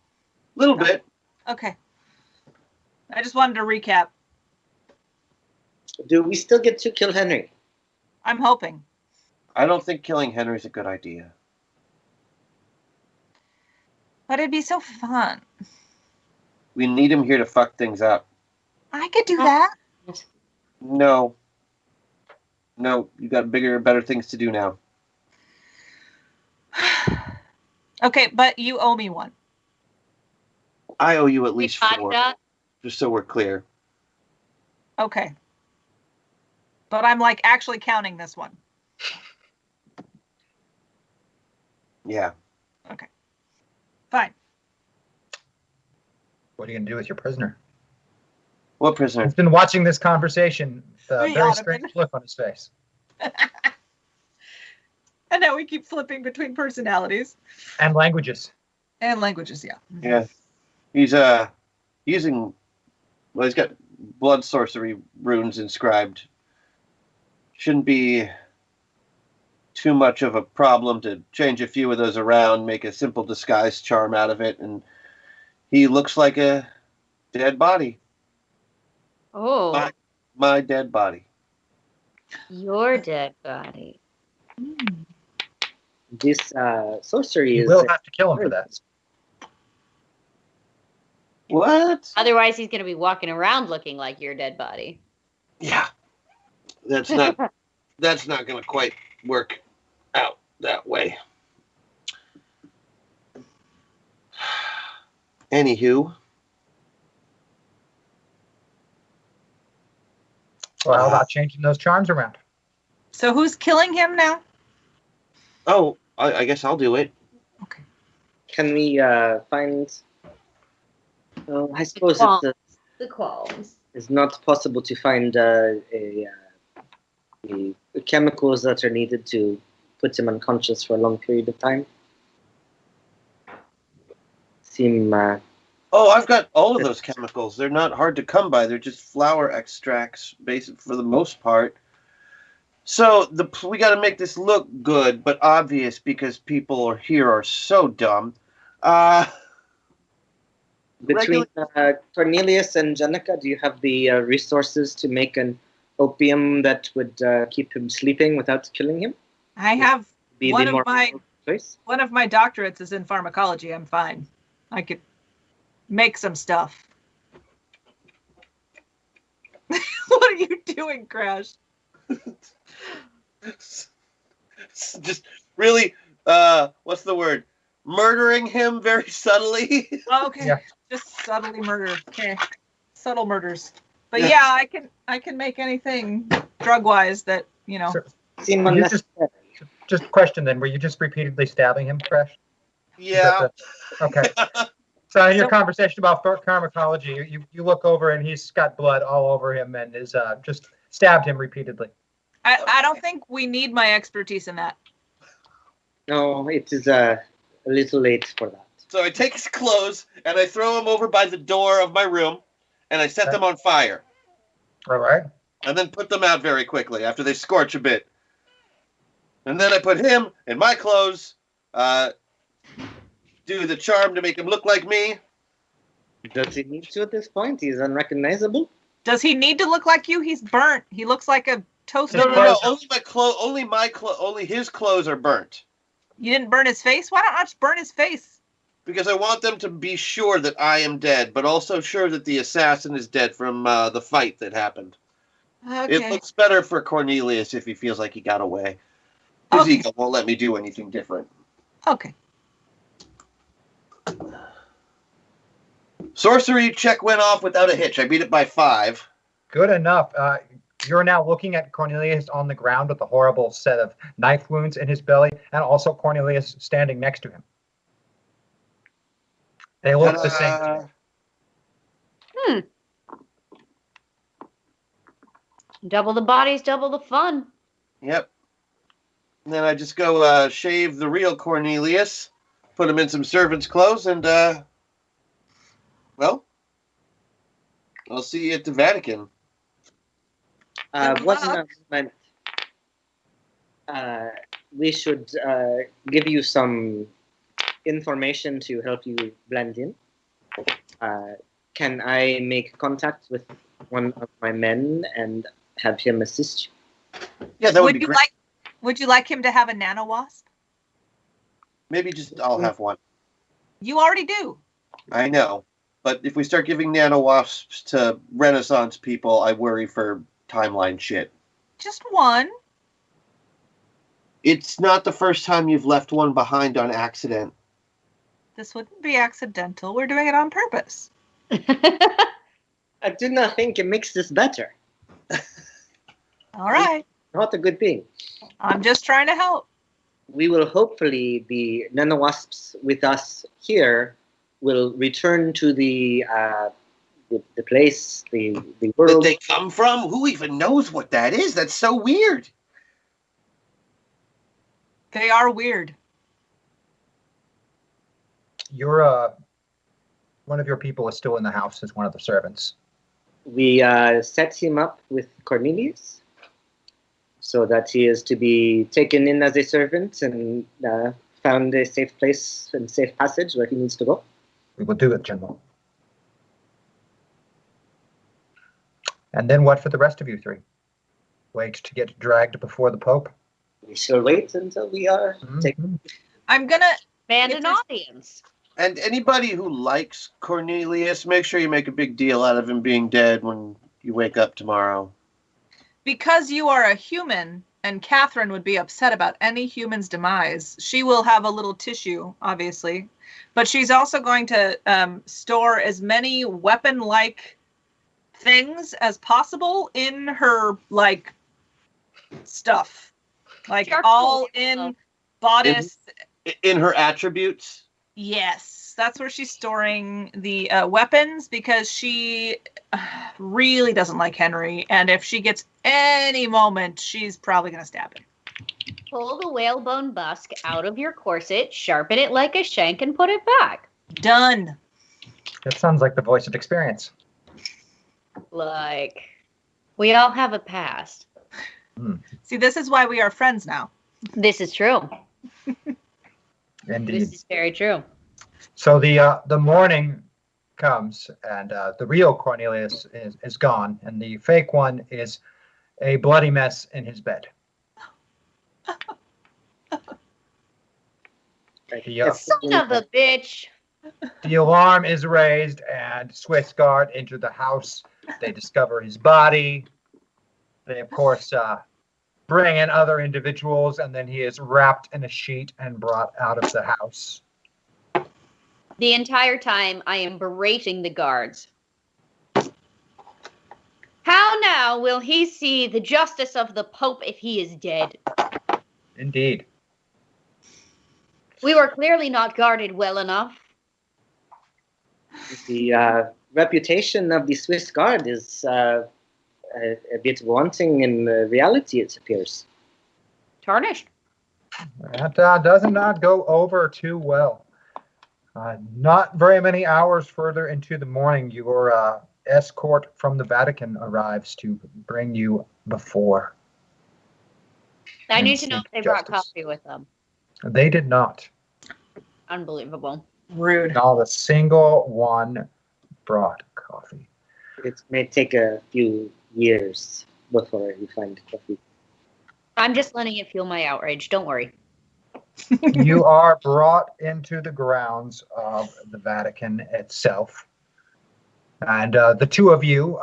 A little bit. Okay. I just wanted to recap. Do we still get to kill Henry? I'm hoping. I don't think killing Henry's a good idea. But it'd be so fun. We need him here to fuck things up. I could do that. No. No, you got bigger, better things to do now. Okay, but you owe me one. I owe you at least 4. Just so we're clear. Okay. But I'm actually counting this one. Yeah. Okay. Fine. What are you going to do with your prisoner? What prisoner? He's been watching this conversation with a The very Ottoman. strange look on his face. And now we keep flipping between personalities. And languages. And languages, yeah. Yeah. He's using, well, he's got blood sorcery runes inscribed. Shouldn't be too much of a problem to change a few of those around, make a simple disguise charm out of it, and he looks like a dead body. Oh, My dead body. your dead body. This sorcery You is. will have to kill him for that. What? Otherwise, he's going to be walking around looking like your dead body. Yeah. That's not going to quite work out that way. Anywho. Well, how about changing those charms around? So who's killing him now? Oh, I guess I'll do it. Okay. Can we find? I suppose The qualms. it's not possible to find the chemicals that are needed to put him unconscious for a long period of time. Seem. Oh, I've got all of those chemicals. They're not hard to come by. They're just flower extracts, basic for the most part. So we got to make this look good, but obvious because people here are so dumb. Between Cornelius and Jenica, do you have the resources to make an opium that would keep him sleeping without killing him? I have one of my choice? doctorates is in pharmacology. I'm fine. I could make some stuff. What are you doing, Crash? Just really, what's the word? Murdering him very subtly. Oh, okay. Yeah. Just subtly murder. Okay. Subtle murders. But yeah, I can make anything drug-wise that, you know. Seem You just question then, were you just repeatedly stabbing him, Crash? Yeah. Okay. So in your conversation about pharmacology, you look over and he's got blood all over him and is just stabbed him repeatedly. I don't think we need my expertise in that. No, it is a little late for that. So I take his clothes and I throw him over by the door of my room and I set them on fire. All right. And then put them out very quickly after they scorch a bit. And then I put him in my clothes, do the charm to make him look like me. Does he need to at this point? He's unrecognizable. Does he need to look like you? He's burnt. He looks like a toaster. No. Only his clothes are burnt. You didn't burn his face? Why don't I just burn his face? Because I want them to be sure that I am dead, but also sure that the assassin is dead from the fight that happened. Okay. It looks better for Cornelius if he feels like he got away. His ego won't let me do anything different. Okay. Sorcery check went off without a hitch. I beat it by 5. Good enough. You're now looking at Cornelius on the ground with a horrible set of knife wounds in his belly, and also Cornelius standing next to him. They look the same. Double the bodies, double the fun. Yep. And then I just go shave the real Cornelius, put him in some servant's clothes, and, well, I'll see you at the Vatican. One moment. We should give you some information to help you blend in. Can I make contact with one of my men and have him assist you? Yeah, that would be great. Would you like him to have a nano wasp? Maybe just I'll have one. You already do. I know. But if we start giving nano wasps to Renaissance people, I worry for timeline shit. Just one. It's not the first time you've left one behind on accident. This wouldn't be accidental. We're doing it on purpose. I do not think it makes this better. All right. Not a good thing. I'm just trying to help. We will hopefully, the nanowasps with us here will return to the place, the world. That they come from? Who even knows what that is? That's so weird. They are weird. You're one of your people is still in the house as one of the servants. We set him up with Cornelius so that he is to be taken in as a servant and found a safe place and safe passage where he needs to go. We will do it, General. And then what for the rest of you three? Wait to get dragged before the Pope? We shall wait until we are taken. I'm gonna demand an audience. And anybody who likes Cornelius, make sure you make a big deal out of him being dead when you wake up tomorrow. Because you are a human, and Catherine would be upset about any human's demise, she will have a little tissue, obviously. But she's also going to store as many weapon-like things as possible in her, like, stuff. Like, all in bodice. In her attributes? Yes, that's where she's storing the weapons, because she really doesn't like Henry, and if she gets any moment, she's probably going to stab him. Pull the whalebone busk out of your corset, sharpen it like a shank, and put it back. Done. That sounds like the voice of experience. Like, we all have a past. See, this is why we are friends now. This is true. Indeed. This is very true. So the morning comes, and the real Cornelius is gone, and the fake one is a bloody mess in his bed. Son of a bitch. The alarm is raised, and Swiss Guard enter the house. They discover his body. They, of course, bring in other individuals, and then he is wrapped in a sheet and brought out of the house. The entire time, I am berating the guards. How now will he see the justice of the Pope if he is dead? Indeed. We were clearly not guarded well enough. The reputation of the Swiss Guard is a bit wanting in reality, it appears. Tarnished. That does not go over too well. Not very many hours further into the morning, your escort from the Vatican arrives to bring you before. I need to know if they brought coffee with them. They did not. Unbelievable. Rude. Not a single one brought coffee. It may take a few years before you find coffee. I'm just letting it fuel my outrage. Don't worry. You are brought into the grounds of the Vatican itself. And the two of you,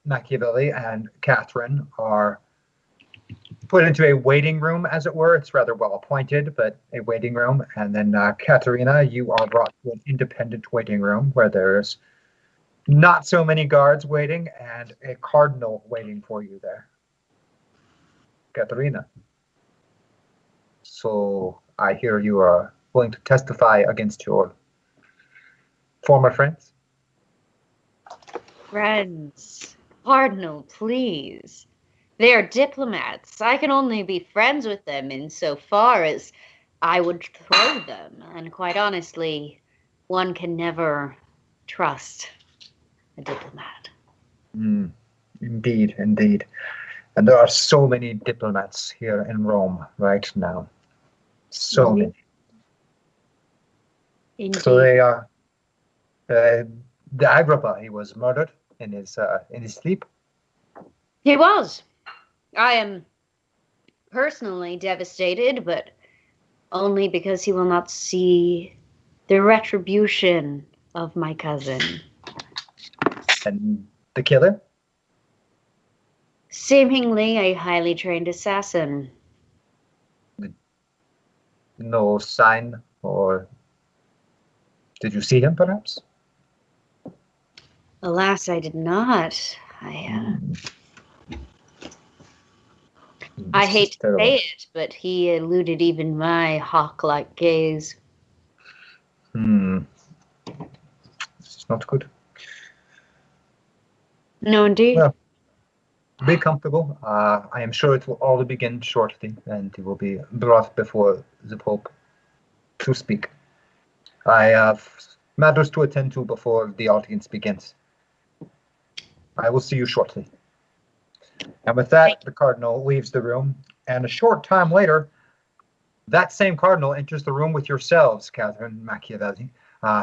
Machiavelli and Catherine, are put into a waiting room, as it were. It's rather well appointed, but a waiting room. And then Katerina, you are brought to an independent waiting room where there's not so many guards waiting and a cardinal waiting for you there. Katerina. So I hear you are willing to testify against your former friends? Friends. Cardinal, please. They are diplomats. I can only be friends with them insofar as I would throw them. And quite honestly, one can never trust a diplomat. Indeed, indeed. And there are so many diplomats here in Rome right now. So many. Indeed. So they are. The Agrippa, he was murdered in his sleep. He was. I am personally devastated, but only because he will not see the retribution of my cousin. And the killer? Seemingly a highly trained assassin. No sign, or did you see him perhaps? Alas, I did not. I hate to say it, but he eluded even my hawk-like gaze. This is not good. No, indeed. Well, be comfortable. I am sure it will all begin shortly, and he will be brought before the Pope to speak. I have matters to attend to before the audience begins. I will see you shortly. And with that, the cardinal leaves the room, and a short time later, that same cardinal enters the room with yourselves, Catherine Machiavelli,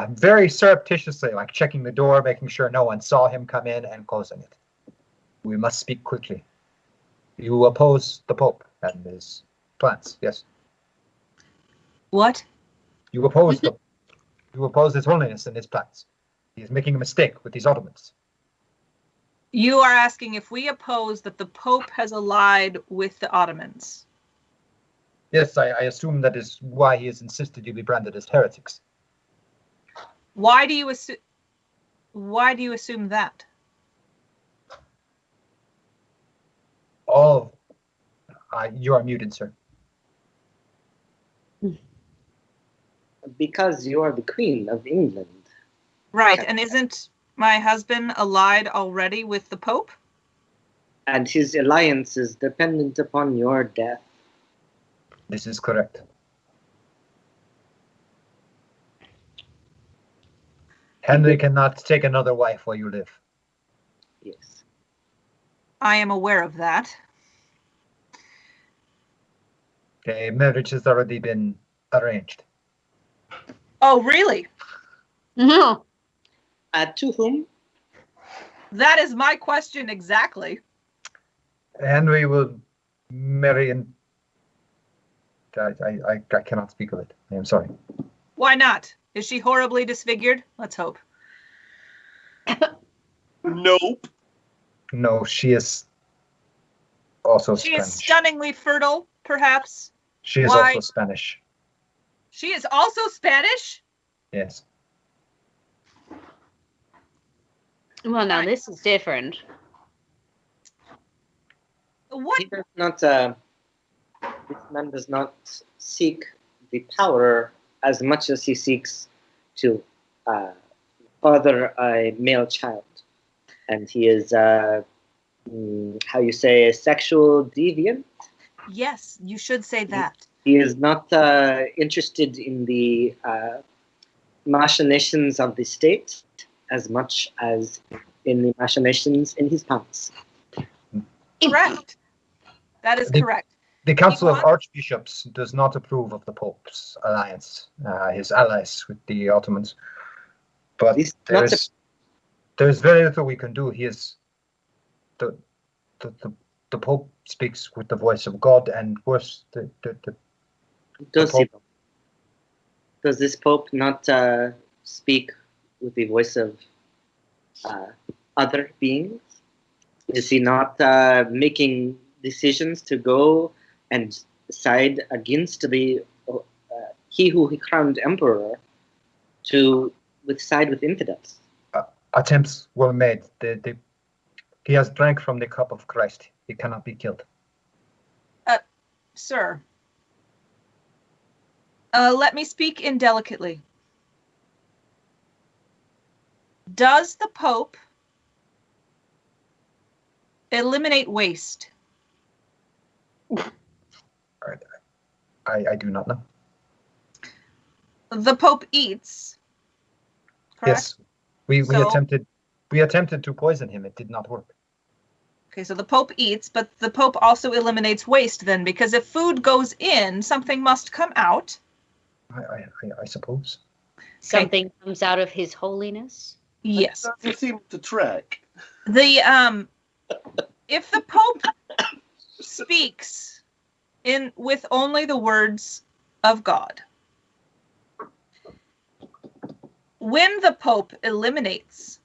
very surreptitiously, like checking the door, making sure no one saw him come in, and closing it. We must speak quickly. You oppose the Pope and his plans, yes? What? You oppose His Holiness and his plans. He is making a mistake with these Ottomans. You are asking if we oppose that the Pope has allied with the Ottomans. Yes, I assume that is why he has insisted you be branded as heretics. Why do you assume that? Oh, you are muted, sir. Because you are the Queen of England. Right, and isn't my husband allied already with the Pope? And his alliance is dependent upon your death. This is correct. Henry cannot take another wife while you live. Yes. I am aware of that. Okay, marriage has already been arranged. Oh, really? No. To whom? That is my question exactly. Henry will marry and I cannot speak of it. I am sorry. Why not? Is she horribly disfigured? Let's hope. Nope. No, she is also She Spanish. is stunningly fertile, perhaps. She is Why? also Spanish. She is also Spanish? Yes. Well, now this is different. What? He does not. This man does not seek the power as much as he seeks to father a male child, and he is how you say a sexual deviant. Yes, you should say that. He is not interested in the machinations of the state as much as in the machinations in his pants. Correct. That is correct. The Council of Archbishops does not approve of the Pope's alliance, his allies with the Ottomans. But there's very little we can do. He is the Pope speaks with the voice of God, and worse, Does this Pope not speak with the voice of other beings? Is he not making decisions to go and side against the he who he crowned emperor to side with infidels? Attempts were made. He has drank from the cup of Christ. He cannot be killed. Sir, let me speak indelicately. Does the Pope eliminate waste? I do not know. The Pope eats. Correct? Yes, we attempted to poison him. It did not work. Okay, so the Pope eats, but the Pope also eliminates waste then, because if food goes in, something must come out. I suppose. Something comes out of His Holiness? Yes. That doesn't seem to track. The if the Pope speaks with only the words of God, when the Pope eliminates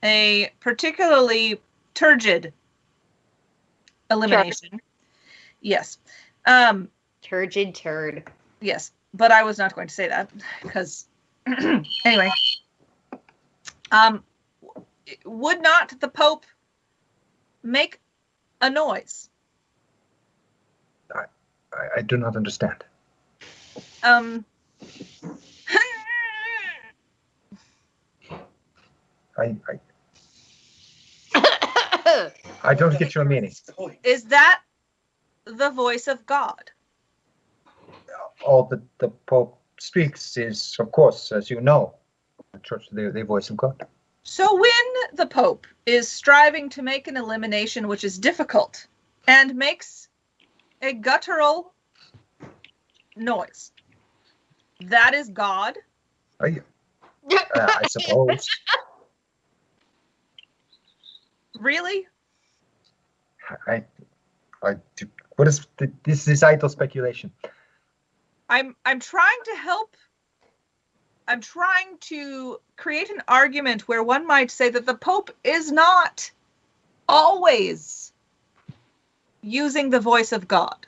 a particularly turgid elimination, yes, turgid turd, yes, but I was not going to say that because anyway, would not the Pope make a noise? I do not understand. I don't get your meaning. Is that the voice of God? All the Pope speaks is, of course, as you know, the church, the voice of God. So when the Pope is striving to make an elimination which is difficult and makes a guttural noise, that is God? I suppose. Really? What is this is idle speculation. I'm trying to help. I'm trying to create an argument where one might say that the Pope is not always using the voice of God.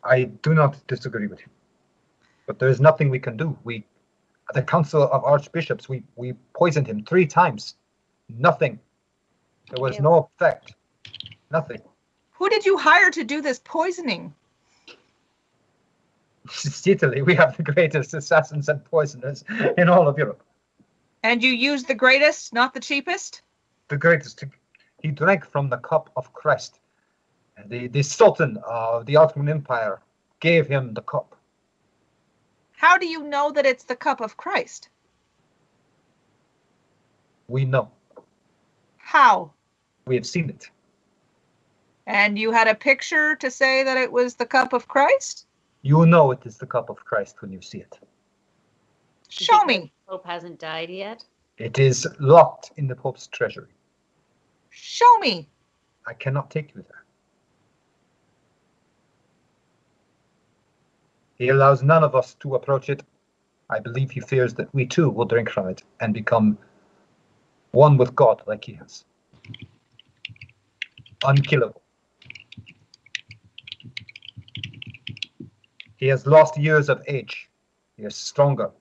I do not disagree with you, but there is nothing we can do. At the Council of Archbishops, we poisoned him 3 times. Nothing. There was no effect. Nothing. Who did you hire to do this poisoning? Italy, we have the greatest assassins and poisoners in all of Europe. And you used the greatest, not the cheapest? The greatest. He drank from the cup of Christ. The Sultan of the Ottoman Empire gave him the cup. How do you know that it's the cup of Christ? We know. How? We have seen it. And you had a picture to say that it was the cup of Christ? You know it is the cup of Christ when you see it. Show me. The Pope hasn't died yet. It is locked in the Pope's treasury. Show me. I cannot take you there. He allows none of us to approach it. I believe he fears that we too will drink from it and become one with God like he has. Unkillable. He has lost years of age. He is stronger.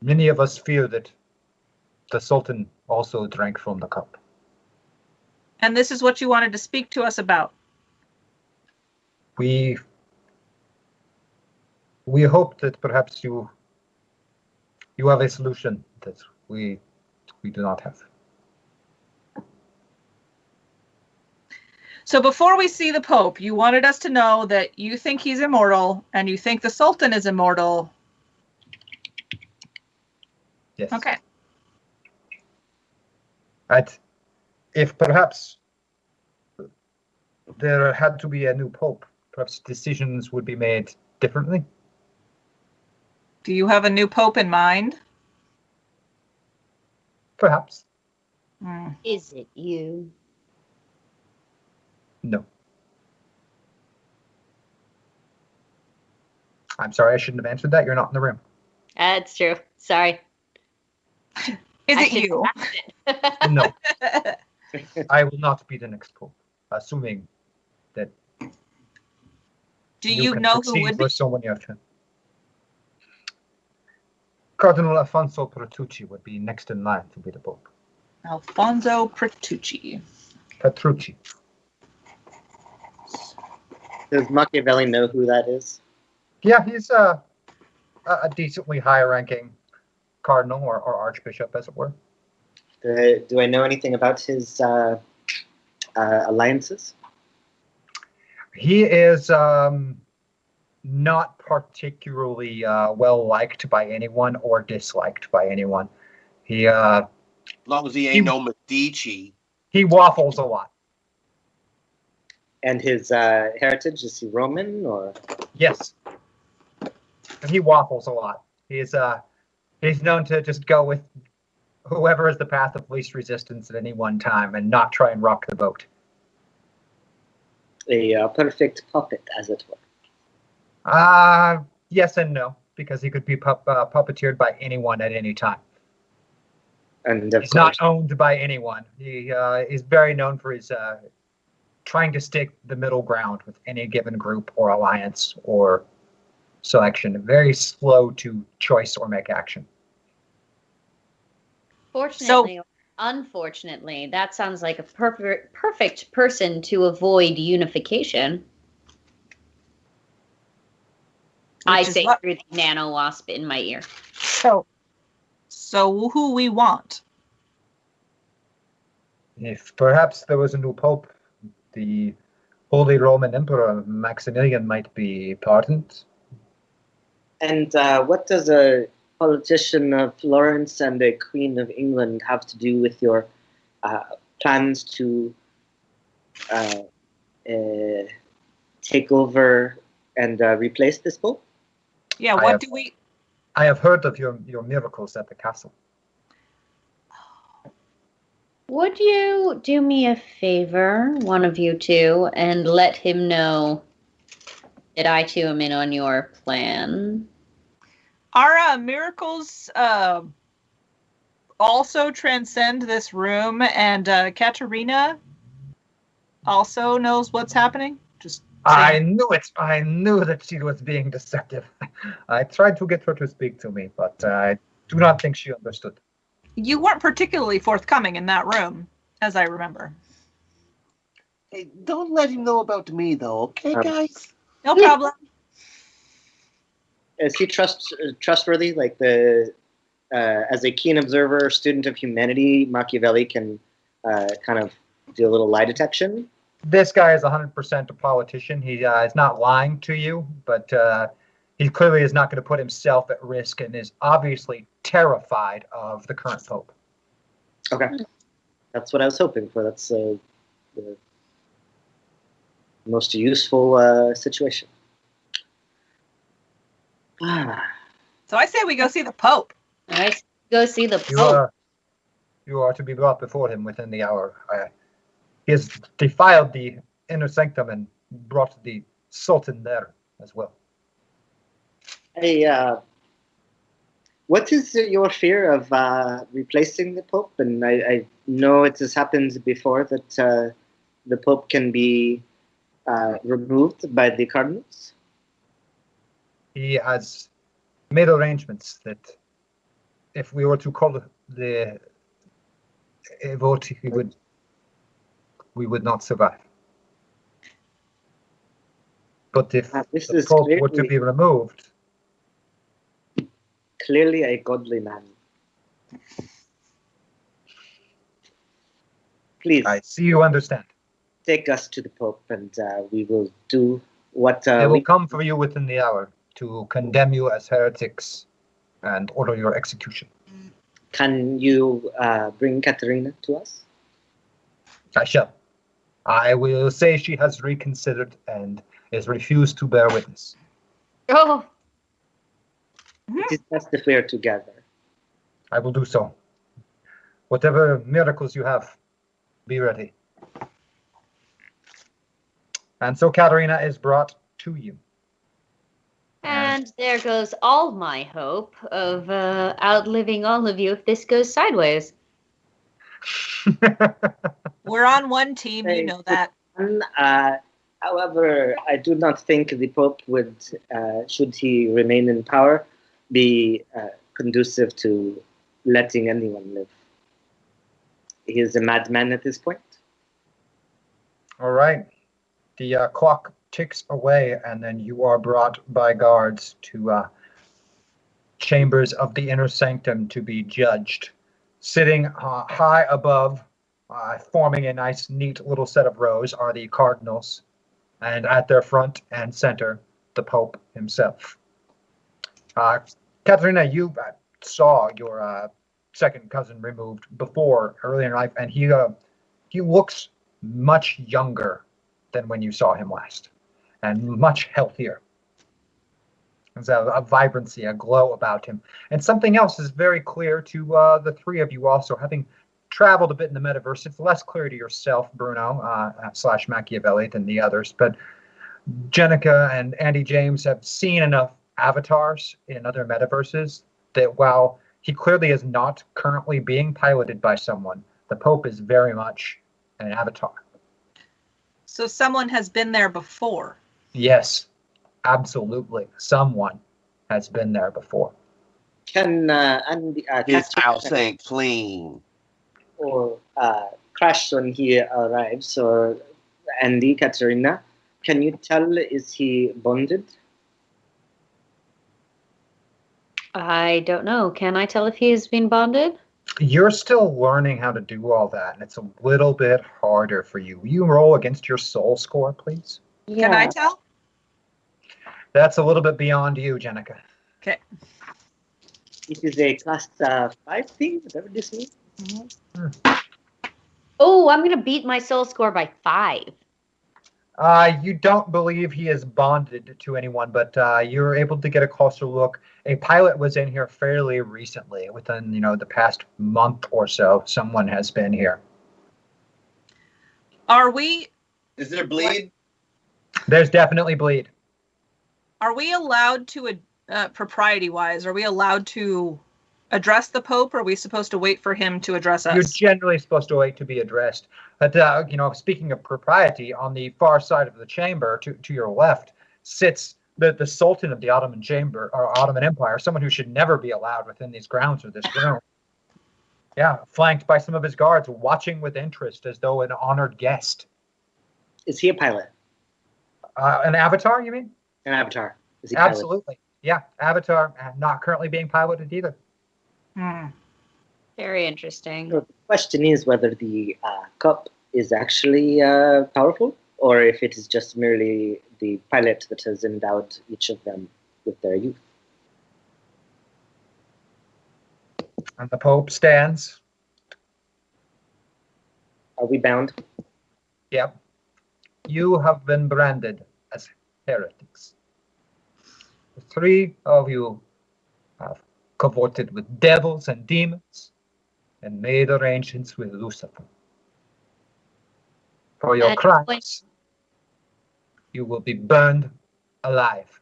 Many of us fear that the Sultan also drank from the cup. And this is what you wanted to speak to us about. We hope that perhaps you have a solution that we do not have. So before we see the Pope, you wanted us to know that you think he's immortal and you think the Sultan is immortal. Yes. Okay. If perhaps there had to be a new Pope, perhaps decisions would be made differently. Do you have a new Pope in mind? Perhaps. Is it you? No. I'm sorry, I shouldn't have answered that. You're not in the room. That's true. Sorry. Is it you? No. I will not be the next Pope, assuming that. Do you know who would be? Someone you have to. Cardinal Alfonso Petrucci would be next in line to be the Pope. Alfonso Petrucci. Petrucci. Does Machiavelli know who that is? Yeah, he's a decently high-ranking cardinal or archbishop, as it were. Do I know anything about his alliances? He is not particularly well liked by anyone or disliked by anyone. He as long as he ain't no Medici. He waffles a lot. And his heritage, is he Roman or? Yes. He waffles a lot. He's known to just go with whoever is the path of least resistance at any one time and not try and rock the boat. A perfect puppet, as it were. Yes and no, because he could be puppeteered by anyone at any time. And he's not owned by anyone. He is very known for his trying to stick the middle ground with any given group or alliance or selection. Very slow to choice or make action. Fortunately or unfortunately, that sounds like a perfect person to avoid unification. I say through the nano wasp in my ear. So who we want? If perhaps there was a new pope, the Holy Roman Emperor Maximilian might be pardoned. And what does a politician of Florence and a Queen of England have to do with your plans to take over and replace this pope? Yeah, I have heard of your miracles at the castle. Would you do me a favor, one of you two, and let him know that I too am in on your plan? Our miracles also transcend this room, and Katerina also knows what's happening. Just I knew it. I knew that she was being deceptive. I tried to get her to speak to me, but I do not think she understood. You weren't particularly forthcoming in that room, as I remember. Hey, don't let him know about me, though, okay, guys? No problem. Is he trustworthy? Like as a keen observer, student of humanity, Machiavelli can kind of do a little lie detection. This guy is 100% a politician. He is not lying to you, but he clearly is not going to put himself at risk and is obviously terrified of the current pope. Okay. That's what I was hoping for. That's the most useful situation. So I say we go see the Pope. I go see the Pope. You are to be brought before him within the hour. He has defiled the inner sanctum and brought the Sultan there as well. Hey, what is your fear of replacing the Pope? And I know it has happened before that the Pope can be removed by the cardinals. He has made arrangements that if we were to call the vote, we would not survive. But if the Pope were to be removed... Clearly a godly man. Please. I see you understand. Take us to the Pope and we will do what... They will come for you within the hour to condemn you as heretics and order your execution. Can you bring Katerina to us? I shall. I will say she has reconsidered and has refused to bear witness. Oh. It is best if we are together. I will do so. Whatever miracles you have, be ready. And so Katerina is brought to you. And there goes all my hope of outliving all of you if this goes sideways. We're on one team, you know that. However, I do not think the Pope would, should he remain in power, be conducive to letting anyone live. He is a madman at this point. All right. The clock ticks away, and then you are brought by guards to chambers of the inner sanctum to be judged. Sitting high above, forming a nice, neat little set of rows, are the cardinals, and at their front and center, the Pope himself. Katerina, you saw your second cousin removed before, early in life, and he looks much younger than when you saw him last, and much healthier. There's a vibrancy, a glow about him. And something else is very clear to the three of you also, having traveled a bit in the metaverse. It's less clear to yourself, Bruno, / Machiavelli, than the others, but Jenica and Andy James have seen enough avatars in other metaverses that while he clearly is not currently being piloted by someone, the Pope is very much an avatar. So someone has been there before. Yes, absolutely. Someone has been there before. Can Andy, His house ain't clean. Or Crash when he arrives, or Andy, Katerina, can you tell, is he bonded? I don't know. Can I tell if he has been bonded? You're still learning how to do all that, and it's a little bit harder for you. Will you roll against your soul score, please? Can I tell? That's a little bit beyond you, Jenica. Okay. It is a class 5 thing, whatever this means. Oh, I'm going to beat my soul score by 5. You don't believe he is bonded to anyone, but you're able to get a closer look. A pilot was in here fairly recently, within the past month or so. Someone has been here. Are we? Is there bleed? There's definitely bleed. Are we allowed to, propriety-wise, are we allowed to address the Pope, or are we supposed to wait for him to address us? You're generally supposed to wait to be addressed. But, speaking of propriety, on the far side of the chamber, to your left, sits the Sultan of the Ottoman Chamber, or Ottoman Empire, someone who should never be allowed within these grounds or this room. Yeah, flanked by some of his guards, watching with interest as though an honored guest. Is he a pilot? An avatar, you mean? An avatar. Is he Absolutely. Yeah, avatar, not currently being piloted either. Very interesting. So the question is whether the cup is actually powerful, or if it is just merely the pilot that has endowed each of them with their youth. And the Pope stands. Are we bound? Yep. You have been branded as heretics. The 3 of you have cavorted with devils and demons and made arrangements with Lucifer. For your crimes, you will be burned alive.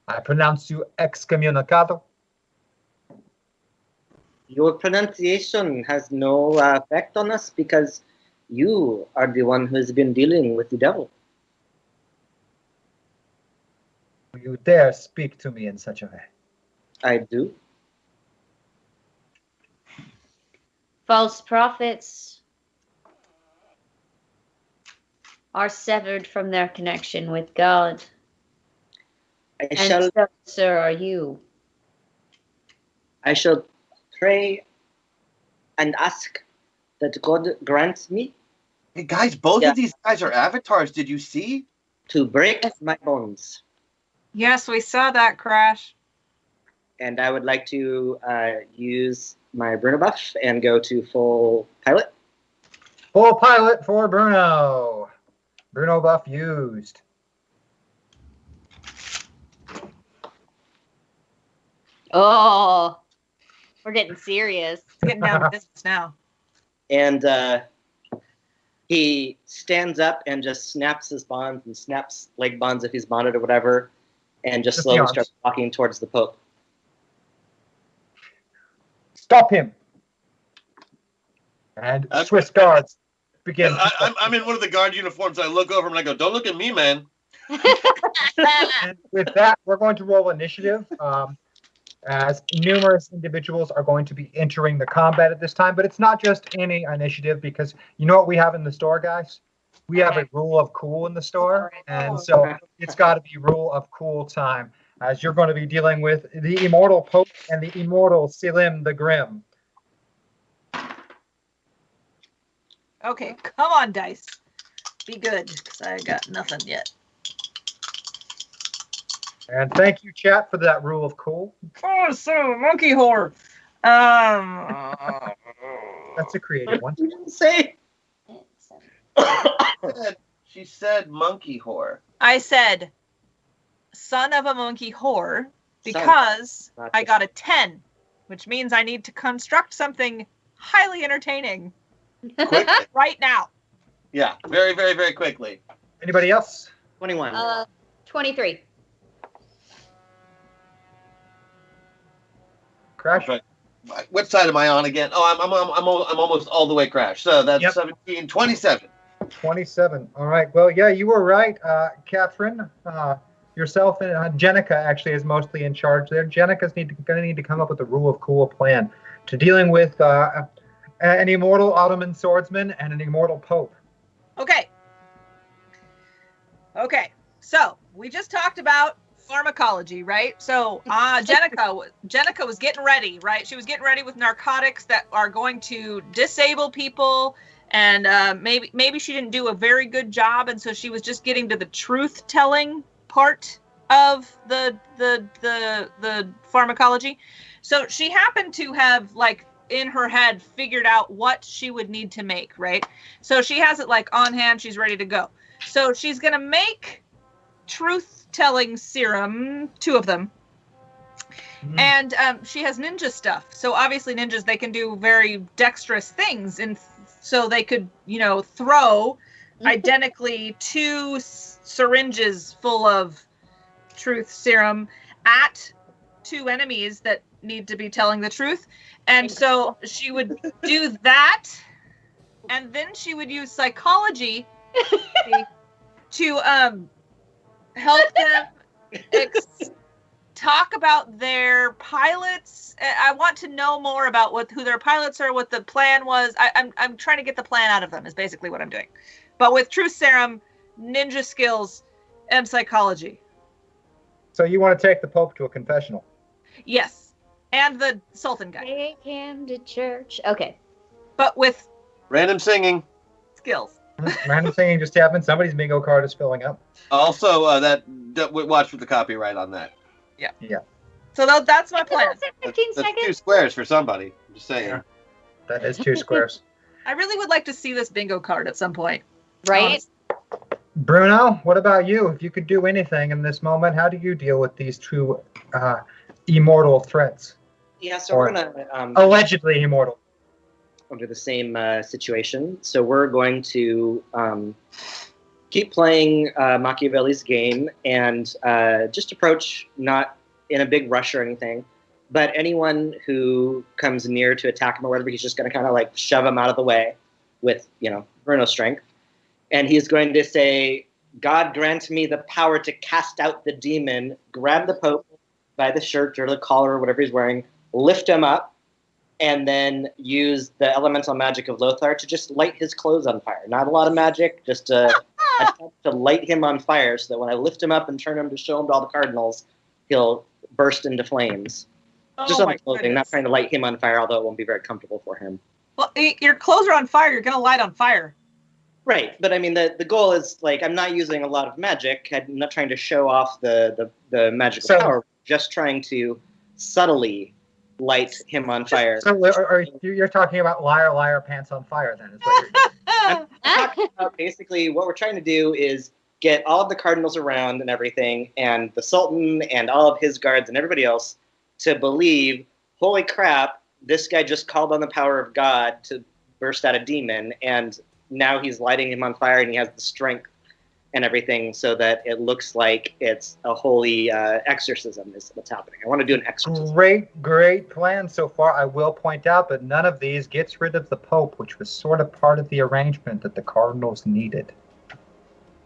I pronounce you excommunicado. Your pronunciation has no effect on us because you are the one who has been dealing with the devil. You dare speak to me in such a way? I do. False prophets are severed from their connection with God. So, sir, are you. I shall pray and ask that God grants me. Hey guys, both of these guys are avatars. Did you see? To break my bones. Yes, we saw that crash. And I would like to use my Bruno buff and go to full pilot. Full pilot for Bruno. Bruno buff used. Oh, we're getting serious. It's getting down to business now. And he stands up and just snaps his bonds and snaps leg bonds if he's bonded or whatever, and just slowly starts walking towards the Pope. Stop him! And Swiss guards begin. I'm in one of the guard uniforms. I look over him and I go, "Don't look at me, man." And with that, we're going to roll initiative. As numerous individuals are going to be entering the combat at this time, but it's not just any initiative, because you know what we have in the store, guys? We have a rule of cool in the store, and so it's got to be rule of cool time, as you're going to be dealing with the immortal Pope and the immortal Selim the Grim. Okay, come on, dice. Be good, because I got nothing yet. And thank you, chat, for that rule of cool. Oh, so monkey whore. That's a creative one. You didn't say. She said monkey whore. I said son of a monkey whore because I got a 10, which means I need to construct something highly entertaining right now. Yeah, very, very, very quickly. Anybody else? 21. 23. Crash. Right. What side am I on again? Oh, I'm almost all the way crash. So that's 17, 27. 27. All right. Well, yeah, you were right, Catherine. Yourself and Jenica actually is mostly in charge there. Jenica's going to need to come up with a rule of cool plan to dealing with an immortal Ottoman swordsman and an immortal Pope. Okay. So we just talked about pharmacology, right? So Jenica was getting ready, right? She was getting ready with narcotics that are going to disable people, and maybe she didn't do a very good job, and so she was just getting to the truth telling part of the pharmacology. So she happened to have like in her head figured out what she would need to make, right? So she has it like on hand, she's ready to go. So she's gonna make truth-telling serum, 2 of them. And she has ninja stuff. So obviously ninjas, they can do very dexterous things, and so they could, throw identically 2 syringes full of truth serum at 2 enemies that need to be telling the truth. And so she would do that, and then she would use psychology to help them talk about their pilots. I want to know more about who their pilots are, what the plan was. I'm trying to get the plan out of them is basically what I'm doing. But with truth serum, ninja skills, and psychology. So you want to take the Pope to a confessional? Yes. And the Sultan guy. Take him to church. Okay. But with random singing skills. Random singing just happened. Somebody's bingo card is filling up. Also, that watch for the copyright on that. Yeah. Yeah. So that's my plan. 15 That's seconds. 2 squares for somebody. I'm just saying. Yeah. That is 2 squares. I really would like to see this bingo card at some point. Right? Bruno, what about you? If you could do anything in this moment, how do you deal with these 2 immortal threats? Yeah, so Or we're gonna allegedly immortal. under the same situation. So we're going to keep playing Machiavelli's game and just approach, not in a big rush or anything, but anyone who comes near to attack him or whatever, he's just going to kind of like shove him out of the way with, Bruno's strength. And he's going to say, God grant me the power to cast out the demon, grab the Pope by the shirt or the collar or whatever he's wearing, lift him up, and then use the elemental magic of Lothar to just light his clothes on fire. Not a lot of magic, just to light him on fire so that when I lift him up and turn him to show him to all the cardinals, he'll burst into flames. Just on the clothing, not trying to light him on fire, although it won't be very comfortable for him. Well, your clothes are on fire. You're going to light on fire. Right, but I mean, the goal is, like, I'm not using a lot of magic. I'm not trying to show off the magical power. Just trying to subtly light him on fire. So you're talking about liar, liar, pants on fire then, is what you're doing. I'm talking about basically what we're trying to do is get all of the cardinals around and everything, and the Sultan and all of his guards and everybody else to believe, holy crap, this guy just called on the power of God to burst out a demon, and now he's lighting him on fire and he has the strength and everything so that it looks like it's a holy exorcism is what's happening. I want to do an exorcism. Great plan so far. I will point out that none of these gets rid of the Pope, which was sort of part of the arrangement that the Cardinals needed.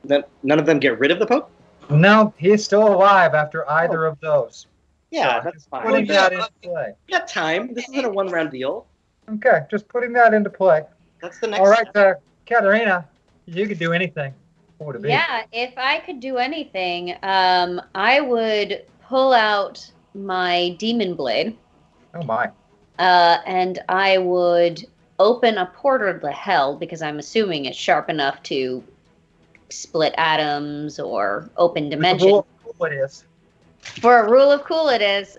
None of them get rid of the Pope? No, he is still alive after either of those. Yeah, so that's fine. Putting that into play. We got time. This isn't a one-round deal. Okay, just putting that into play. That's the next All right, Katerina, you could do anything. What would it be? Yeah, if I could do anything, I would pull out my demon blade. Oh my. And I would open a portal to hell because I'm assuming it's sharp enough to split atoms or open dimensions. What is? For a rule of cool it is.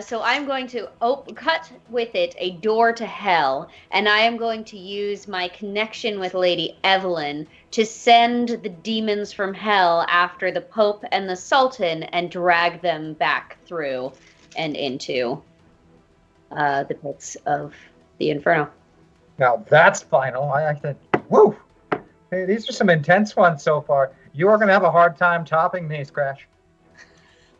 So I'm going to cut with it a door to hell, and I am going to use my connection with Lady Evelyn to send the demons from hell after the Pope and the Sultan and drag them back through and into the pits of the Inferno. Now that's final. I think, woo! Hey, these are some intense ones so far. You are going to have a hard time topping these, Crash.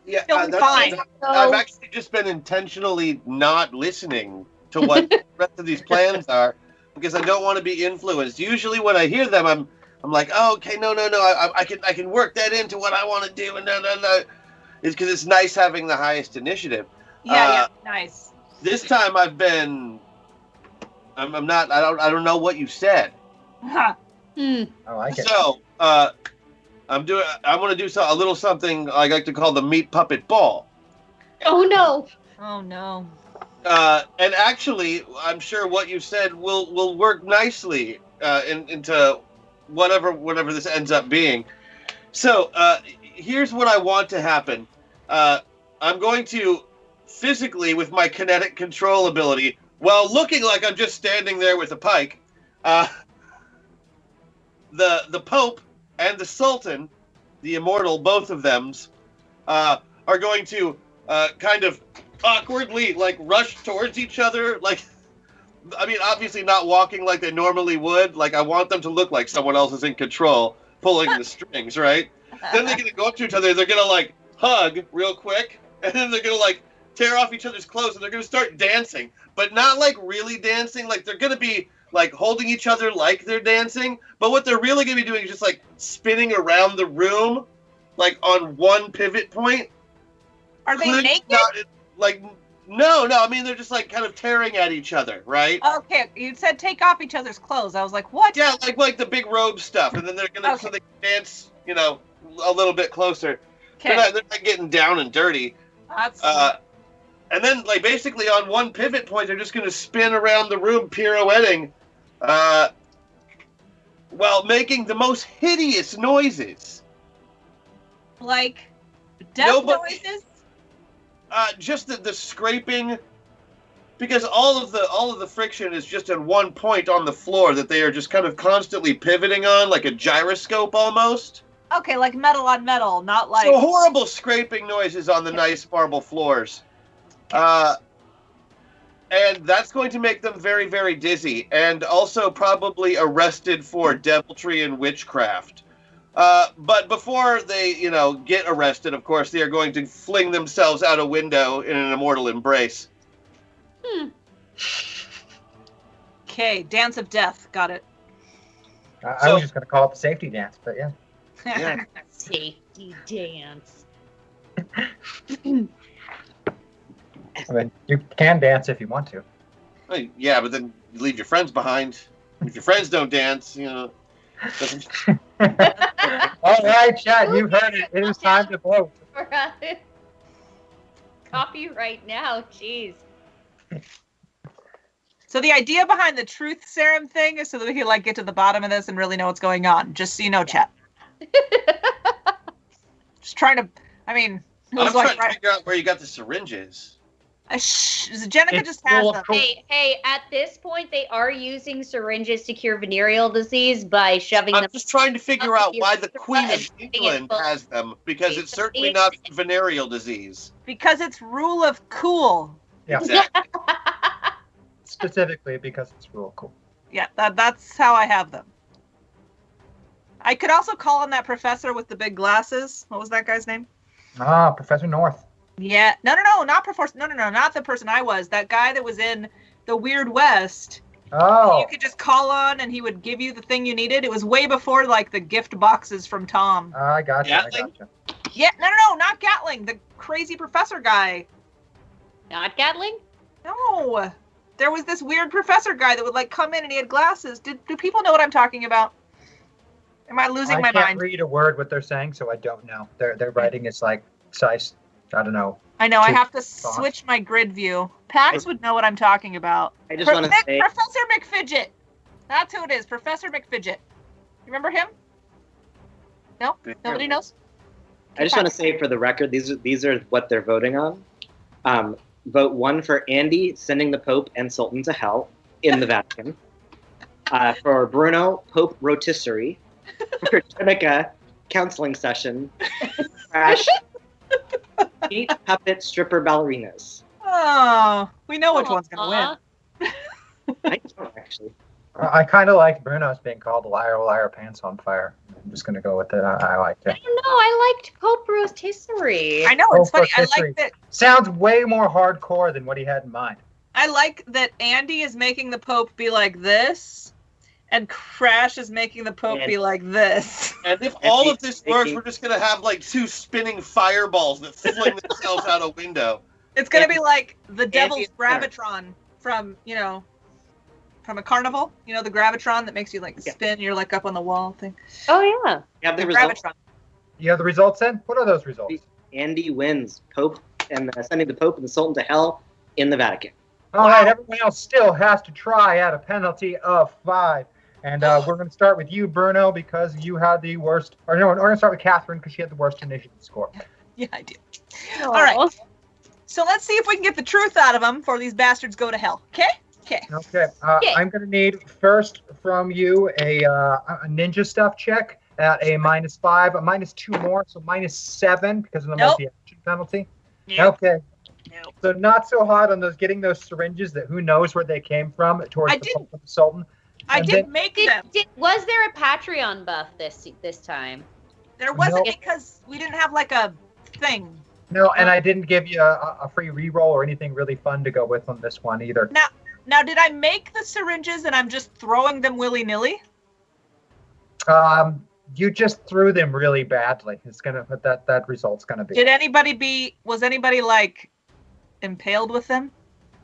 Yeah, I've actually just been intentionally not listening to what the rest of these plans are because I don't want to be influenced. Usually, when I hear them, I'm like, oh, okay, no, I can work that into what I want to do, and no. It's because it's nice having the highest initiative. Yeah, nice. This time I've been, I'm not. I don't know what you said. Huh. I like it. So, I'm going to do a little something I like to call the meat puppet ball. Oh no. Oh no. And actually, I'm sure what you said will work nicely into whatever this ends up being. So here's what I want to happen. I'm going to physically, with my kinetic control ability, while looking like I'm just standing there with a pike, the Pope and the Sultan, the immortal, both of them, are going to kind of awkwardly rush towards each other. Obviously not walking like they normally would. I want them to look like someone else is in control, pulling the strings, right? Then they're gonna go up to each other. They're gonna hug real quick, and then they're gonna tear off each other's clothes, and they're gonna start dancing, but not really dancing. They're gonna be holding each other like they're dancing, but what they're really gonna be doing is just spinning around the room, on one pivot point. Are they naked? No. I mean, they're just kind of tearing at each other, right? Okay, you said take off each other's clothes. I was like, what? Yeah, like the big robe stuff, and then they're gonna so they can dance, a little bit closer. Okay. They're not getting down and dirty. That's. And then basically on one pivot point, they're just gonna spin around the room, pirouetting, while making the most hideous noises. Like death noises. Just the scraping, because all of the friction is just at one point on the floor that they are just kind of constantly pivoting on, like a gyroscope almost. Okay, like metal on metal, not like... So horrible scraping noises on the nice marble floors. And that's going to make them very, very dizzy, and also probably arrested for deviltry and witchcraft. But before they, get arrested, of course, they are going to fling themselves out a window in an immortal embrace. Okay, Dance of Death. Got it. I was just going to call it the safety dance, but yeah. Yeah. Safety dance. I mean, you can dance if you want to. Well, yeah, but then you leave your friends behind. If your friends don't dance, doesn't... All right, chat, you've heard it. It is time to vote. Copyright now, jeez. So the idea behind the truth serum thing is so that we can get to the bottom of this and really know what's going on. Just so you know, chat. Just trying to. I mean, I'm trying to figure out where you got the syringes. Jenica just has them. Hey, at this point, they are using syringes to cure venereal disease by shoving them. I'm just trying to figure out why the Queen of England has them, because it's certainly not venereal disease. Because it's rule of cool. Yeah. Exactly. Specifically because it's real cool. Yeah, that's how I have them. I could also call on that professor with the big glasses. What was that guy's name? Professor North. Yeah. No, not Professor. No, not the person I was. That guy that was in the Weird West. Oh. You could just call on and he would give you the thing you needed. It was way before the gift boxes from Tom. I gotcha. Yeah, no, not Gatling. The crazy professor guy. Not Gatling? No. There was this weird professor guy that would come in and he had glasses. Do people know what I'm talking about? Am I losing my mind? I can't read a word what they're saying, so I don't know. Their writing is size, I don't know. I know, I have to switch my grid view. Pax would know what I'm talking about. I just want to say... Professor McFidget! That's who it is, Professor McFidget. You remember him? No? Nobody knows? I just want to say for the record, these are what they're voting on. Vote 1 for Andy sending the Pope and Sultan to hell in the Vatican. For Bruno, Pope rotisserie. For Jenica, counseling session. Crash, meat puppet stripper ballerinas. Oh, we know which one's going to win. I don't actually. I kind of like Bruno's being called liar, liar, pants on fire. I'm just going to go with it. I liked it. I don't know. I liked Pope rotisserie. I know, it's funny. I like that. Sounds way more hardcore than what he had in mind. I like that Andy is making the Pope be like this, and Crash is making the Pope be like this. And if all of this works, we're just going to have 2 spinning fireballs that fling themselves out a window. It's going to be like the Devil's Gravitron from, from a carnival. The Gravitron that makes you spin, you're up on the wall thing. Oh, yeah. You have the Gravitron. You have the results in? What are those results? Andy wins. Pope and sending the Pope and the Sultan to hell in the Vatican. All right, everyone else still has to try at a penalty of 5. And we're going to start with you, Bruno, because you had the worst. Or no, we're going to start with Catherine because she had the worst initiative score. Yeah, I did. All right. So let's see if we can get the truth out of them before these bastards go to hell. Okay? Okay. Okay. I'm going to need first from you a ninja stuff check at a -5, a -2 more, so -7 because of the multi-action penalty. Nope. Okay. Nope. So not so hot on those getting those syringes that who knows where they came from towards the Pope and the Sultan. I did make them. Was there a Patreon buff this time? There wasn't because we didn't have like a thing. No, and I didn't give you a free reroll or anything really fun to go with on this one either. Now, did I make the syringes and I'm just throwing them willy-nilly? You just threw them really badly. It's gonna that result's gonna be. Was anybody like impaled with them?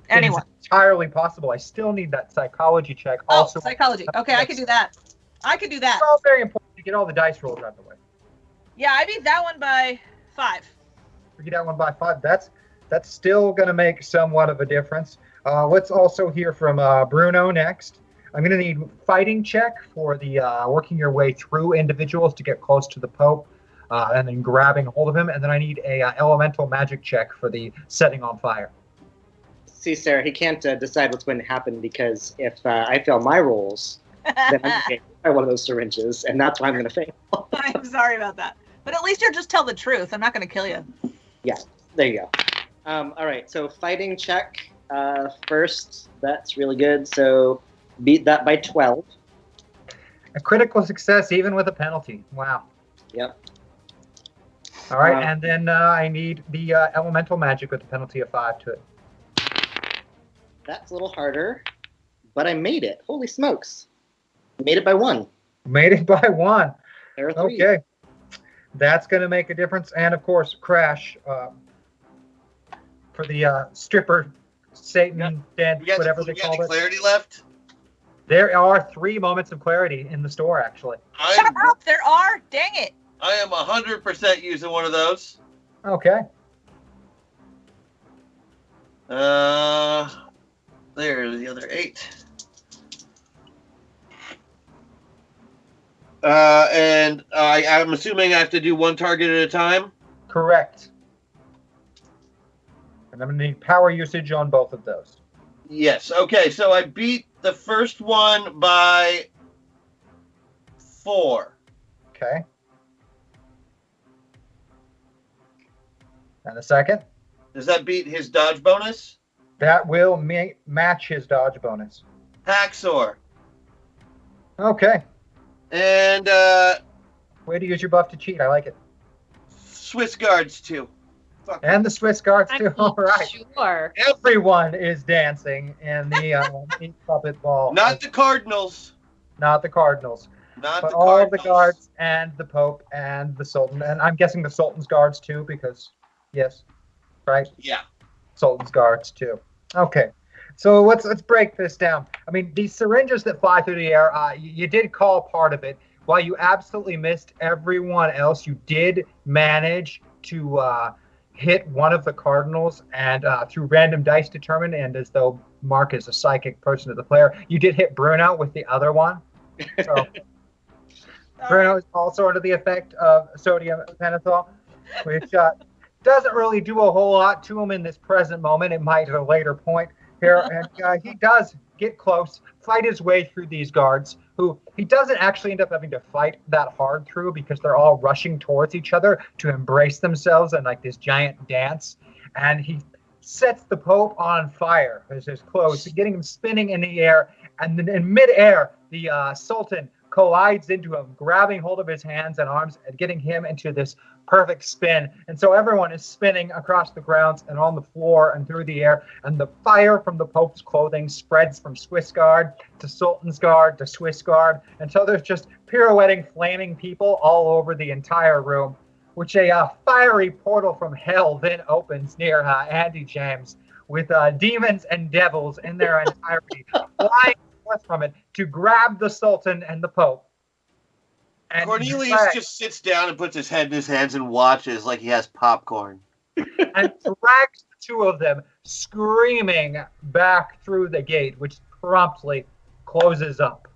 Anyone? It's entirely possible. I still need that psychology check. Oh, Also, psychology. Okay, I can do that. It's all very important to get all the dice rolls out of the way. Yeah, I beat that one by 5. We get that one by 5. That's still gonna make somewhat of a difference. Let's also hear from Bruno next. I'm going to need fighting check for the working your way through individuals to get close to the Pope and then grabbing hold of him. And then I need a elemental magic check for the setting on fire. See, Sarah, he can't decide what's going to happen because if I fail my rolls, then I'm going to get by one of those syringes, and that's why I'm going to fail. I'm sorry about that. But at least you'll just tell the truth. I'm not going to kill you. Yeah, there you go. All right, so fighting check first. That's really good. So beat that by 12. A critical success even with a penalty. Wow. Yep. All right, and then I need the elemental magic with the penalty of 5 to it. That's a little harder, but I made it. Holy smokes. Made it by 1. Made it by 1. There are 3. Okay. That's going to make a difference. And, of course, Crash for the stripper, Satan, dance, whatever they call it. Clarity left? There are 3 moments of clarity in the store, actually. Shut up! There are! Dang it! I am 100% using one of those. Okay. There's the other 8. And I'm assuming I have to do one target at a time? Correct. And I'm going to need power usage on both of those. Yes. Okay, so I beat the first one by 4. Okay. And the second? Does that beat his dodge bonus? That will match his dodge bonus. Hacksaw. Okay. And way to use your buff to cheat. I like it. Swiss guards too. And the Swiss guards too. All right. Sure. Everyone is dancing in the puppet ball. Not the Cardinals. Not the Cardinals. But all of the guards and the Pope and the Sultan. And I'm guessing the Sultan's guards too, because yes, right? Yeah. Sultan's guards too. Okay. So let's break this down. I mean, these syringes that fly through the air, you did call part of it. While you absolutely missed everyone else, you did manage to hit one of the Cardinals, and through random dice determined, and as though Mark is a psychic person of the player, you did hit Bruno with the other one. So Bruno is also under the effect of sodium pentothal, which doesn't really do a whole lot to him in this present moment. It might at a later point here. And he does get close, fight his way through these guards, who he doesn't actually end up having to fight that hard through because they're all rushing towards each other to embrace themselves in like this giant dance. And he sets the Pope on fire as he's close, getting him spinning in the air. And then in midair, the Sultan collides into him, grabbing hold of his hands and arms and getting him into this perfect spin. And so everyone is spinning across the grounds and on the floor and through the air. And the fire from the Pope's clothing spreads from Swiss guard to Sultan's guard to Swiss guard. And so there's just pirouetting, flaming people all over the entire room, which a fiery portal from hell then opens near Andy James with demons and devils in their entirety flying forth from it to grab the Sultan and the Pope And Cornelius just sits down and puts his head in his hands and watches like he has popcorn. And drags the two of them screaming back through the gate, which promptly closes up.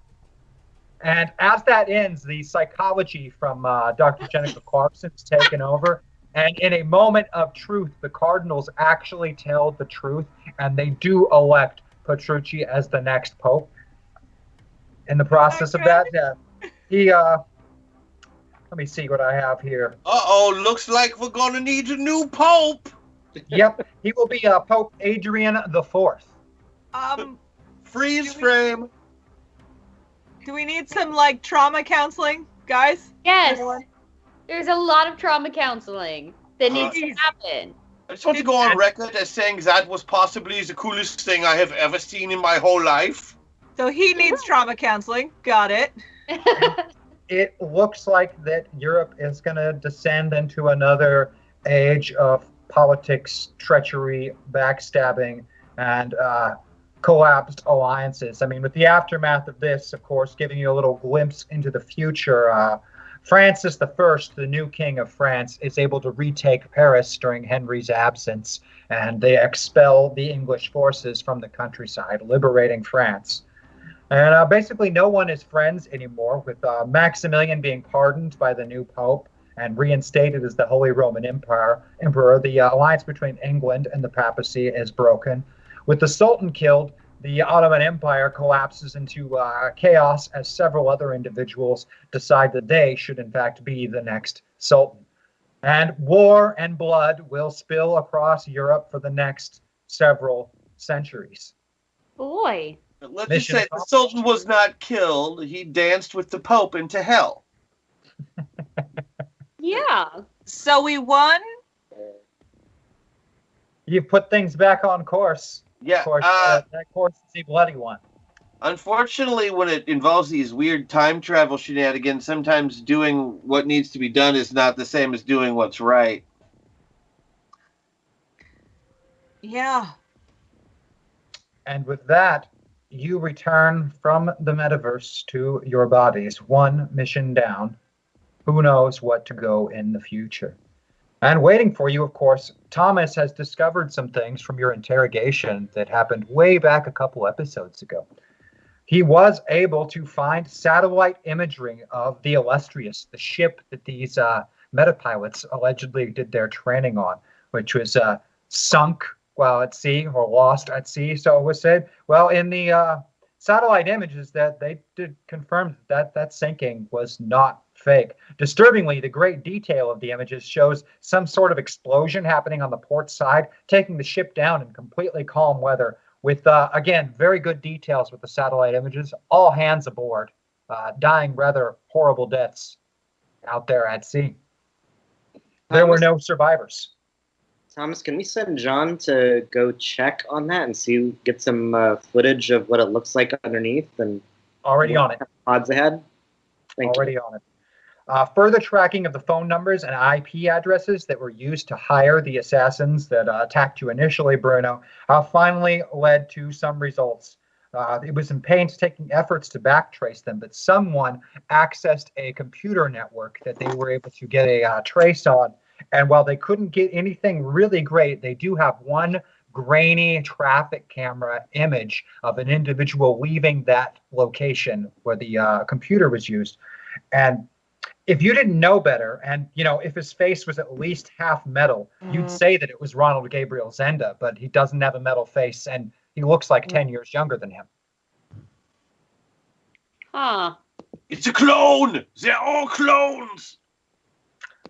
And as that ends, the psychology from Dr. Jennifer Clarkson is taken over. And in a moment of truth, the Cardinals actually tell the truth, and they do elect Petrucci as the next pope. In the process of that, he let me see what I have here. Uh-oh, looks like we're gonna need a new pope. Yep, he will be Pope Adrian IV. Freeze frame. Do we need some like trauma counseling, guys? Yes. There's a lot of trauma counseling that needs to happen. I just want to go on record as saying that was possibly the coolest thing I have ever seen in my whole life. So he needs trauma counseling. Got it. It looks like that Europe is going to descend into another age of politics, treachery, backstabbing, and collapsed alliances. I mean, with the aftermath of this, of course, giving you a little glimpse into the future, Francis I, the new king of France, is able to retake Paris during Henry's absence, and they expel the English forces from the countryside, liberating France. And basically no one is friends anymore, with Maximilian being pardoned by the new pope and reinstated as the Holy Roman Emperor. The alliance between England and the papacy is broken. With the Sultan killed, the Ottoman Empire collapses into chaos as several other individuals decide that they should in fact be the next Sultan. And war and blood will spill across Europe for the next several centuries. Boy. Let's just say the Sultan was not killed. He danced with the Pope into hell. Yeah. So we won? You put things back on course. Yeah. Of course, that course is a bloody one. Unfortunately, when it involves these weird time travel shenanigans, sometimes doing what needs to be done is not the same as doing what's right. Yeah. And with that, you return from the metaverse to your bodies, one mission down. Who knows what to go in the future? And waiting for you, of course, Thomas has discovered some things from your interrogation that happened way back a couple episodes ago. He was able to find satellite imagery of the Illustrious, the ship that these metapilots allegedly did their training on, which was sunk while at sea or lost at sea, so it was said. Well, in the satellite images that they did confirm that sinking was not fake. Disturbingly, the great detail of the images shows some sort of explosion happening on the port side, taking the ship down in completely calm weather with, again, very good details with the satellite images, all hands aboard, dying rather horrible deaths out there at sea. There were no survivors. Thomas, can we send John to go check on that and get some footage of what it looks like underneath? And already on it. Odds ahead. Already on it. Further tracking of the phone numbers and IP addresses that were used to hire the assassins that attacked you initially, Bruno, finally led to some results. It was in painstaking efforts to backtrace them, but someone accessed a computer network that they were able to get a trace on. And while they couldn't get anything really great, they do have one grainy traffic camera image of an individual leaving that location where the computer was used. And if you didn't know better, and if his face was at least half metal, you'd say that it was Ronald Gabriel Zenda, but he doesn't have a metal face, and he looks like 10 years younger than him. Huh. It's a clone! They're all clones!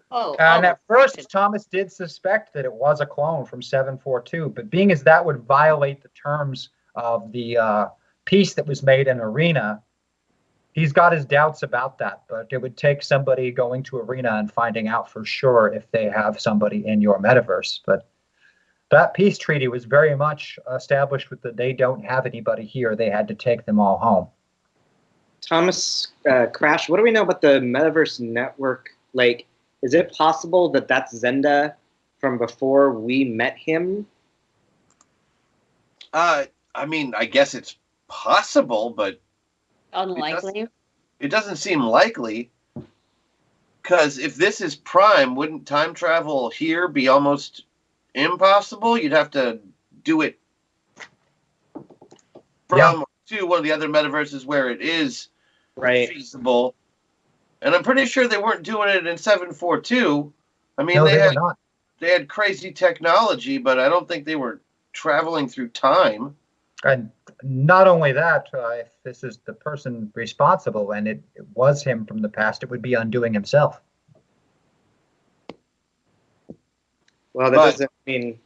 And at first, Thomas did suspect that it was a clone from 742, but being as that would violate the terms of the piece that was made in Arena, he's got his doubts about that. But it would take somebody going to Arena and finding out for sure if they have somebody in your metaverse. But that peace treaty was very much established with that they don't have anybody here. They had to take them all home. Thomas, Crash, what do we know about the Metaverse network? Like, is it possible that that's Zenda from before we met him? I mean, I guess it's possible, but unlikely. It doesn't seem likely. Because if this is Prime, wouldn't time travel here be almost impossible? You'd have to do it from to one of the other metaverses where it is feasible. And I'm pretty sure they weren't doing it in 742. I mean, No, they were not. They had crazy technology, but I don't think they were traveling through time. And not only that, if this is the person responsible and it was him from the past, it would be undoing himself. Well, that doesn't mean...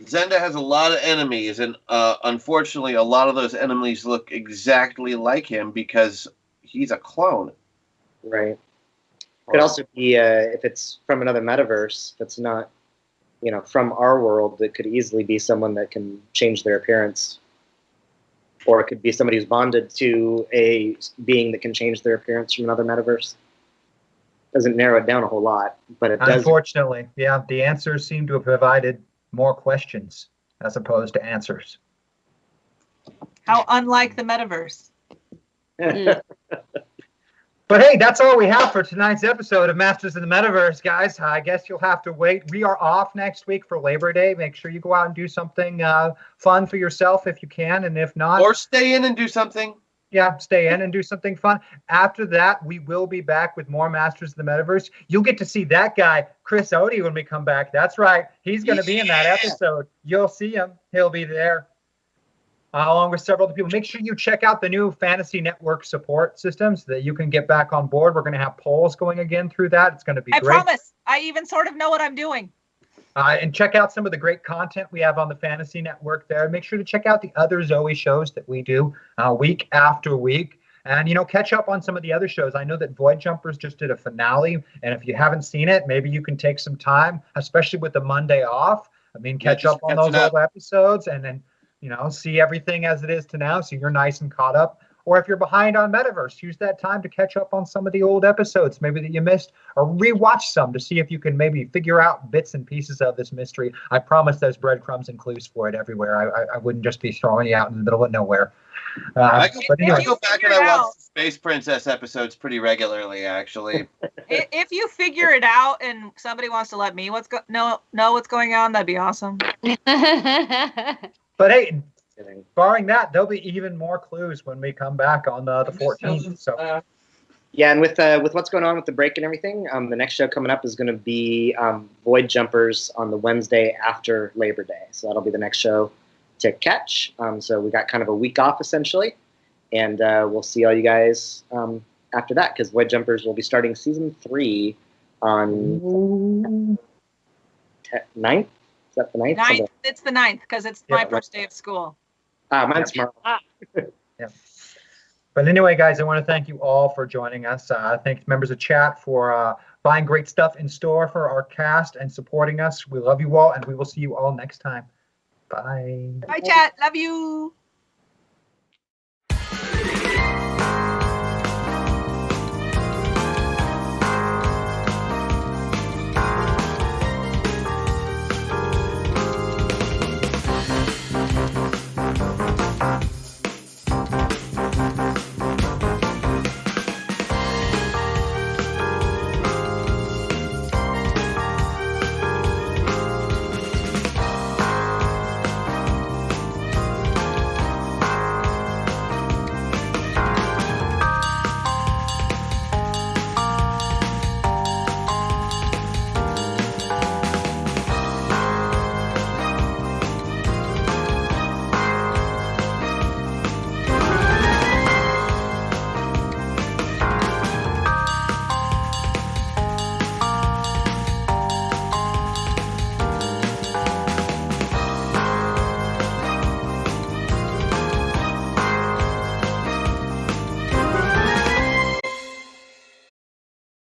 Zenda has a lot of enemies, and unfortunately, a lot of those enemies look exactly like him because he's a clone. Right. Could also be, if it's from another metaverse that's not, from our world, it could easily be someone that can change their appearance. Or it could be somebody who's bonded to a being that can change their appearance from another metaverse. Doesn't narrow it down a whole lot, but it does. Unfortunately, yeah, the answers seem to have provided more questions as opposed to answers. How unlike the metaverse. But hey, that's all we have for tonight's episode of Masters of the Metaverse, guys. I guess you'll have to wait. We are off next week for Labor Day. Make sure you go out and do something fun for yourself if you can, and if not... Or stay in and do something. Yeah, stay in and do something fun. After that, we will be back with more Masters of the Metaverse. You'll get to see that guy, Chris Odie, when we come back. That's right. He's going to be in that episode. You'll see him. He'll be there. Along with several other people. Make sure you check out the new Fantasy Network support systems so that you can get back on board. We're going to have polls going again through that. It's going to be great. I promise. I even sort of know what I'm doing. And check out some of the great content we have on the Fantasy Network there. Make sure to check out the other Zoe shows that we do week after week. And, catch up on some of the other shows. I know that Void Jumpers just did a finale. And if you haven't seen it, maybe you can take some time, especially with the Monday off. Catch up on those old episodes and then, see everything as it is to now, so you're nice and caught up. Or if you're behind on Metaverse, use that time to catch up on some of the old episodes, maybe that you missed, or rewatch some to see if you can maybe figure out bits and pieces of this mystery. I promise there's breadcrumbs and clues for it everywhere. I wouldn't just be throwing you out in the middle of nowhere. I go back and I watch Space Princess episodes pretty regularly, actually. If you figure it out and somebody wants to let me know what's going on, that'd be awesome. But hey, barring that, there'll be even more clues when we come back on the 14th. So, yeah, and with what's going on with the break and everything, the next show coming up is going to be Void Jumpers on the Wednesday after Labor Day. So that'll be the next show to catch. So we got kind of a week off essentially, and we'll see all you guys after that because Void Jumpers will be starting season 3 on 9th. Is that the 9th? 9th. It's the 9th because it's my first day of school. Mine's tomorrow. Yeah. But anyway, guys, I want to thank you all for joining us. Thanks, members of chat, for buying great stuff in store for our cast and supporting us. We love you all, and we will see you all next time. Bye. Bye, chat. Love you.